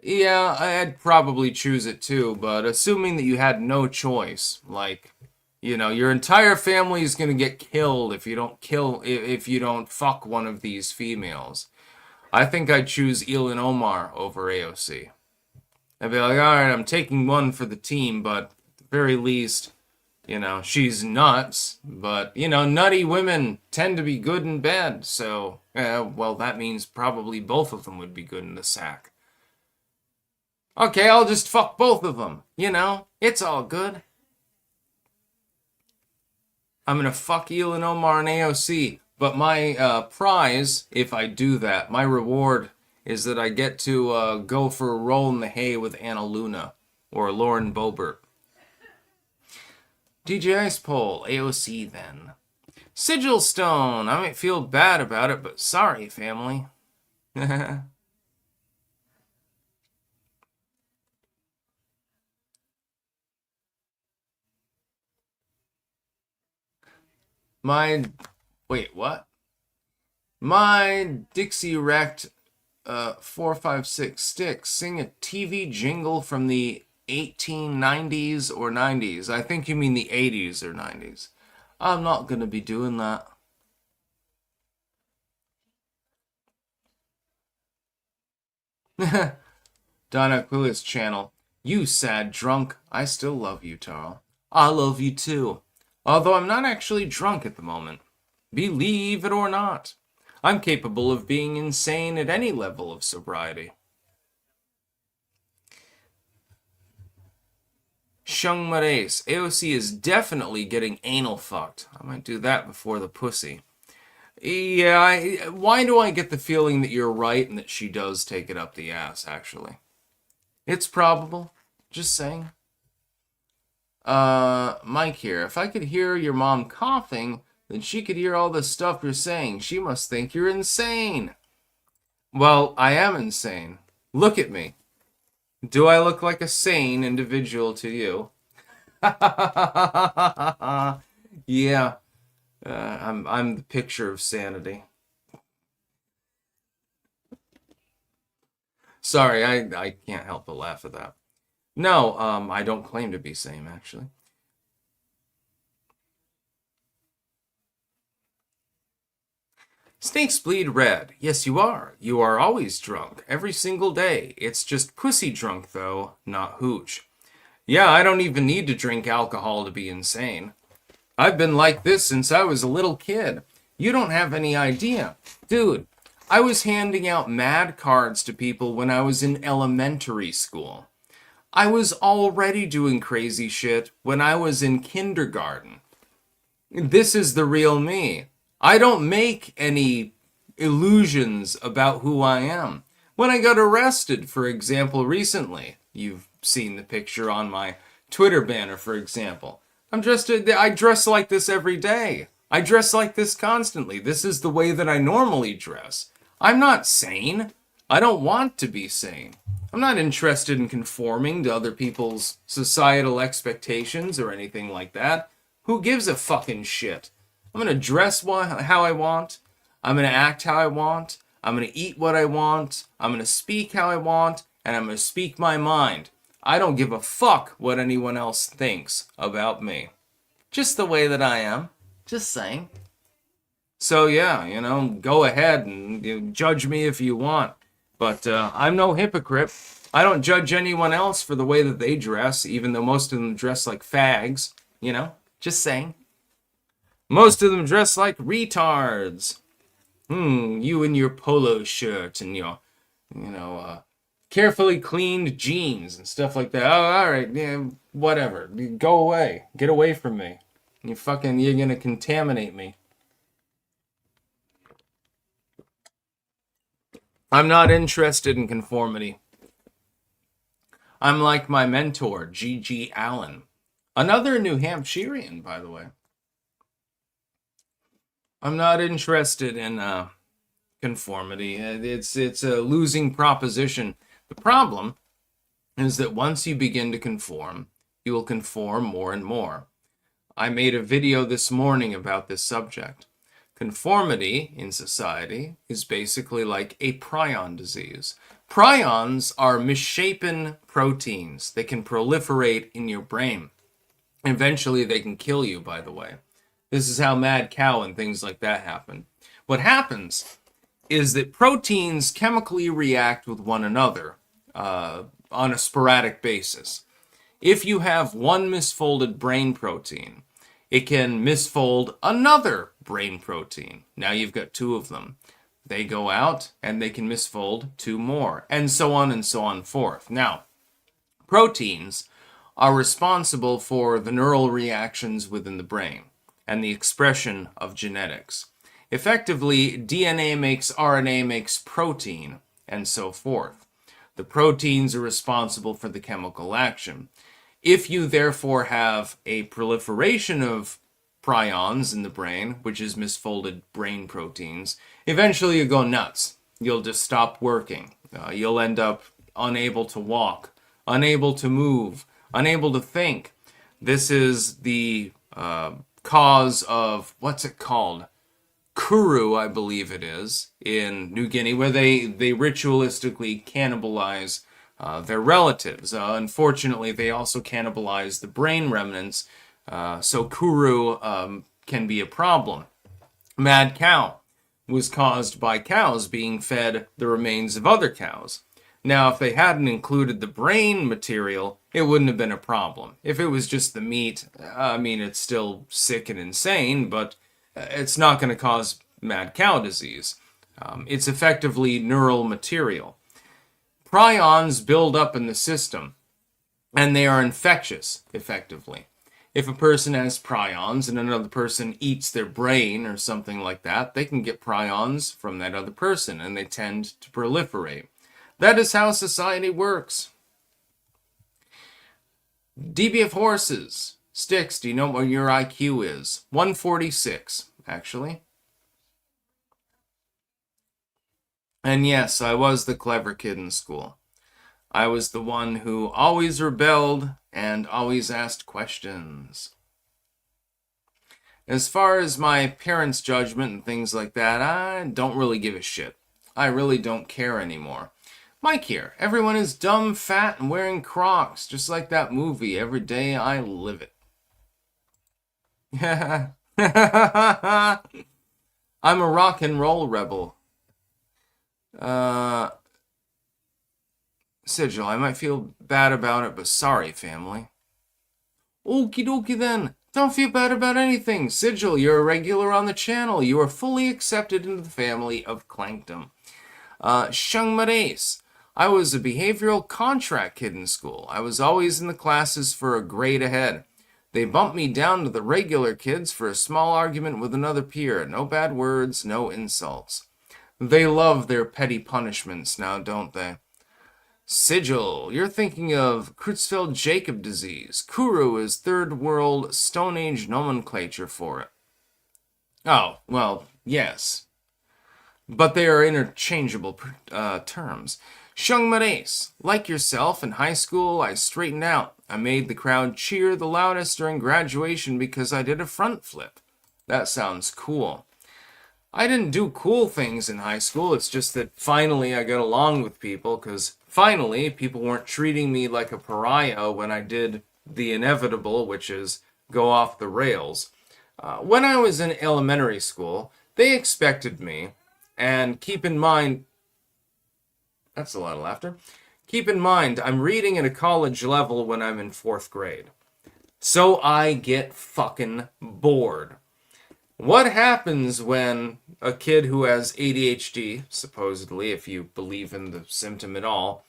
Yeah, I'd probably choose it too, but assuming that you had no choice, like, your entire family is gonna get killed if you don't if you don't fuck one of these females. I think I'd choose Elon Omar over AOC. I'd be like, all right, I'm taking one for the team, but at the very least, she's nuts. But, nutty women tend to be good in bed. So, well, that means probably both of them would be good in the sack. Okay, I'll just fuck both of them. It's all good. I'm going to fuck Elon Omar and AOC. But my prize, if I do that, my reward is that I get to go for a roll in the hay with Anna Luna or Lauren Boebert. DJ Ice Poll, AOC then. Sigil Stone, I might feel bad about it, but sorry, family. Wait, what? My Dixie wrecked 456 sticks. Sing a TV jingle from the 1890s or 90s. I think you mean the 80s or 90s. I'm not going to be doing that. Donna Aquila's channel. You sad drunk. I still love you, Tarl. I love you too. Although I'm not actually drunk at the moment. Believe it or not. I'm capable of being insane at any level of sobriety. Shung Mares, AOC is definitely getting anal fucked. I might do that before the pussy. Yeah, why do I get the feeling that you're right and that she does take it up the ass, actually? It's probable. Just saying. Mike here. If I could hear your mom coughing, then she could hear all the stuff you're saying. She must think you're insane. Well, I am insane. Look at me. Do I look like a sane individual to you? Yeah. I'm the picture of sanity. Sorry, I can't help but laugh at that. No, I don't claim to be sane, actually. Snakes bleed red. Yes, you are. You are always drunk. Every single day. It's just pussy drunk, though, not hooch. Yeah, I don't even need to drink alcohol to be insane. I've been like this since I was a little kid. You don't have any idea. Dude, I was handing out mad cards to people when I was in elementary school. I was already doing crazy shit when I was in kindergarten. This is the real me. I don't make any illusions about who I am. When I got arrested, for example, recently, you've seen the picture on my Twitter banner, for example. I dress like this every day. I dress like this constantly. This is the way that I normally dress. I'm not sane. I don't want to be sane. I'm not interested in conforming to other people's societal expectations or anything like that. Who gives a fucking shit? I'm gonna dress how I want. I'm gonna act how I want. I'm gonna eat what I want. I'm gonna speak how I want. And I'm gonna speak my mind. I don't give a fuck what anyone else thinks about me. Just the way that I am. Just saying. So yeah, go ahead and judge me if you want. But I'm no hypocrite. I don't judge anyone else for the way that they dress, even though most of them dress like fags. Just saying. Most of them dress like retards. You in your polo shirt and your, carefully cleaned jeans and stuff like that. Oh, all right, yeah, whatever. Go away. Get away from me. You're gonna contaminate me. I'm not interested in conformity. I'm like my mentor, G.G. Allen. Another New Hampshirean, by the way. I'm not interested in conformity. It's a losing proposition. The problem is that once you begin to conform, you will conform more and more. I made a video this morning about this subject. Conformity in society is basically like a prion disease. Prions are misshapen proteins. They can proliferate in your brain. Eventually, they can kill you, by the way. This is how mad cow and things like that happen. What happens is that proteins chemically react with one another on a sporadic basis. If you have one misfolded brain protein, it can misfold another brain protein. Now you've got two of them. They go out and they can misfold two more, and so on and so on forth. Now, proteins are responsible for the neural reactions within the brain and the expression of genetics. Effectively, DNA makes RNA makes protein, and so forth. The proteins are responsible for the chemical action. If you therefore have a proliferation of prions in the brain, which is misfolded brain proteins, eventually you go nuts. You'll just stop working. You'll end up unable to walk, unable to move, unable to think. This is the cause of, what's it called? Kuru, I believe it is, in New Guinea, where they ritualistically cannibalize their relatives. Unfortunately, they also cannibalize the brain remnants, so Kuru can be a problem. Mad cow was caused by cows being fed the remains of other cows. Now, if they hadn't included the brain material, it wouldn't have been a problem. If it was just the meat, I mean, it's still sick and insane, but it's not going to cause mad cow disease. It's effectively neural material. Prions build up in the system, and they are infectious, effectively. If a person has prions and another person eats their brain or something like that, they can get prions from that other person, and they tend to proliferate. That is how society works. DBF horses. Sticks, do you know what your IQ is? 146, actually. And yes, I was the clever kid in school. I was the one who always rebelled and always asked questions. As far as my parents' judgment and things like that, I don't really give a shit. I really don't care anymore. Mike here. Everyone is dumb, fat, and wearing Crocs, just like that movie. Every day I live it. I'm a rock and roll rebel. Sigil, I might feel bad about it, but sorry, family. Okie dokie then. Don't feel bad about anything. Sigil, you're a regular on the channel. You are fully accepted into the family of Clankdom. Shung Madace. I was a behavioral contract kid in school. I was always in the classes for a grade ahead. They bumped me down to the regular kids for a small argument with another peer. No bad words, no insults. They love their petty punishments now, don't they? Sigil, you're thinking of Creutzfeldt-Jakob disease. Kuru is third world Stone Age nomenclature for it. Oh, well, yes. But they are interchangeable terms. Shung Madace, like yourself, in high school, I straightened out. I made the crowd cheer the loudest during graduation because I did a front flip. That sounds cool. I didn't do cool things in high school. It's just that finally I got along with people because finally people weren't treating me like a pariah when I did the inevitable, which is go off the rails. When I was in elementary school, they expected me, and keep in mind, that's a lot of laughter. Keep in mind, I'm reading at a college level when I'm in 4th grade. So I get fucking bored. What happens when a kid who has ADHD, supposedly, if you believe in the symptom at all,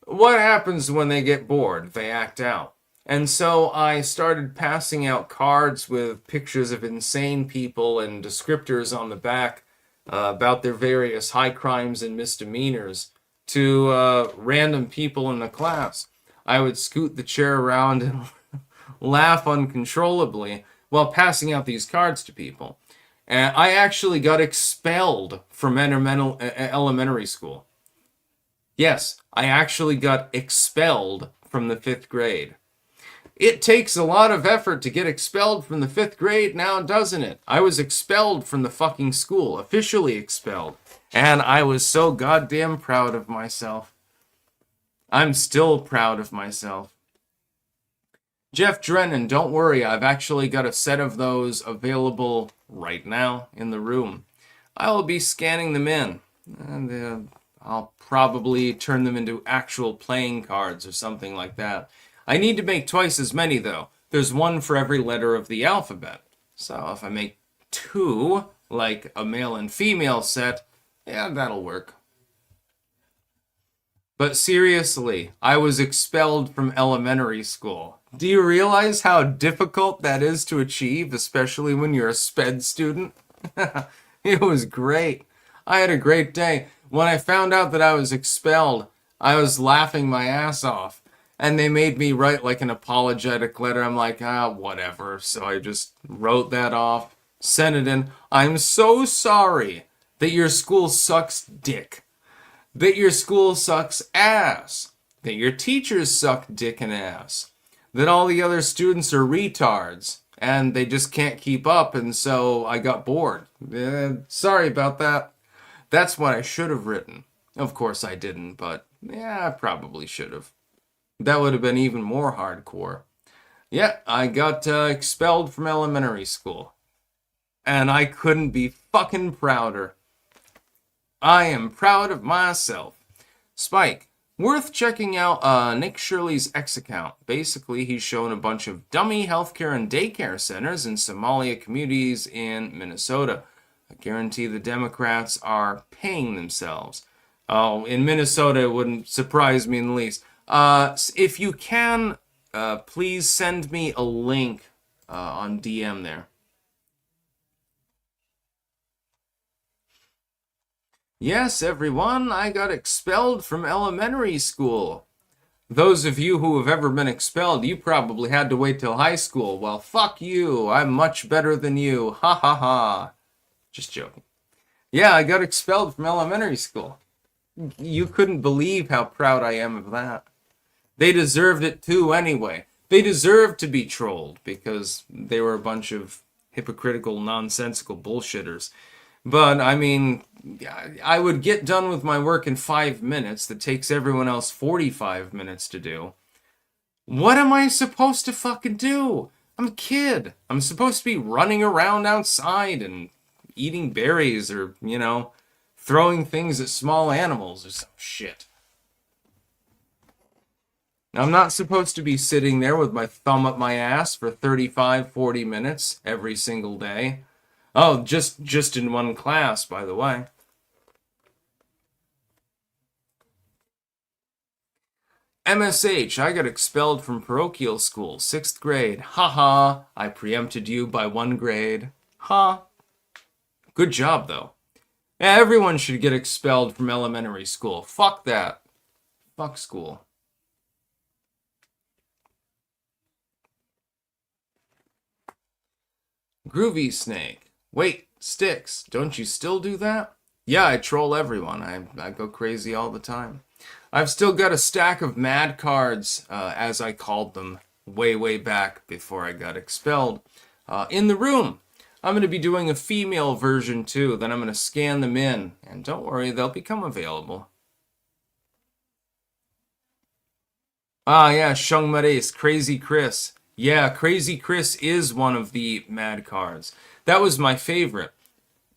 what happens when they get bored? They act out. And so I started passing out cards with pictures of insane people and descriptors on the back about their various high crimes and misdemeanors to random people in the class. I would scoot the chair around and laugh uncontrollably while passing out these cards to people. And I actually got expelled from elementary school. Yes, I actually got expelled from the 5th grade. It takes a lot of effort to get expelled from the 5th grade now, doesn't it? I was expelled from the fucking school, officially expelled. And I was so goddamn proud of myself. I'm still proud of myself. Jeff Drennan, don't worry, I've actually got a set of those available right now in the room. I will be scanning them in, and I'll probably turn them into actual playing cards or something like that. I need to make twice as many, though. There's one for every letter of the alphabet. So if I make 2, like a male and female set, yeah, that'll work. But seriously, I was expelled from elementary school. Do you realize how difficult that is to achieve, especially when you're a SPED student? It was great. I had a great day. When I found out that I was expelled, I was laughing my ass off. And they made me write like an apologetic letter. I'm like, whatever. So I just wrote that off, sent it in. I'm so sorry that your school sucks dick. That your school sucks ass. That your teachers suck dick and ass. That all the other students are retards. And they just can't keep up. And so I got bored. Sorry about that. That's what I should have written. Of course I didn't, but yeah, I probably should have. That would have been even more hardcore. Yeah, I got expelled from elementary school. And I couldn't be fucking prouder. I am proud of myself. Spike, worth checking out Nick Shirley's X account. Basically, he's shown a bunch of dummy healthcare and daycare centers in Somalia communities in Minnesota. I guarantee the Democrats are paying themselves. Oh, in Minnesota, it wouldn't surprise me in the least. If you can, please send me a link on DM there. Yes, everyone, I got expelled from elementary school. Those of you who have ever been expelled, you probably had to wait till high school. Well, fuck you. I'm much better than you. Ha ha ha. Just joking. Yeah, I got expelled from elementary school. You couldn't believe how proud I am of that. They deserved it too anyway. They deserved to be trolled because they were a bunch of hypocritical, nonsensical bullshitters. But, I mean, I would get done with my work in 5 minutes that takes everyone else 45 minutes to do. What am I supposed to fucking do? I'm a kid. I'm supposed to be running around outside and eating berries or, throwing things at small animals or some shit. I'm not supposed to be sitting there with my thumb up my ass for 35, 40 minutes every single day. Oh, just in one class, by the way. MSH, I got expelled from parochial school, 6th grade. Haha, I preempted you by 1 grade. Ha. Good job, though. Yeah, everyone should get expelled from elementary school. Fuck that. Fuck school. Groovy Snake. Wait, Sticks, don't you still do that? Yeah, I troll everyone. I go crazy all the time. I've still got a stack of mad cards, as I called them, way back before I got expelled, in the room. I'm going to be doing a female version too, then I'm going to scan them in, and don't worry, they'll become available. Ah, yeah, Shung Mares, Crazy Chris. Yeah, Crazy Chris is one of the mad cards. That was my favorite.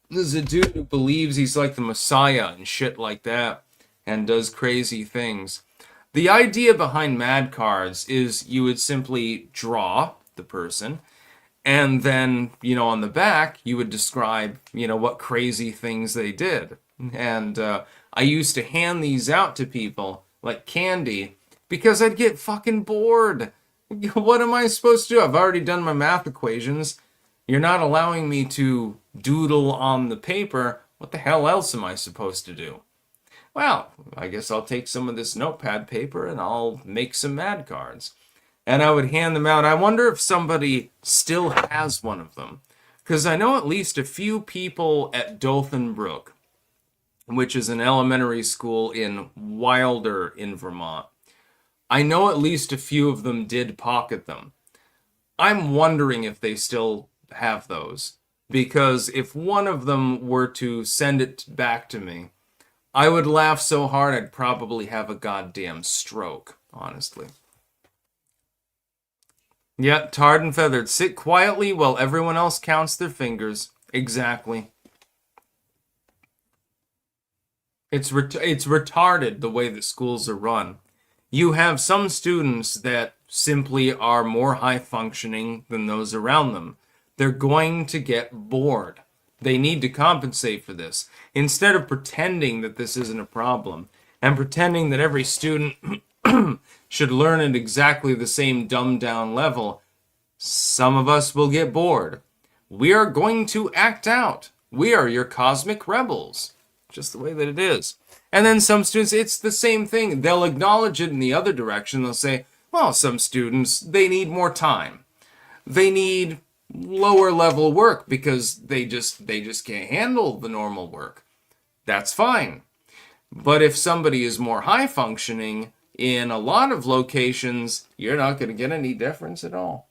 This is a dude who believes he's like the Messiah and shit like that, and does crazy things. The idea behind mad cards is you would simply draw the person, and then, on the back, you would describe, what crazy things they did. And I used to hand these out to people like candy because I'd get fucking bored. What am I supposed to do? I've already done my math equations. You're not allowing me to doodle on the paper. What the hell else am I supposed to do? Well, I guess I'll take some of this notepad paper and I'll make some mad cards. and I would hand them out. I wonder if somebody still has one of them. Because I know at least a few people at Dothan Brook, which is an elementary school in Wilder in Vermont. I know at least a few of them did pocket them. I'm wondering if they still have those. Because if one of them were to send it back to me, I would laugh so hard I'd probably have a goddamn stroke, honestly. Yeah, tarred and feathered. Sit quietly while everyone else counts their fingers. Exactly. It's retarded the way that schools are run. You have some students that simply are more high functioning than those around them. They're going to get bored. They need to compensate for this. Instead of pretending that this isn't a problem and pretending that every student should learn at exactly the same dumbed down level, some of us will get bored. We are going to act out. We are your cosmic rebels. Just the way that it is. And then some students, it's the same thing. They'll acknowledge it in the other direction. They'll say, well, some students, they need more time. They need lower level work because they just can't handle the normal work. That's fine. But if somebody is more high functioning in a lot of locations, you're not going to get any difference at all.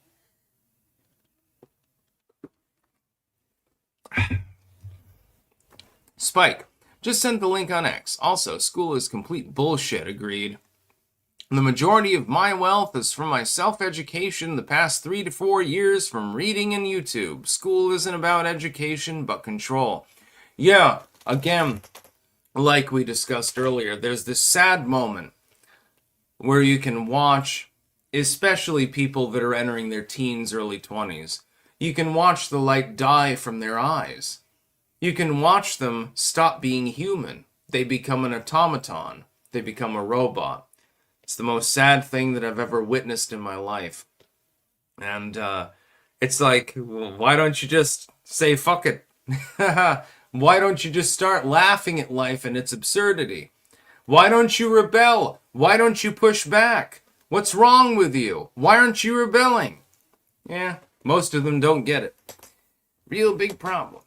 Spike, just sent the link on X. Also, school is complete bullshit, agreed. The majority of my wealth is from my self-education the past 3 to 4 years from reading and YouTube. School isn't about education, but control. Yeah, again, like we discussed earlier, there's this sad moment where you can watch, especially people that are entering their teens, early 20s, you can watch the light die from their eyes. You can watch them stop being human. They become an automaton. They become a robot. It's the most sad thing that I've ever witnessed in my life. And it's like, well, why don't you just say fuck it? Why don't you just start laughing at life and its absurdity? Why don't you rebel? Why don't you push back? What's wrong with you? Why aren't you rebelling? Yeah, most of them don't get it. Real big problem.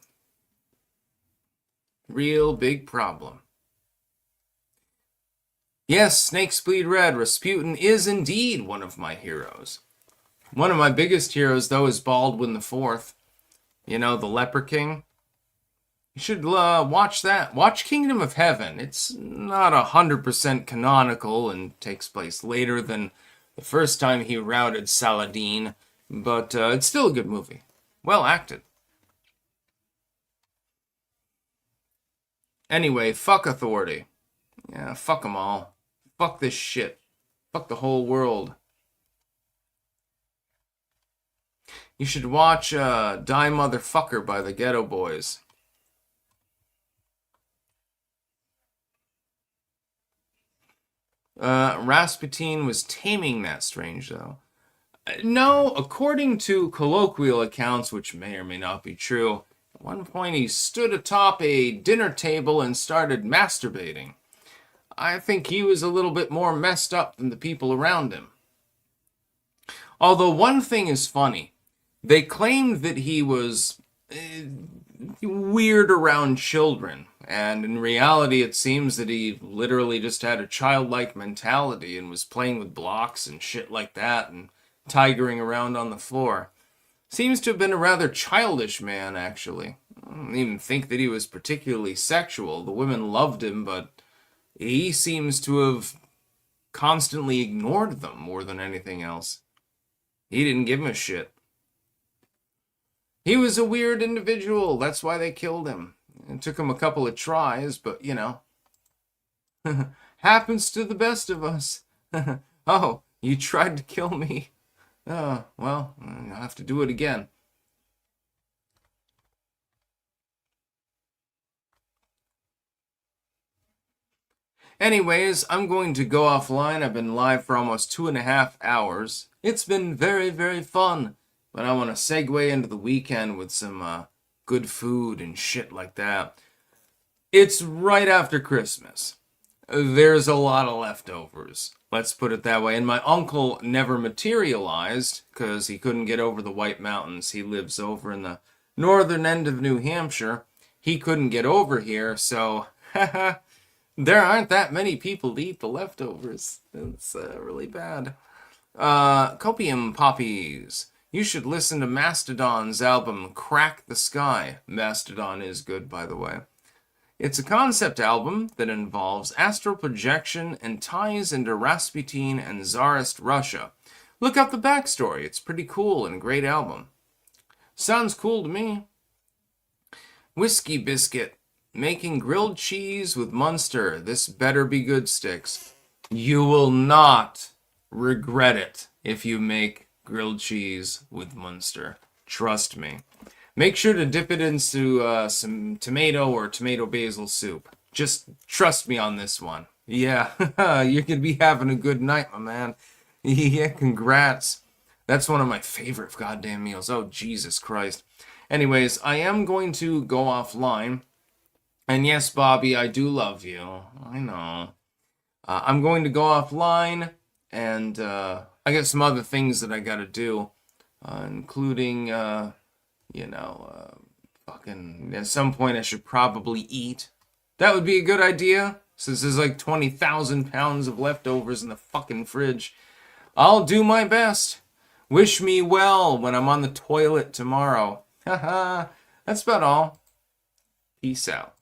Real big problem. Yes, snakes bleed red. Rasputin is indeed one of my heroes. One of my biggest heroes, though, is Baldwin the Fourth. You know, the Leper King. You should watch that. Watch Kingdom of Heaven. It's not 100% canonical and takes place later than the first time he routed Saladin, but it's still a good movie. Well acted. Anyway, fuck authority. Yeah, fuck them all. Fuck this shit. Fuck the whole world. You should watch Die Motherfucker by the Ghetto Boys. Rasputin was taming that strange, though. No, according to colloquial accounts, which may or may not be true, at one point he stood atop a dinner table and started masturbating. I think he was a little bit more messed up than the people around him. Although one thing is funny. They claimed that he was weird around children, and in reality it seems that he literally just had a childlike mentality and was playing with blocks and shit like that and tigering around on the floor. Seems to have been a rather childish man, actually. I don't even think that he was particularly sexual. The women loved him, but he seems to have constantly ignored them more than anything else. He didn't give him a shit. He was a weird individual. That's why they killed him. It took him a couple of tries, but, you know. Happens to the best of us. Oh, you tried to kill me. Oh, well, I'll have to do it again. Anyways, I'm going to go offline. I've been live for almost 2.5 hours. It's been very, very fun. But I want to segue into the weekend with some good food and shit like that. It's right after Christmas. There's a lot of leftovers. Let's put it that way. And my uncle never materialized because he couldn't get over the White Mountains. He lives over in the northern end of New Hampshire. He couldn't get over here, so there aren't that many people to eat the leftovers. It's really bad. Copium Poppies. You should listen to Mastodon's album, Crack the Sky. Mastodon is good, by the way. It's a concept album that involves astral projection and ties into Rasputin and Tsarist Russia. Look up the backstory. It's pretty cool and a great album. Sounds cool to me. Whiskey Biscuit. Making grilled cheese with Munster. This better be good, Sticks. You will not regret it if you make grilled cheese with Munster. Trust me. Make sure to dip it into some tomato or tomato basil soup. Just trust me on this one. Yeah, you're going to be having a good night, my man. Yeah, congrats. That's one of my favorite goddamn meals. Oh, Jesus Christ. Anyways, I am going to go offline. And yes, Bobby, I do love you. I know. I'm going to go offline, and I got some other things that I got to do, including... fucking at some point I should probably eat. That would be a good idea, since there's like 20,000 pounds of leftovers in the fucking fridge. I'll do my best. Wish me well when I'm on the toilet tomorrow. Haha. That's about all. Peace out.